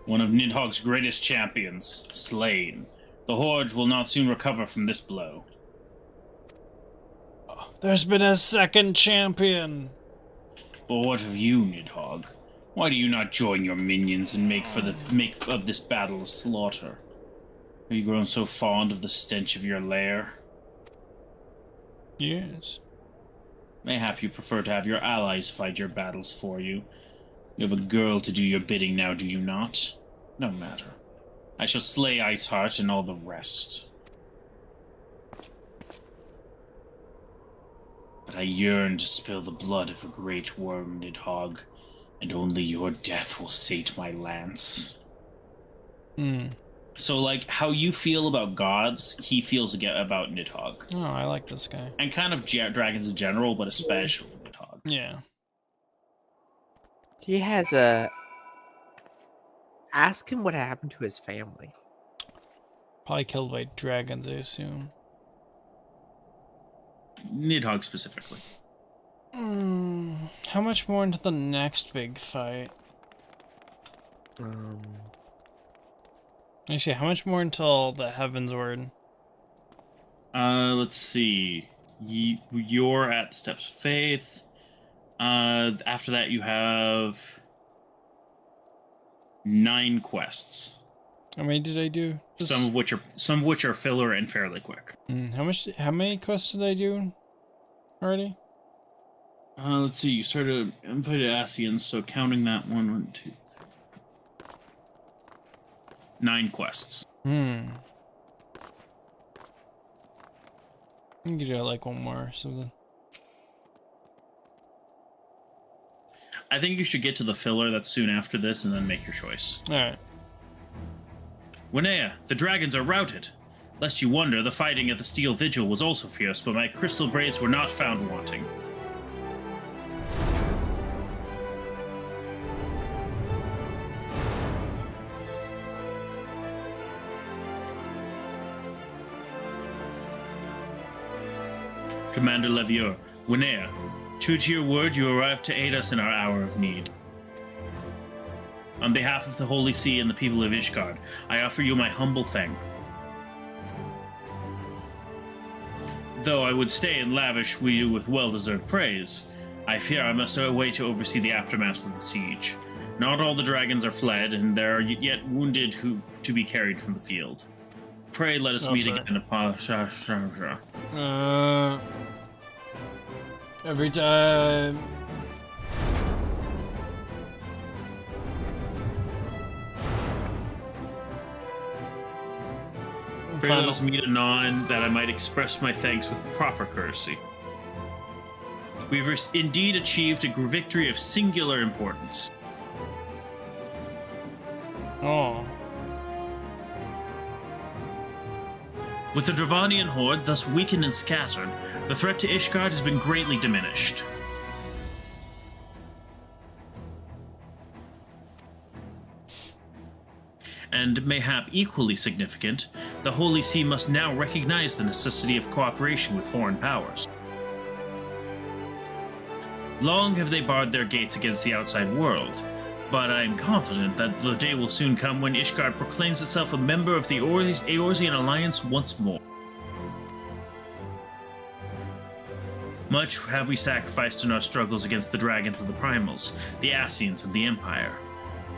B: One of Nidhogg's greatest champions, slain. The Horde will not soon recover from this blow.
A: There's been a second champion.
B: But what of you, Nidhogg? Why do you not join your minions and make of this battle a slaughter? Have you grown so fond of the stench of your lair?
A: Yes.
B: Mayhap you prefer to have your allies fight your battles for you. You have a girl to do your bidding now, do you not? No matter. I shall slay Iceheart and all the rest. But I yearn to spill the blood of a great worm, Nidhogg, and only your death will sate my lance. So, like, how you feel about gods, he feels about Nidhogg.
A: Oh, I like this guy.
B: And kind of dragons in general, but especially Nidhogg.
A: Yeah.
C: He has a... Ask him what happened to his family.
A: Probably killed by dragons, I assume.
B: Nidhogg specifically.
A: How much more into the next big fight? Actually, how much more until the Heaven's Word?
B: Let's see. You're at the Steps of Faith. After that, you have 9 quests.
A: How many did I do?
B: Some of which are filler and fairly quick.
A: How many quests did I do already?
B: Let's see. You started invited Asians, so counting that 1, 2, 3, 4, 9 quests.
A: I can do like one more or something.
B: I think you should get to the filler that's soon after this and then make your choice.
A: Alright.
B: Winea, the dragons are routed. Lest you wonder, the fighting at the Steel Vigil was also fierce, but my crystal braves were not found wanting. Commander Levier, Winea, true to your word, you arrived to aid us in our hour of need. On behalf of the Holy See and the people of Ishgard, I offer you my humble thanks. Though I would stay and lavish you with well-deserved praise, I fear I must away to oversee the aftermath of the siege. Not all the dragons are fled, and there are yet wounded who to be carried from the field. Pray let us meet again upon...
A: Every time...
B: Pray let us meet anon, that I might express my thanks with proper courtesy. We've indeed achieved a victory of singular importance.
A: Oh.
B: With the Dravanian horde thus weakened and scattered, the threat to Ishgard has been greatly diminished. And mayhap equally significant, the Holy See must now recognize the necessity of cooperation with foreign powers. Long have they barred their gates against the outside world, but I am confident that the day will soon come when Ishgard proclaims itself a member of the Eorzean Alliance once more. Much have we sacrificed in our struggles against the dragons and the primals, the Ascians and the Empire.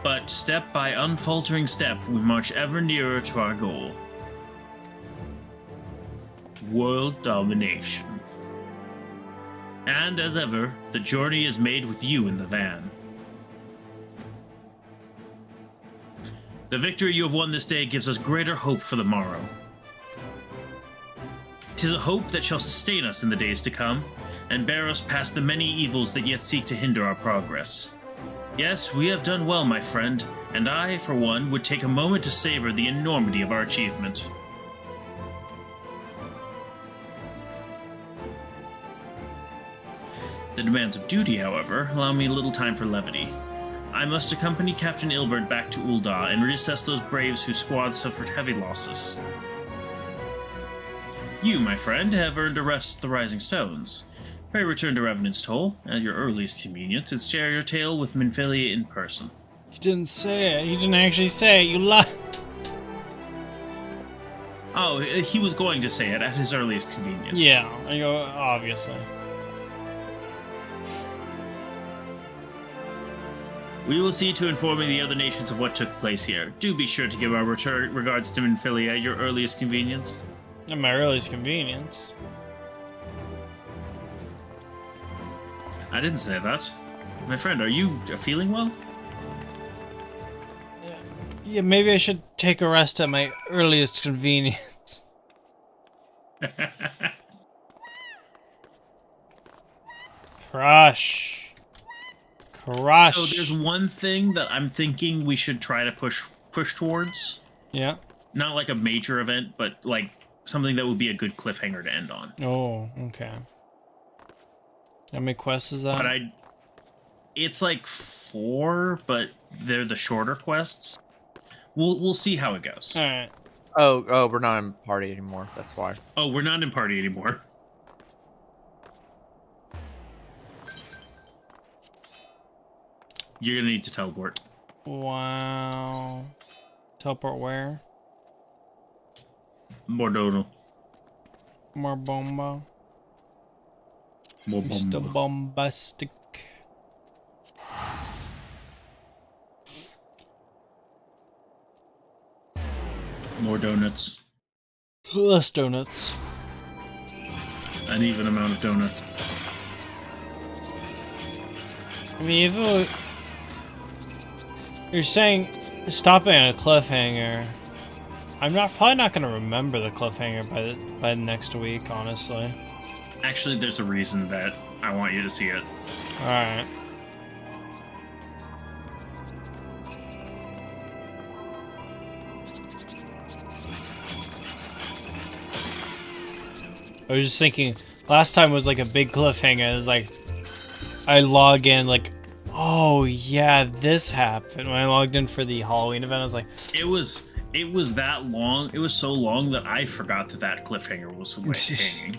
B: But step by unfaltering step, we march ever nearer to our goal. World domination. And as ever, the journey is made with you in the van. The victory you have won this day gives us greater hope for the morrow. 'Tis a hope that shall sustain us in the days to come, and bear us past the many evils that yet seek to hinder our progress. Yes, we have done well, my friend, and I, for one, would take a moment to savor the enormity of our achievement. The demands of duty, however, allow me little time for levity. I must accompany Captain Ilbert back to Ul'dah and reassess those braves whose squad suffered heavy losses. You, my friend, have earned a rest at the Rising Stones. Pray return to Revenant's Toll at your earliest convenience and share your tale with Minfilia in person.
A: He didn't say it. He didn't actually say it. You lied.
B: Oh, he was going to say it at his earliest convenience.
A: Yeah, obviously.
B: We will see to informing the other nations of what took place here. Do be sure to give our regards to Minfilia at your earliest convenience.
A: At my earliest convenience.
B: I didn't say that. My friend, are you feeling well?
A: Yeah, maybe I should take a rest at my earliest convenience. Crush.
B: So there's one thing that I'm thinking we should try to push towards.
A: Yeah.
B: Not like a major event, but like something that would be a good cliffhanger to end on.
A: Oh, okay. How many quests is that?
B: But it's like 4, but they're the shorter quests. We'll see how it goes.
A: All right.
C: Oh, we're not in party anymore. That's why.
B: Oh, we're not in party anymore. You're gonna need to teleport.
A: Wow. Teleport where?
B: Mordono.
A: More bomba.
B: More
A: Mr.
B: bomba.
A: Bombastic.
B: More donuts.
A: Less donuts.
B: An even amount of donuts.
A: I mean, if it was, you're saying stopping at a cliffhanger, I'm probably not gonna remember the cliffhanger by next week, honestly.
B: Actually, there's a reason that I want you to see it.
A: All right. I was just thinking, last time was like a big cliffhanger. It was like, I log in like, oh yeah, this happened. When I logged in for the Halloween event, I was like,
B: it was that long. It was so long that I forgot that cliffhanger was hanging.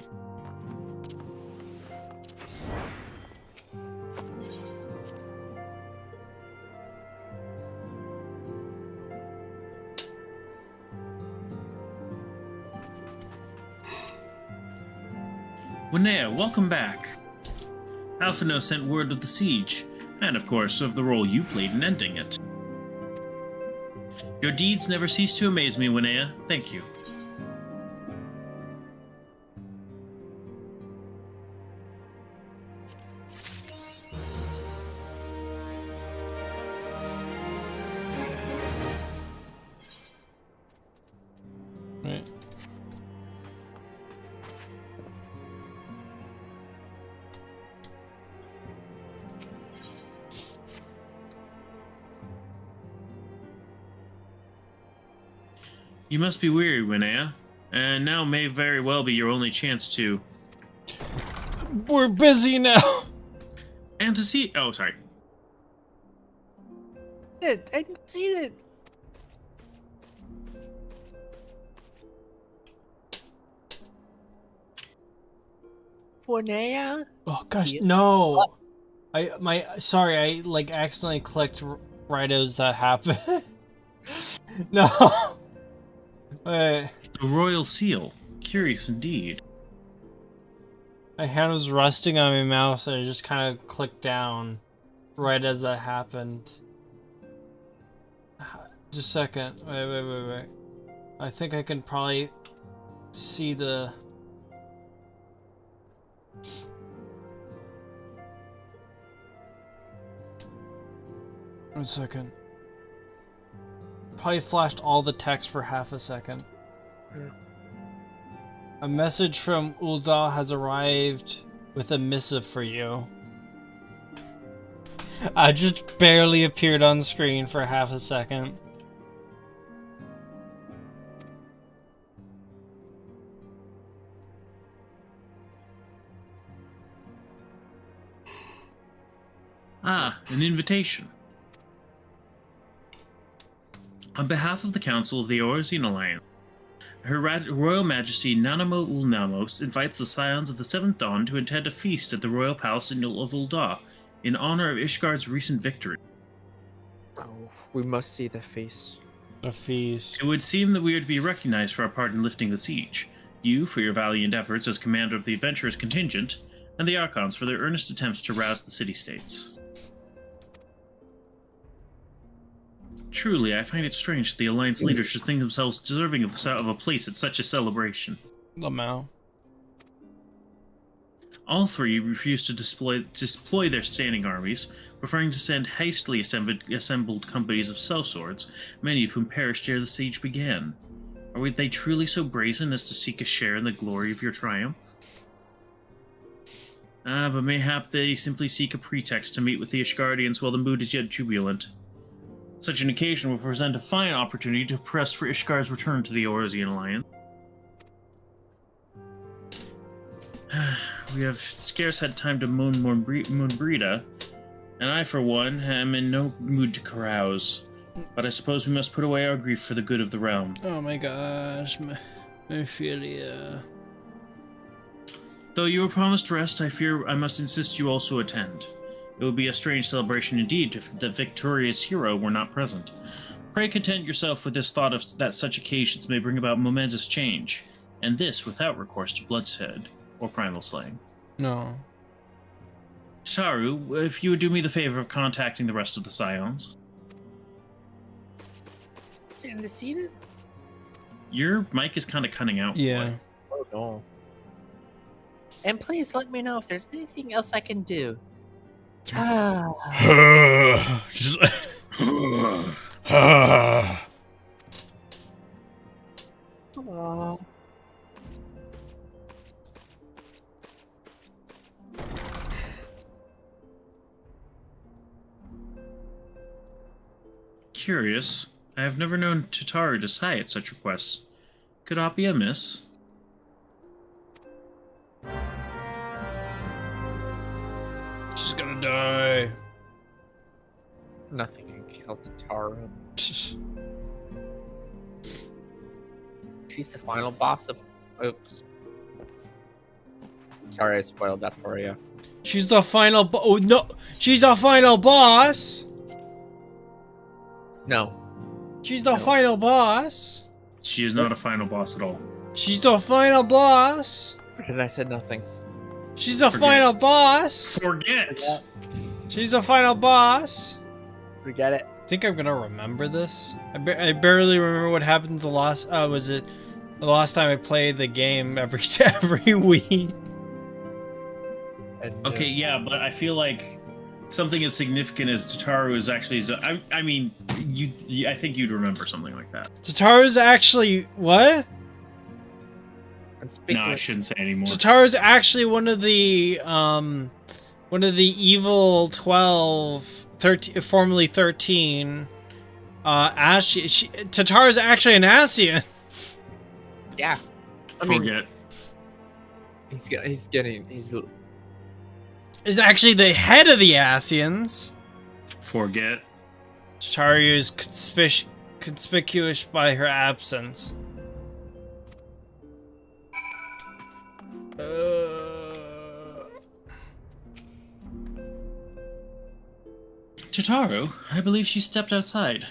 B: Winnea, welcome back. Alphino sent word of the siege, and of course of the role you played in ending it. Your deeds never cease to amaze me, Winnea. Thank you.
A: Right.
B: You must be weary, Winnea, and now may very well be your only chance to...
A: We're busy now!
B: And to see... Oh, sorry.
C: I didn't see it. Winnea?
A: Oh gosh, no! Sorry, I like accidentally clicked right as that happened. No. Wait.
B: The royal seal. Curious indeed.
A: My hand was resting on my mouse and I just kind of clicked down right as that happened. Just a second. Wait. I think I can probably see the... One second. Probably flashed all the text for half a second. A message from Ul'dah has arrived with a missive for you. I just barely appeared on screen for half a second.
B: Ah, an invitation. On behalf of the Council of the Eorzean Alliance, Her Royal Majesty Nanamo Ul'Namos invites the Scions of the Seventh Dawn to attend a feast at the Royal Palace of Ul'dah in honor of Ishgard's recent victory.
C: Oh, we must see the feast.
A: A feast.
B: It would seem that we are to be recognized for our part in lifting the siege, you for your valiant efforts as commander of the adventurers contingent, and the Archons for their earnest attempts to rouse the city-states. Truly, I find it strange that the Alliance leaders should think themselves deserving of a place at such a celebration.
A: Lamau.
B: All three refused to deploy their standing armies, preferring to send hastily assembled companies of sellswords, many of whom perished ere the siege began. Are they truly so brazen as to seek a share in the glory of your triumph? But mayhap they simply seek a pretext to meet with the Ishgardians while the mood is yet jubilant. Such an occasion will present a fine opportunity to press for Ishgar's return to the Eorzean Alliance. We have scarce had time to moon Moonbrida, and I, for one, am in no mood to carouse. But I suppose we must put away our grief for the good of the realm.
A: Oh my gosh, Ophelia.
B: Though you were promised rest, I fear I must insist you also attend. It would be a strange celebration indeed if the victorious hero were not present. Pray content yourself with this thought of that such occasions may bring about momentous change, and this without recourse to bloodshed or primal slaying.
A: No.
B: Saru, if you would do me the favor of contacting the rest of the Scions.
C: Is it undefeated?
B: Your mic is kind of cutting out.
A: Yeah.
C: Oh no. And please let me know if there's anything else I can do.
A: Just
C: Aww.
B: Curious. I have never known Tataru to sigh at such requests. Could aught be amiss?
A: She's gonna die.
C: Nothing can kill Tataru. She's the final boss of... Oops. Sorry I spoiled that for you.
A: She's the final oh no! She's the final boss!
C: No.
A: She's the final boss!
B: She is not a final boss at all.
A: She's the final boss!
C: Pretend I said nothing.
A: She's the final boss!
B: Forget!
A: She's the final boss!
C: Forget it.
A: Think I'm gonna remember this? I barely remember what happened the last... was it the last time I played the game every week?
B: Okay, yeah, but I feel like something as significant as Tataru is actually... I mean, I think you'd remember something like that.
A: Tataru's actually... what?
B: No, I shouldn't say anymore.
A: Tataru's actually one of the evil 12, 13, formerly 13. Tataru's actually an Asian.
C: Yeah.
B: Forget.
C: He's
A: Is actually the head of the Asians.
B: Forget.
A: Tataru is conspicuous by her absence.
B: Totaro, I believe she stepped outside.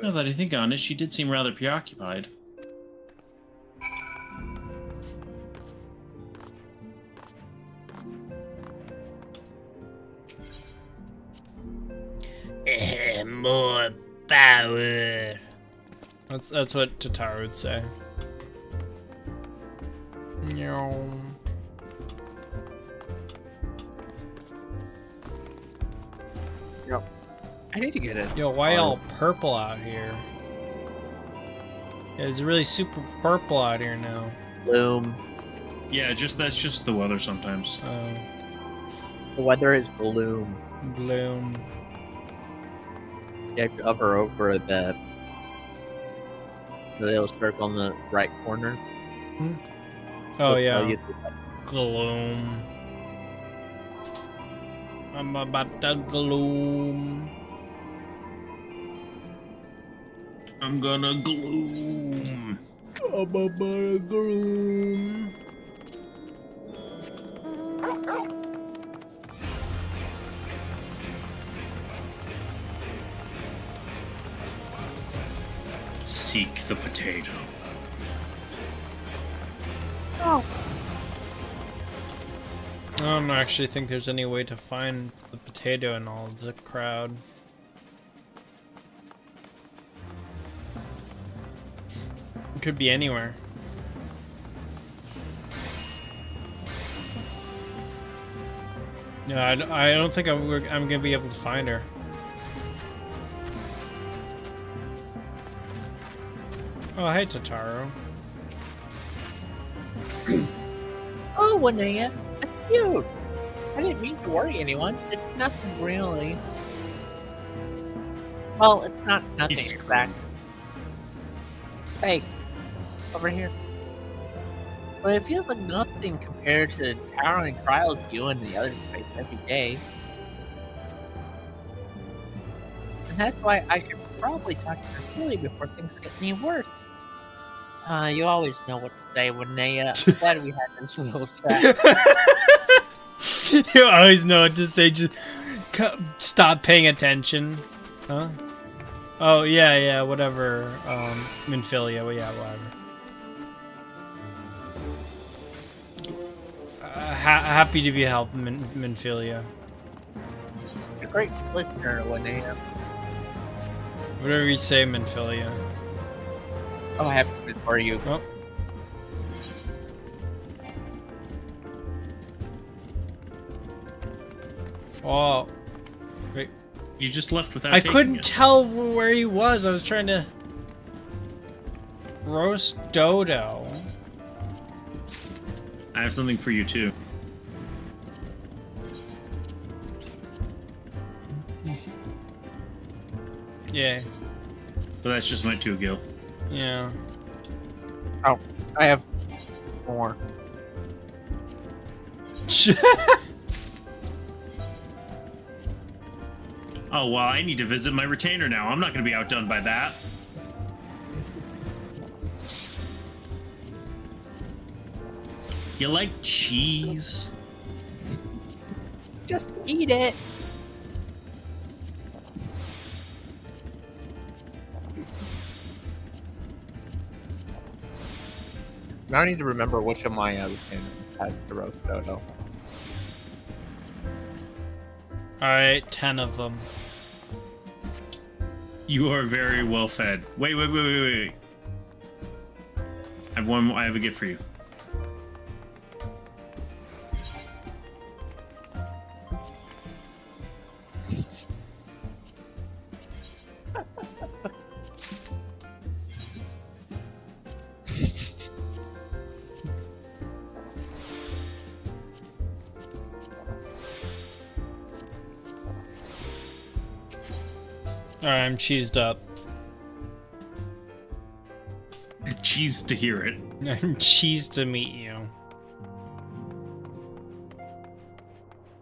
B: Now that I think on it, she did seem rather preoccupied.
A: More power. That's what Totaro would say. No.
C: Yo, I need to get it.
A: Yo, why all purple out here? Yeah, it's really super purple out here now.
C: Bloom.
B: Yeah, that's just the weather sometimes.
C: The weather is bloom.
A: Bloom.
C: Yeah, if you hover over the little circle in the right corner.
A: Oh yeah. Gloom. I'm about to gloom.
B: I'm gonna gloom.
A: I'm about to gloom.
B: Seek the potato.
C: Oh.
A: I don't actually think there's any way to find the potato in all of the crowd. It could be anywhere. No, I don't think I'm gonna be able to find her. Oh, hey, Totaro.
C: Oh, Wanea, it's you. I didn't mean to worry anyone. It's nothing really. Well, it's not nothing exact. Hey, over here. But it feels like nothing compared to the towering trials you and the others face every day. And that's why I should probably talk to Cecilia before things get any worse. You always know what to say, Wanea. I'm glad we had this little chat.
A: You always know what to say. Just stop paying attention. Huh? Oh, yeah, whatever. Minfilia, well, yeah, whatever. Happy to be helped, Minfilia.
C: You're a great listener, Wanea.
A: Whatever you say, Minfilia.
C: Oh, I have to for you.
A: Oh. Oh. Wait.
B: You just left without
A: I
B: taking
A: couldn't
B: it.
A: tell where he was. I was trying to roast Dodo.
B: I have something for you too.
A: Yeah.
B: But that's just my 2 gil.
A: Yeah.
C: Oh, I have more.
B: Oh, well, I need to visit my retainer now. I'm not going to be outdone by that. You like cheese?
C: Just eat it. Now I need to remember which of my retainers has the roast dodo.
A: Alright, 10 of them.
B: You are very well fed. Wait. I have one more. I have a gift for you.
A: Alright, I'm cheesed up.
B: Cheesed to hear it.
A: I'm cheesed to meet you.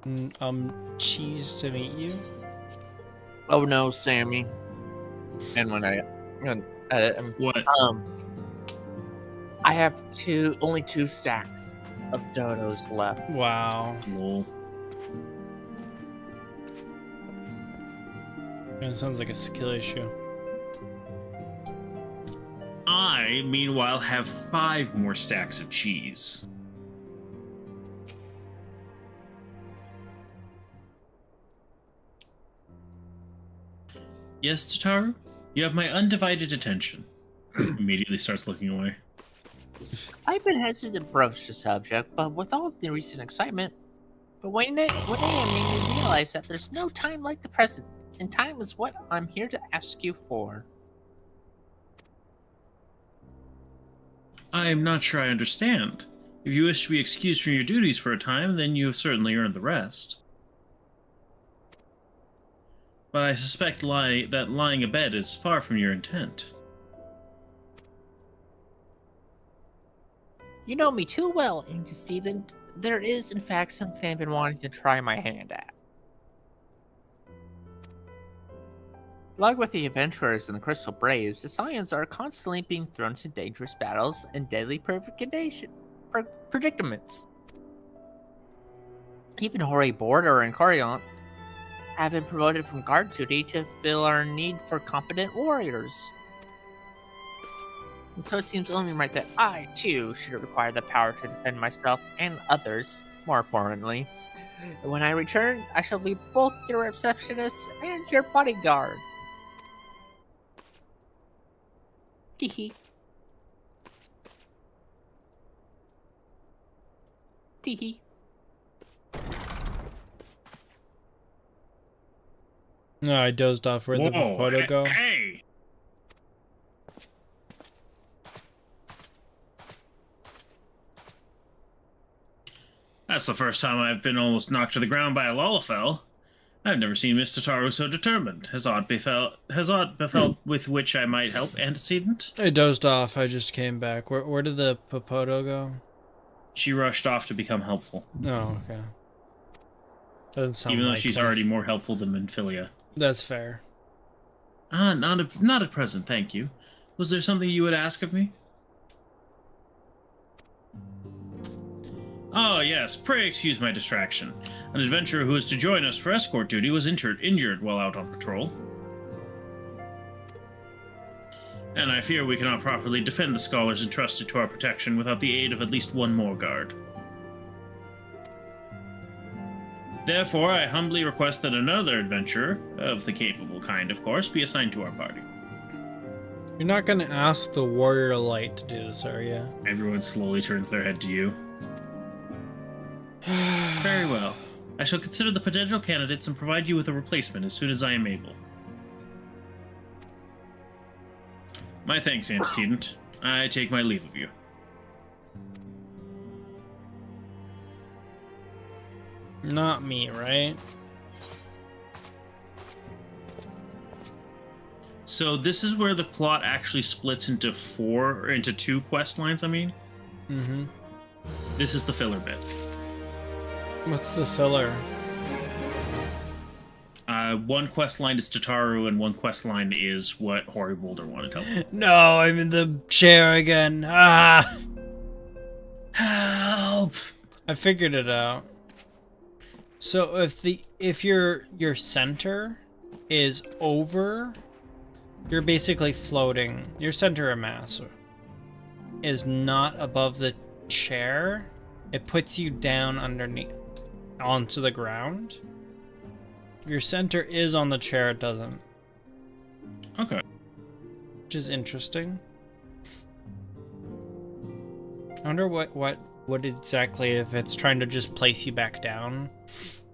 A: Cheesed to meet you?
C: Oh no, Sammy. And when
B: what?
C: I have only 2 stacks of dodos left.
A: Wow.
B: Lol.
A: It sounds like a skill issue.
B: I, meanwhile, have 5 more stacks of cheese. Yes, Tataru? You have my undivided attention. Immediately starts looking away.
C: I've been hesitant to broach the subject, but with all the recent excitement, when I made me realize that there's no time like the present, and time is what I'm here to ask you for.
B: I am not sure I understand. If you wish to be excused from your duties for a time, then you have certainly earned the rest. But I suspect that lying abed is far from your intent.
C: You know me too well, antecedent. There is, in fact, something I've been wanting to try my hand at. Like with the adventurers and the Crystal Braves, the Scions are constantly being thrown into dangerous battles and deadly predicaments. Even Hoary Border and Coriant have been promoted from guard duty to fill our need for competent warriors. And so it seems only right that I, too, should require the power to defend myself and others, more importantly. And when I return, I shall be both your receptionist and your bodyguard. Teehee. Teehee.
A: No, I dozed off. Where'd the photo go?
B: Hey! That's the first time I've been almost knocked to the ground by a Lalafell. I've never seen Miss Tataru so determined. Has aught befell with which I might help, antecedent?
A: I dozed off. I just came back. Where did the Popoto go?
B: She rushed off to become helpful.
A: Oh, okay. Doesn't sound
B: even though
A: like
B: she's already more helpful than Minfilia.
A: That's fair.
B: Not at present, thank you. Was there something you would ask of me? Oh, yes, pray excuse my distraction. An adventurer who was to join us for escort duty was injured while out on patrol. And I fear we cannot properly defend the scholars entrusted to our protection without the aid of at least one more guard. Therefore, I humbly request that another adventurer, of the capable kind, of course, be assigned to our party.
A: You're not going to ask the Warrior Light to do this, are you?
B: Everyone slowly turns their head to you. Very well. I shall consider the potential candidates and provide you with a replacement as soon as I am able. My thanks, antecedent. I take my leave of you.
A: Not me, right?
B: So this is where the plot actually splits into two quest lines, I mean?
A: Mm-hmm.
B: This is the filler bit.
A: What's the filler?
B: One quest line is Tataru, and one quest line is what Hoary Boulder wanted help.
A: No, I'm in the chair again. Ah!
B: Help!
A: I figured it out. So if your center is over, you're basically floating. Your center of mass is not above the chair. It puts you down underneath onto the ground. If your center is on the chair, it doesn't.
B: Okay.
A: Which is interesting. I wonder what exactly, if it's trying to just place you back down,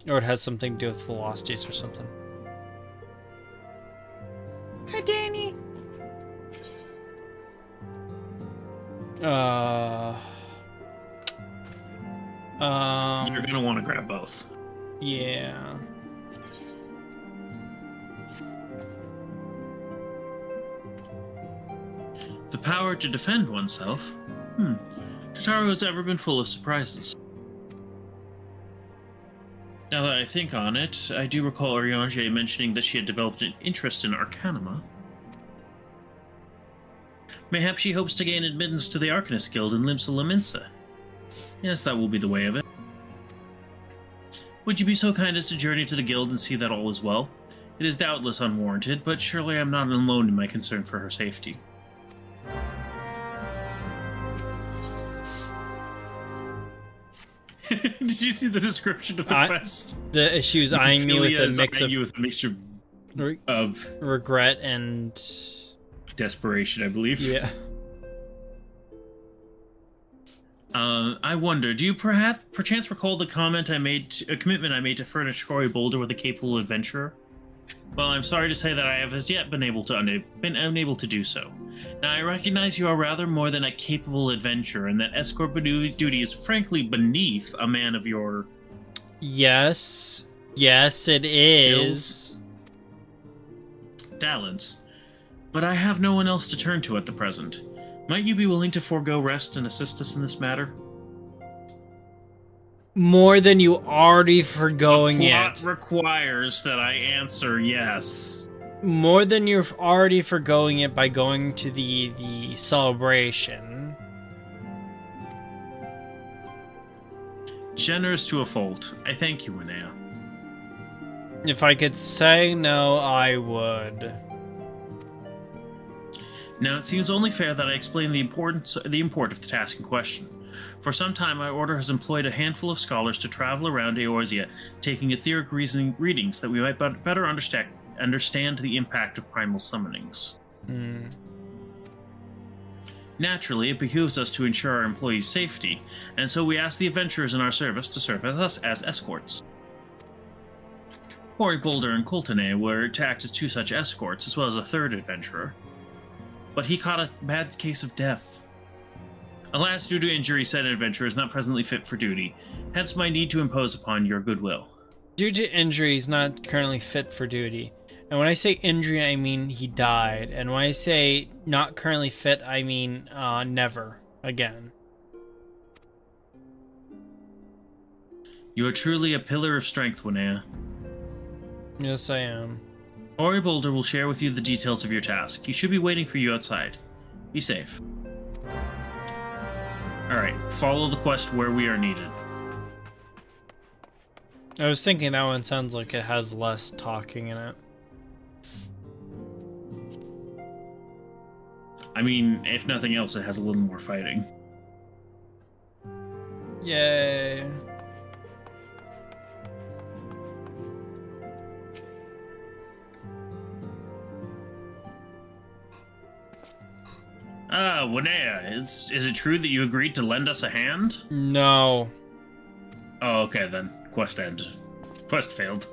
A: or it has something to do with velocities or something. Hi, Danny.
B: You're gonna want to grab both.
A: Yeah.
B: The power to defend oneself? Tataru has ever been full of surprises. Now that I think on it, I do recall Ariake mentioning that she had developed an interest in Arcanima. Mayhap she hopes to gain admittance to the Arcanist Guild in Limsa Laminsa. Yes, that will be the way of it. Would you be so kind as to journey to the guild and see that all is well? It is doubtless unwarranted, but surely I'm not alone in my concern for her safety. Did you see the description of the quest?
A: She was eyeing me with a
B: mixture of
A: regret and
B: desperation, I believe.
A: Yeah.
B: I wonder, do you perchance recall the commitment I made to furnish Cory Boulder with a capable adventurer? Well, I'm sorry to say that I have as yet been unable to do so. Now, I recognize you are rather more than a capable adventurer, and that escort duty is frankly beneath a man of your...
A: Yes, it is.
B: Talents. But I have no one else to turn to at the present. Might you be willing to forego rest and assist us in this matter?
A: More than you already forgoing
B: it.
A: Plot
B: requires that I answer yes.
A: More than you're already forgoing it by going to the celebration.
B: Generous to a fault. I thank you, Winea.
A: If I could say no, I would.
B: Now, it seems only fair that I explain the import of the task in question. For some time, my order has employed a handful of scholars to travel around Eorzea, taking etheric readings that we might better understand the impact of primal summonings. Naturally, it behooves us to ensure our employees' safety, and so we ask the adventurers in our service to serve us as escorts. Cory Boulder and Coltene were to act as two such escorts, as well as a third adventurer. But he caught a bad case of death. Alas, due to injury, said adventurer is not presently fit for duty, hence my need to impose upon your goodwill.
A: Due to injury, he's not currently fit for duty. And when I say injury, I mean he died. And when I say not currently fit, I mean never again.
B: You are truly a pillar of strength, Winea.
A: Yes, I am.
B: Cory Boulder will share with you the details of your task. He should be waiting for you outside. Be safe. Alright, follow the quest where we are needed.
A: I was thinking that one sounds like it has less talking in it.
B: I mean, if nothing else, it has a little more fighting.
A: Yay.
B: Winea, is it true that you agreed to lend us a hand?
A: No.
B: Oh, okay then. Quest ended. Quest failed.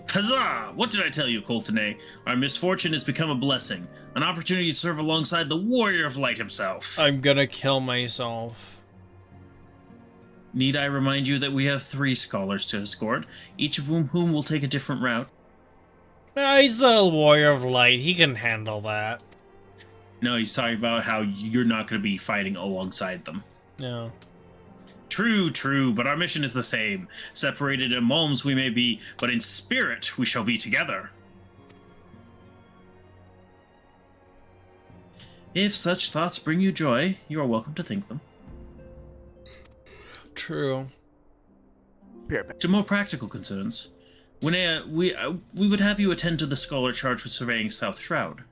B: Huzzah! What did I tell you, Coltene? Our misfortune has become a blessing. An opportunity to serve alongside the Warrior of Light himself.
A: I'm gonna kill myself.
B: Need I remind you that we have 3 scholars to escort, each of whom will take a different route?
A: He's the Warrior of Light. He can handle that.
B: No, he's talking about how you're not going to be fighting alongside them.
A: No.
B: True, but our mission is the same. Separated in realms we may be, but in spirit we shall be together. If such thoughts bring you joy, you are welcome to think them.
A: True.
B: To more practical concerns, Winea, we would have you attend to the scholar charged with surveying South Shroud.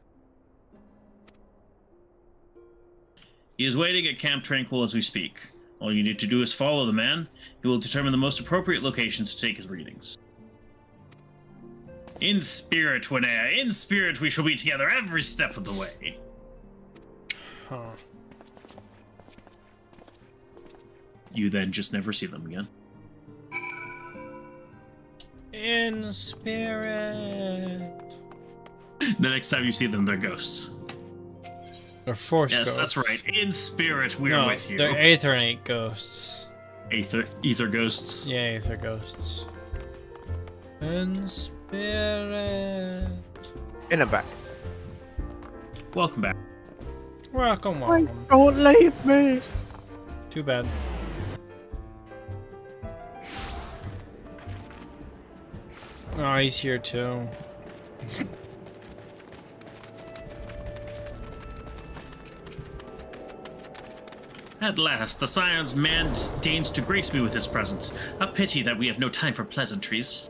B: He is waiting at Camp Tranquil as we speak. All you need to do is follow the man. He will determine the most appropriate locations to take his readings. In spirit, Winea, in spirit we shall be together every step of the way.
A: Huh.
B: You then just never see them again.
A: In spirit.
B: The next time you see them, they're ghosts.
A: They're force
B: ghosts.
A: Yes,
B: that's right. In spirit, we are with you.
A: They're Aetherite ghosts.
B: Ether ghosts?
A: Yeah, Aether ghosts. In spirit.
C: In a back.
B: Welcome back.
A: Welcome.
C: Don't leave me.
A: Too bad. Oh, he's here too.
B: At last, the Scion's man deigns to grace me with his presence. A pity that we have no time for pleasantries.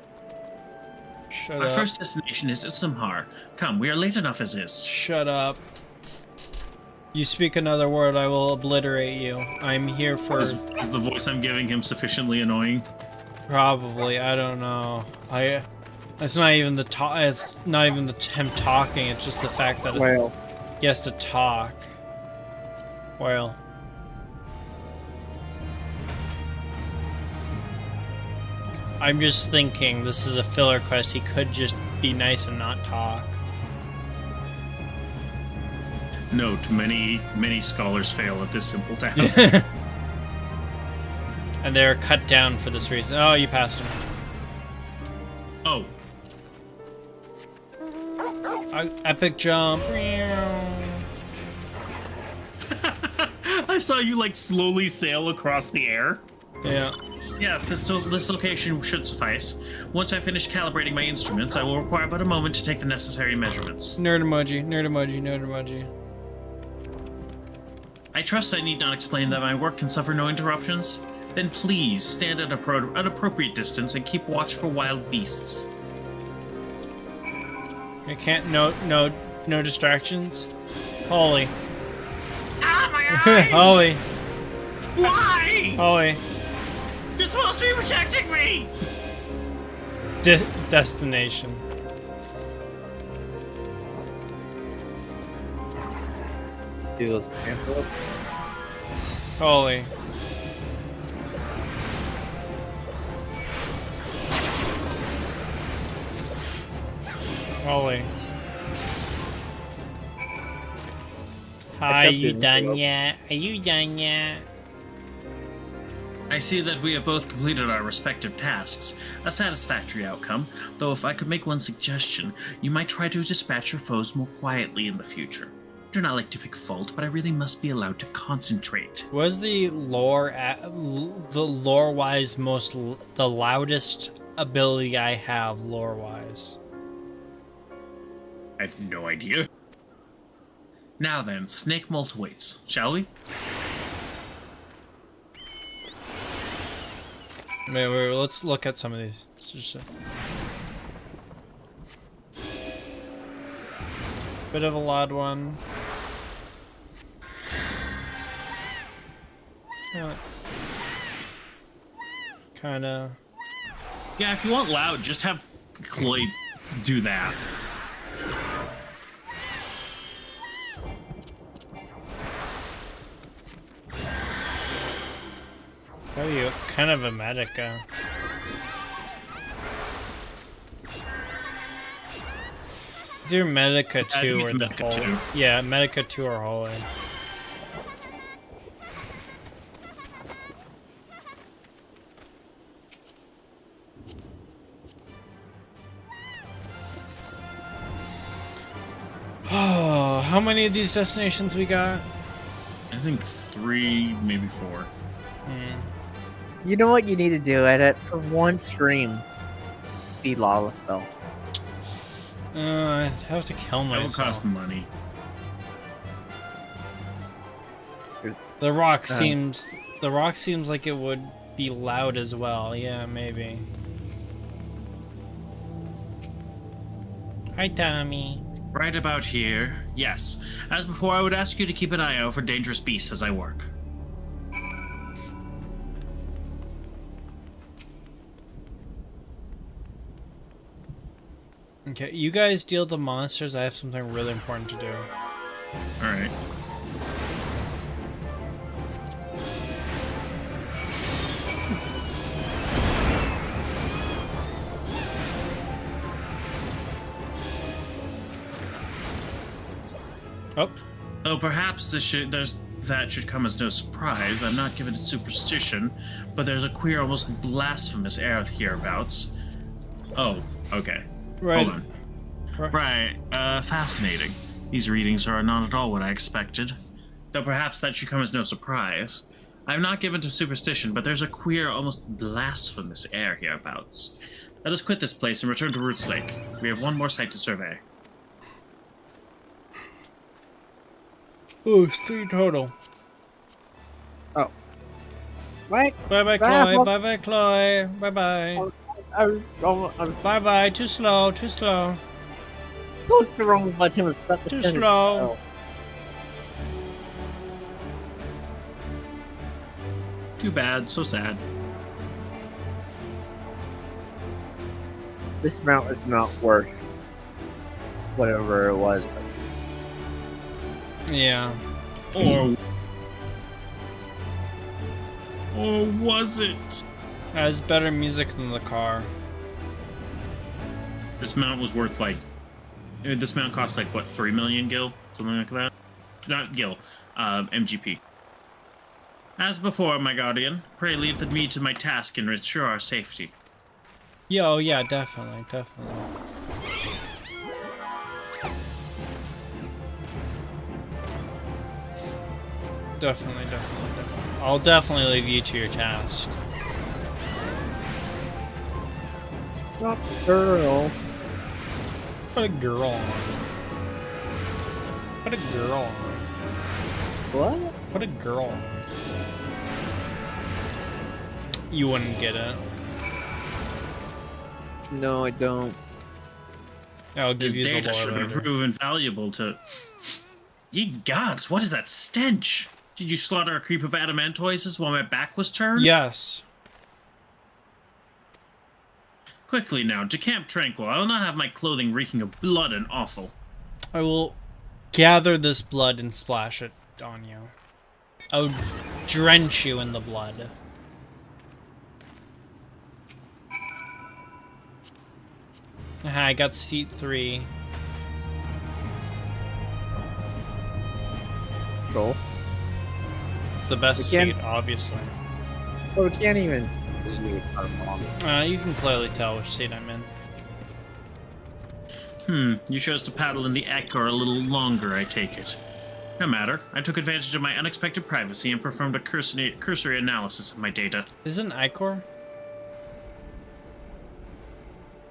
A: Shut
B: Our
A: up.
B: first destination is Islamhar. Come, we are late enough as is.
A: Shut up. You speak another word, I will obliterate you. I'm here for...
B: Is the voice I'm giving him sufficiently annoying?
A: Probably, I don't know. It's not even the it's not even him talking, it's just the fact that he has to talk. Well. I'm just thinking, this is a filler quest, he could just be nice and not talk.
B: Note, many scholars fail at this simple task.
A: And they're cut down for this reason. Oh, you passed him.
B: Oh.
A: Epic jump.
B: I saw you, like, slowly sail across the air.
A: Yeah.
B: Yes, this location should suffice. Once I finish calibrating my instruments, I will require but a moment to take the necessary measurements.
A: Nerd emoji, nerd emoji, nerd emoji.
B: I trust I need not explain that my work can suffer no interruptions. Then please stand at an appropriate distance and keep watch for wild beasts.
A: I can't. No distractions. Holy.
B: Ah, my eyes!
A: Holy.
B: Why?
A: Holy.
B: You're supposed to be protecting me.
A: Destination.
C: Do those cancel.
A: Holy. Holy. Are you done yet? Are you done yet?
B: I see that we have both completed our respective tasks. A satisfactory outcome, though if I could make one suggestion, you might try to dispatch your foes more quietly in the future. I do not like to pick fault, but I really must be allowed to concentrate.
A: Was the lore-wise the loudest ability I have lore-wise?
B: I have no idea. Now then, Snake Molt waits, shall we?
A: Wait, let's look at some of these. Bit of a loud one. Kinda.
B: Yeah, if you want loud, just have Chloe do that.
A: Oh, you kind of a medic. Is your Medica 2 or the
B: Medica
A: whole?
B: 2.
A: Yeah, Medica 2 or Holy. Oh, how many of these destinations we got?
B: I think 3, maybe 4.
C: You know what you need to do, Edit? For one stream, be Lalafell.
A: I'd have to kill myself.
B: That would cost money.
A: The rock seems like it would be loud as well. Yeah, maybe. Hi, Tommy.
B: Right about here. Yes. As before, I would ask you to keep an eye out for dangerous beasts as I work.
A: Okay, you guys deal with the monsters. I have something really important to do.
B: Alright.
A: Oh.
B: Though perhaps that should come as no surprise. I'm not given to superstition, but there's a queer, almost blasphemous air hereabouts. Oh, okay.
A: Right.
B: Hold on. Right. Fascinating. These readings are not at all what I expected. Though perhaps that should come as no surprise. I'm not given to superstition, but there's a queer, almost blasphemous air hereabouts. Let us quit this place and return to Roots Lake. We have one more site to survey.
A: Ooh, it's 3 total.
C: Oh. Right.
A: Bye-bye, Chloe. Bye-bye, Chloe. Bye-bye.
C: was
A: Bye bye. Too slow. Too slow.
C: Clicked the wrong button. Was about to
A: Too
C: send it
A: slow.
B: Too bad. So sad.
C: This mount is not worth whatever it was.
A: Yeah.
B: Or was it?
A: Has better music than the car.
B: This mount was worth like. This mount cost like what, 3 million gil, something like that. Not gil, MGP. As before, my guardian, pray leave the me to my task and ensure our safety.
A: Yo, yeah, definitely, definitely. Definitely. I'll definitely leave you to your task.
C: Stop, girl.
A: Put a girl on. Put a girl on.
C: What?
A: Put a girl on. You wouldn't get it.
C: No, I don't.
A: I'll give
B: This
A: you the
B: data
A: lore
B: should have
A: later.
B: proven valuable to. Ye gods, what is that stench? Did you slaughter a creep of adamantoises while my back was turned?
A: Yes.
B: Quickly now, to Camp Tranquil. I will not have my clothing reeking of blood and offal.
A: I will gather this blood and splash it on you. I will drench you in the blood. Aha, I got seat 3.
C: Cool.
A: It's the best
C: We can't-
A: seat, obviously.
C: Well, we can't even see our mom.
A: You can clearly tell which seat I'm in.
B: You chose to paddle in the Ekor a little longer, I take it. No matter. I took advantage of my unexpected privacy and performed a cursory analysis of my data.
A: Isn't Icor?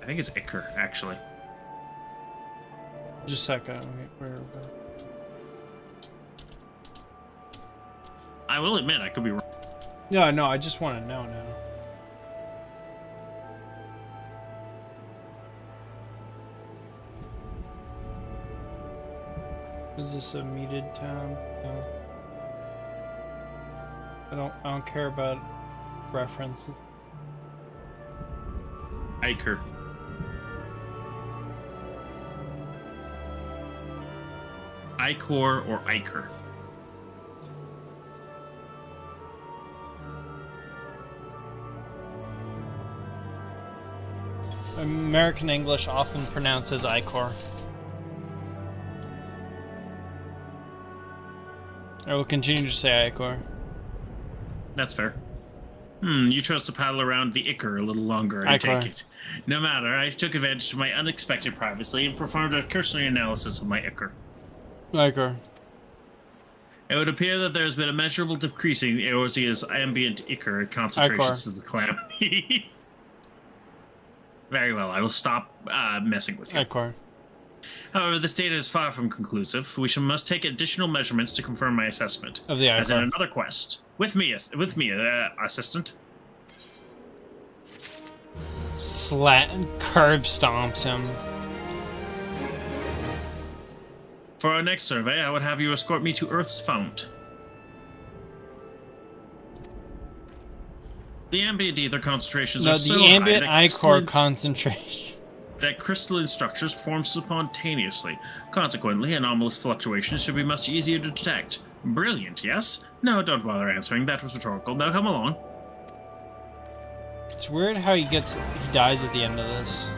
B: I think it's Iker, actually.
A: Just a second. Wait, where?
B: I will admit, I could be wrong.
A: Yeah, no, I just want to know now. Is this a muted tab? No. I don't care about references.
B: Iker. Icor or Iker.
A: American English often pronounced as Icor. I will continue to say Icor.
B: That's fair. You chose to paddle around the Iker a little longer, I take it. No matter, I took advantage of my unexpected privacy and performed a cursory analysis of my Iker.
A: Icor.
B: It would appear that there has been a measurable decrease in Eorzea's ambient Iker concentrations of the calamity. Very well, I will stop messing with you.
A: Icor.
B: However, this data is far from conclusive. We must take additional measurements to confirm my assessment.
A: Of the Icor.
B: As in another quest. With me, assistant.
A: Curb stomps him.
B: For our next survey, I would have you escort me to Earth's Fant. The ambient ether concentrations are so high
A: the ambient
B: that
A: Icor concentration.
B: That crystalline structures form spontaneously. Consequently, anomalous fluctuations should be much easier to detect. Brilliant, yes? No, don't bother answering. That was rhetorical. Now come along.
A: It's weird how he dies at the end of this.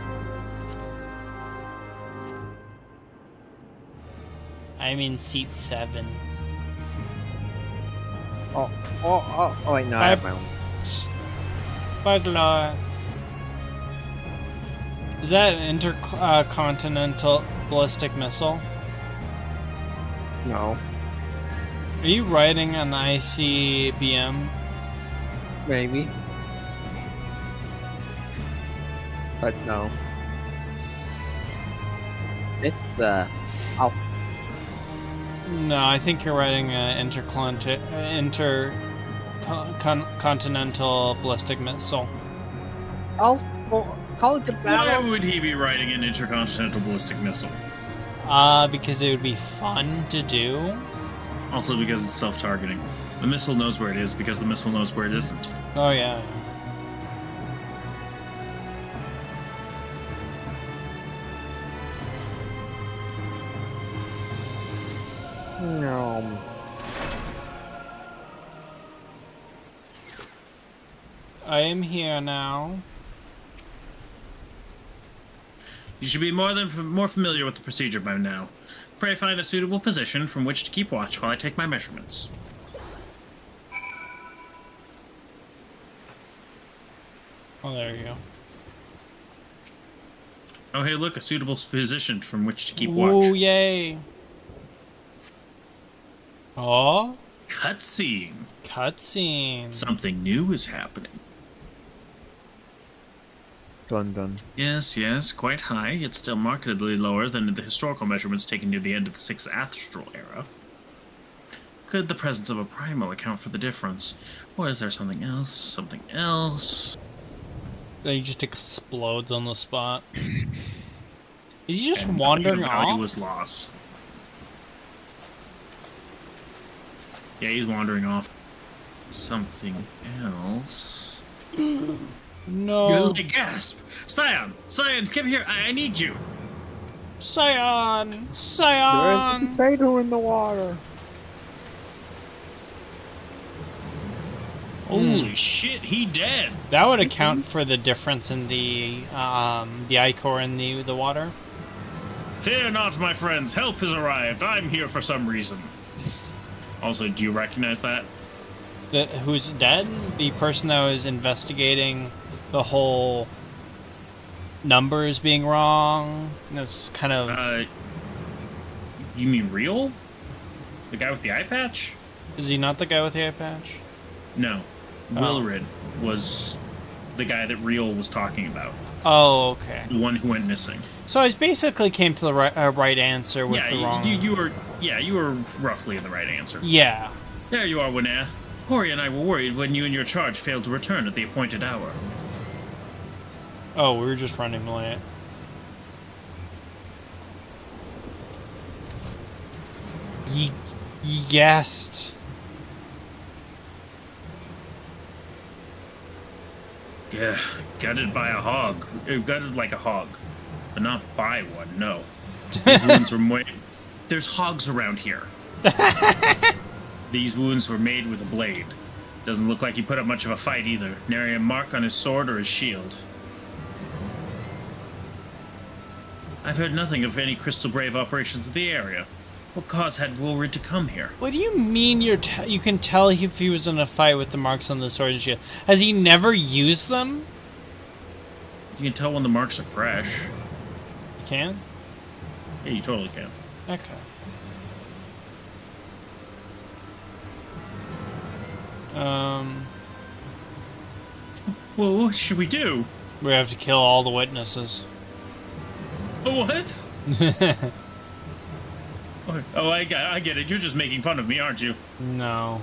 A: I'm in seat 7.
C: Wait, no, I have my own.
A: Buglar. Is that an intercontinental ballistic missile?
C: No.
A: Are you riding an ICBM?
C: Maybe. But no. It's, I'll...
A: No, I think you're riding an intercontinental ballistic missile.
C: I'll call it to
B: Why
C: battle.
B: would he be riding an intercontinental ballistic missile?
A: Because it would be fun to do.
B: Also because it's self-targeting. The missile knows where it is because the missile knows where it isn't.
A: Oh, yeah.
C: No.
A: I am here now.
B: You should be more familiar with the procedure by now. Pray find a suitable position from which to keep watch while I take my measurements.
A: Oh, there you go.
B: Oh, hey, look, a suitable position from which to keep watch.
A: Ooh, yay. Oh?
B: Cutscene.
A: Cutscene.
B: Something new is happening.
C: Dun dun.
B: Yes, quite high, yet still markedly lower than the historical measurements taken near the end of the 6th Astral Era. Could the presence of a primal account for the difference? Or is there something else? Something else?
A: Then he just explodes on the spot. Is he just
B: And
A: wandering
B: value
A: off?
B: was lost. Yeah, he's wandering off. Something else?
A: No.
B: Gasp! Scion! Scion, come here! I need you!
A: Scion!
C: There's
A: Scion!
C: a potato in the water.
B: Holy shit, he dead!
A: That would account for the difference in the ichor in the water.
B: Fear not, my friends. Help has arrived. I'm here for some reason. Also, do you recognize that?
A: Who's dead? The person that was investigating the whole numbers being wrong. That's kind of.
B: You mean Real? The guy with the eye patch?
A: Is he not the guy with the eye patch?
B: No. Wilrid was the guy that Real was talking about.
A: Oh, okay.
B: The one who went missing.
A: So I basically came to the right answer with the wrong.
B: You were roughly in the right answer.
A: Yeah.
B: There you are, Winnair. Hori and I were worried when you and your charge failed to return at the appointed hour.
A: Oh, we were just running late. Ye guessed.
B: Yeah, gutted by a hog. Gutted like a hog. But not by one, no. These wounds were There's hogs around here. These wounds were made with a blade. Doesn't look like he put up much of a fight either. Nary a mark on his sword or his shield. I've heard nothing of any Crystal Brave operations in the area. What cause had Wilrid to come here?
A: What do you mean you can tell if he was in a fight with the marks on the sword and shield? Has he never used them?
B: You can tell when the marks are fresh.
A: You can?
B: Yeah, you totally can.
A: Okay.
B: Well, what should we do?
A: We have to kill all the witnesses.
B: What? Oh, I get it. You're just making fun of me, aren't you?
A: No.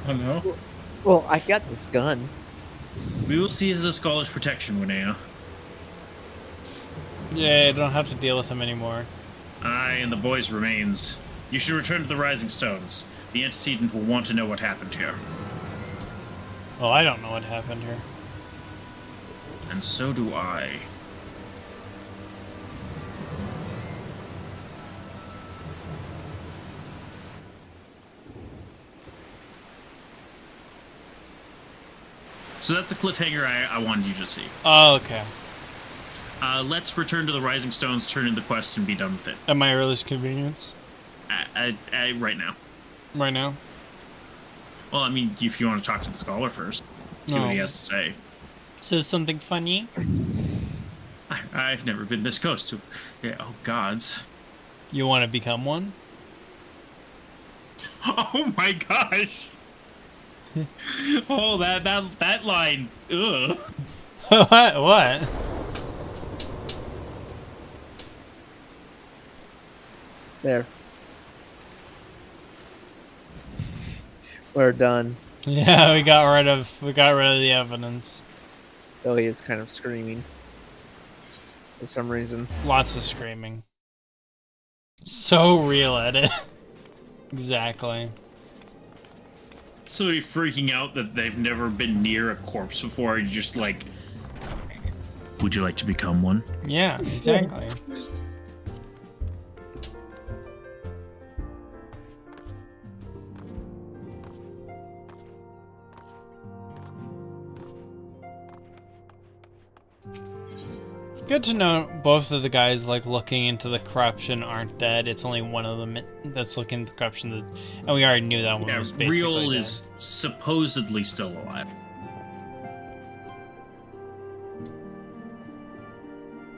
B: Oh, no?
C: Well, I got this gun.
B: We will see to the scholar's protection, Winea.
A: Yeah, I don't have to deal with him anymore.
B: I and the boy's remains. You should return to the Rising Stones. The antecedent will want to know what happened here.
A: Well, I don't know what happened here.
B: And so do I. So that's the cliffhanger I wanted you to see.
A: Oh, okay.
B: Let's return to the Rising Stones, turn in the quest, and be done with it.
A: At my earliest convenience?
B: Right now.
A: Right now?
B: Well, I mean, if you want to talk to the scholar first, see what he has to say.
A: Says something funny?
B: I've never been this close to... Yeah, oh, gods.
A: You want to become one?
B: Oh my gosh! Oh, that line. Ugh.
A: What?
C: There. We're done.
A: Yeah, we got rid of the evidence.
C: Billy is kind of screaming for some reason.
A: Lots of screaming. So real at it. Exactly.
B: Somebody freaking out that they've never been near a corpse before, and you're just like, would you like to become one?
A: Yeah, exactly. Good to know both of the guys like looking into the corruption aren't dead. It's only one of them that's looking into the corruption, and we already knew that one was basically
B: Real
A: dead.
B: is supposedly still alive.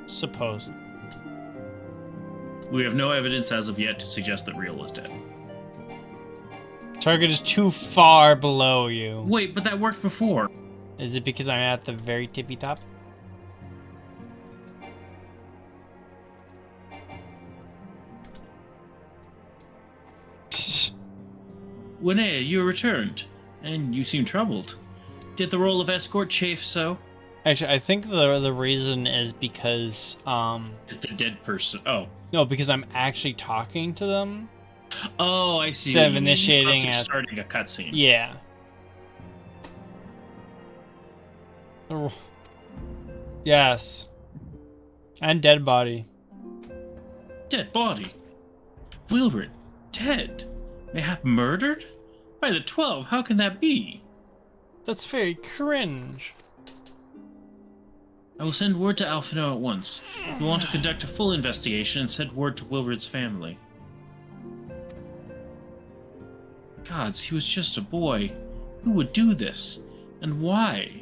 A: Suppose.
B: We have no evidence as of yet to suggest that Real is dead.
A: Target is too far below you.
B: Wait, but that worked before.
A: Is it because I'm at the very tippy top?
B: Linnea, you returned, and you seem troubled. Did the role of escort chafe so?
A: Actually, I think the reason is because
B: Is the dead person? Oh,
A: no, because I'm actually talking to them.
B: oh, I see.
A: Instead of initiating
B: It's
A: at-
B: starting a cutscene.
A: Yeah. Yes. And dead body.
B: Dead body. Wilred, dead. Mayhap murdered? By the 12, how can that be?
A: That's very cringe.
B: I will send word to Alphino at once. We want to conduct a full investigation and send word to Wilred's family. Gods, he was just a boy. Who would do this? And why?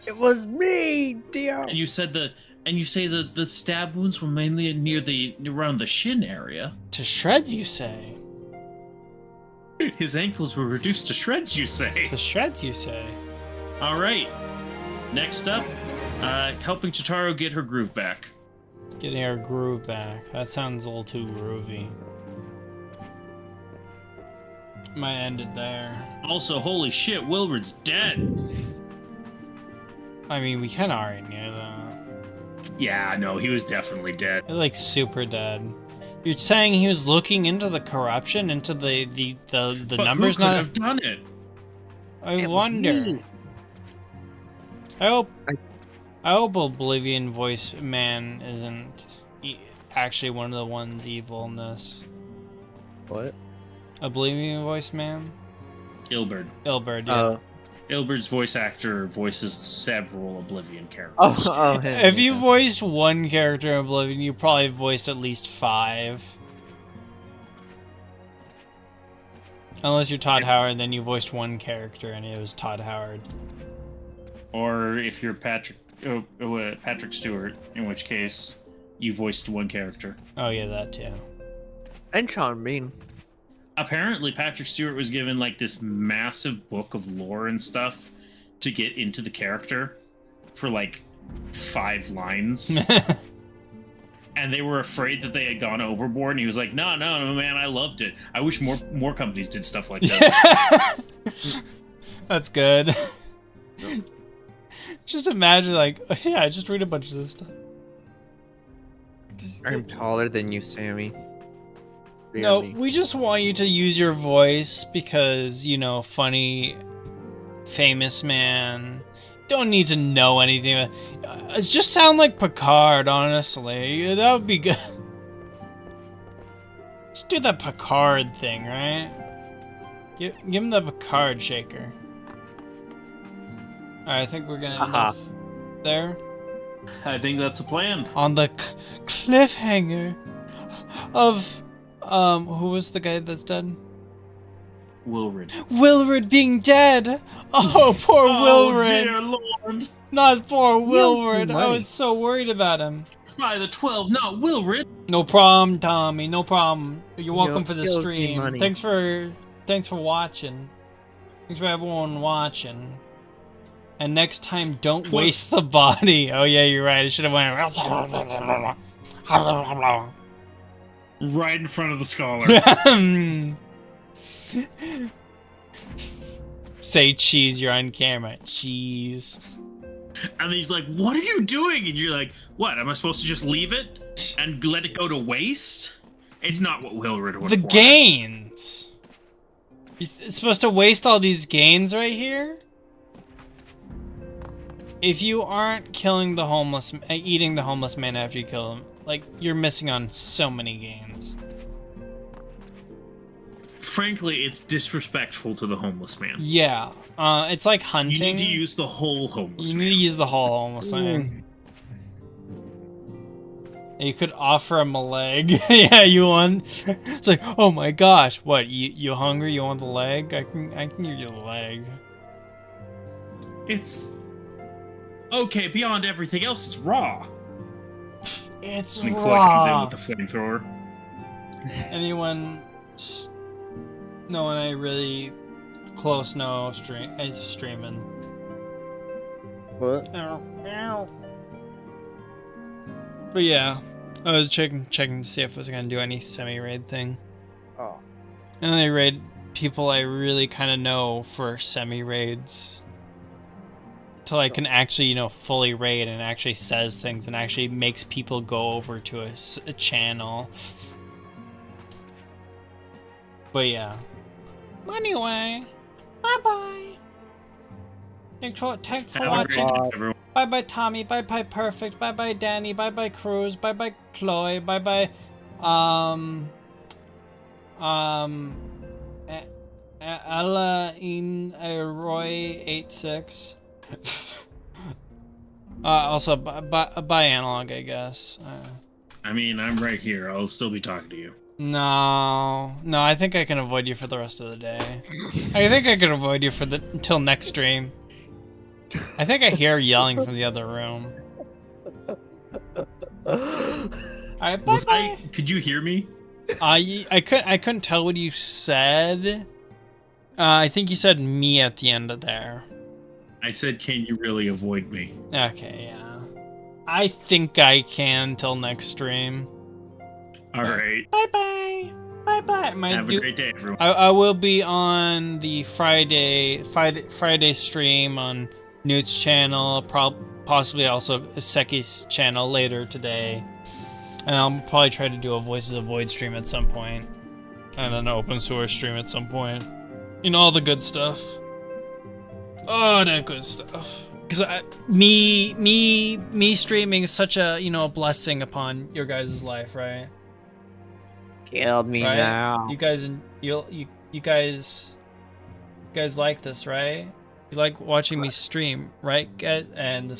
C: It was me, Dio.
B: And you say the stab wounds were mainly around the shin area.
A: To shreds, you say?
B: His ankles were reduced to shreds, you say?
A: To shreds, you say?
B: All right. Next up, helping Chitaro get her groove back.
A: Getting her groove back. That sounds a little too groovy. Might end it there.
B: Also, holy shit, Wilred's dead.
A: I mean, we kind of already knew that.
B: Yeah, no, he was definitely dead.
A: They're, like, super dead. You're saying he was looking into the corruption, into the
B: But
A: numbers?
B: who could
A: Not.
B: have done it?
A: I wonder. I hope Oblivion Voice Man isn't actually one of the ones evil in this.
C: What?
A: Oblivion Voice Man?
B: Ilberd.
A: Ilberd, yeah.
B: Ilberd's voice actor voices several Oblivion characters.
A: If you voiced one character in Oblivion, you probably voiced at least 5. Unless you're Todd Howard, then you voiced one character and it was Todd Howard.
B: Or if you're Patrick Stewart, in which case you voiced one character.
A: Oh yeah, that too.
C: And Sean Bean.
B: Apparently, Patrick Stewart was given like this massive book of lore and stuff to get into the character for like 5 lines. And they were afraid that they had gone overboard, and he was like, no, man, I loved it. I wish more companies did stuff like this.
A: That's good. Just imagine, like, yeah, just read a bunch of this stuff.
C: I'm taller than you, Sammy.
A: No, we just want you to use your voice because, you know, funny, famous man. Don't need to know anything. Just sound like Picard, honestly. That would be good. Just do that Picard thing, right? Give him the Picard shaker. Alright, I think we're gonna end off there.
B: I think that's the plan.
A: On the cliffhanger of... who was the guy that's dead?
B: Wilred.
A: Wilred being dead! Oh, poor Wilred!
B: Dear Lord!
A: Not poor Wilred! I was so worried about him.
B: By the 12, not Wilred!
A: No problem, Tommy, no problem. You're welcome for the
C: kills me
A: stream.
C: money.
A: Thanks for watching. Thanks for everyone watching. And next time, don't waste the body. Oh yeah, you're right. I should have went...
B: Right in front of the scholar.
A: Say cheese, you're on camera. Cheese.
B: And he's like, what are you doing? And you're like, what? Am I supposed to just leave it and let it go to waste? It's not what Wilrid would
A: The
B: want.
A: gains. It's supposed to waste all these gains right here? If you aren't killing the homeless, eating the homeless man after you kill him, like, you're missing on so many gains.
B: Frankly, it's disrespectful to the homeless man.
A: Yeah, it's like hunting.
B: You need to use the whole homeless
A: You
B: man.
A: need to use the whole homeless man. You could offer him a leg. Yeah, you want? It's like, oh my gosh, what? You hungry? You want the leg? I can give you the leg.
B: It's okay. Beyond everything else, it's raw.
A: It's
B: and
A: raw.
B: Koi comes in with the flamethrower.
A: Anyone? No one I really close know streaming.
P: What?
A: But yeah, I was checking to see if I was gonna do any semi-raid thing.
P: Oh.
A: And I raid people I really kind of know for semi-raids. Till I can actually, you know, fully raid and actually says things and actually makes people go over to a channel. But yeah. Anyway, bye-bye. Thanks for watching. Bye-bye, Tommy. Bye-bye, Perfect. Bye-bye, Danny. Bye-bye, Cruz. Bye-bye, Chloe. Bye-bye, Ella in Roy 86. Also, bye, Analog, I guess.
B: I mean, I'm right here. I'll still be talking to you.
A: No, I think I can avoid you for the rest of the day. I think I can avoid you for until next stream. I think I hear yelling from the other room. Alright, bye.
B: Could you hear me?
A: I couldn't tell what you said. I think you said me at the end of there.
B: I said, can you really avoid me?
A: Okay, yeah. I think I can till next stream.
B: All right.
A: Bye-bye. Bye-bye.
B: Have a great day, everyone.
A: I will be on the Friday stream on Newt's channel, possibly also Seki's channel later today. And I'll probably try to do a Voices of Void stream at some point. And an open source stream at some point. You know, all the good stuff. Oh, that good stuff. Because me streaming is such a, you know, a blessing upon your guys' life, right?
C: Kill me
A: right?
C: now.
A: You guys like this, right? You like watching me stream, right, guys? And the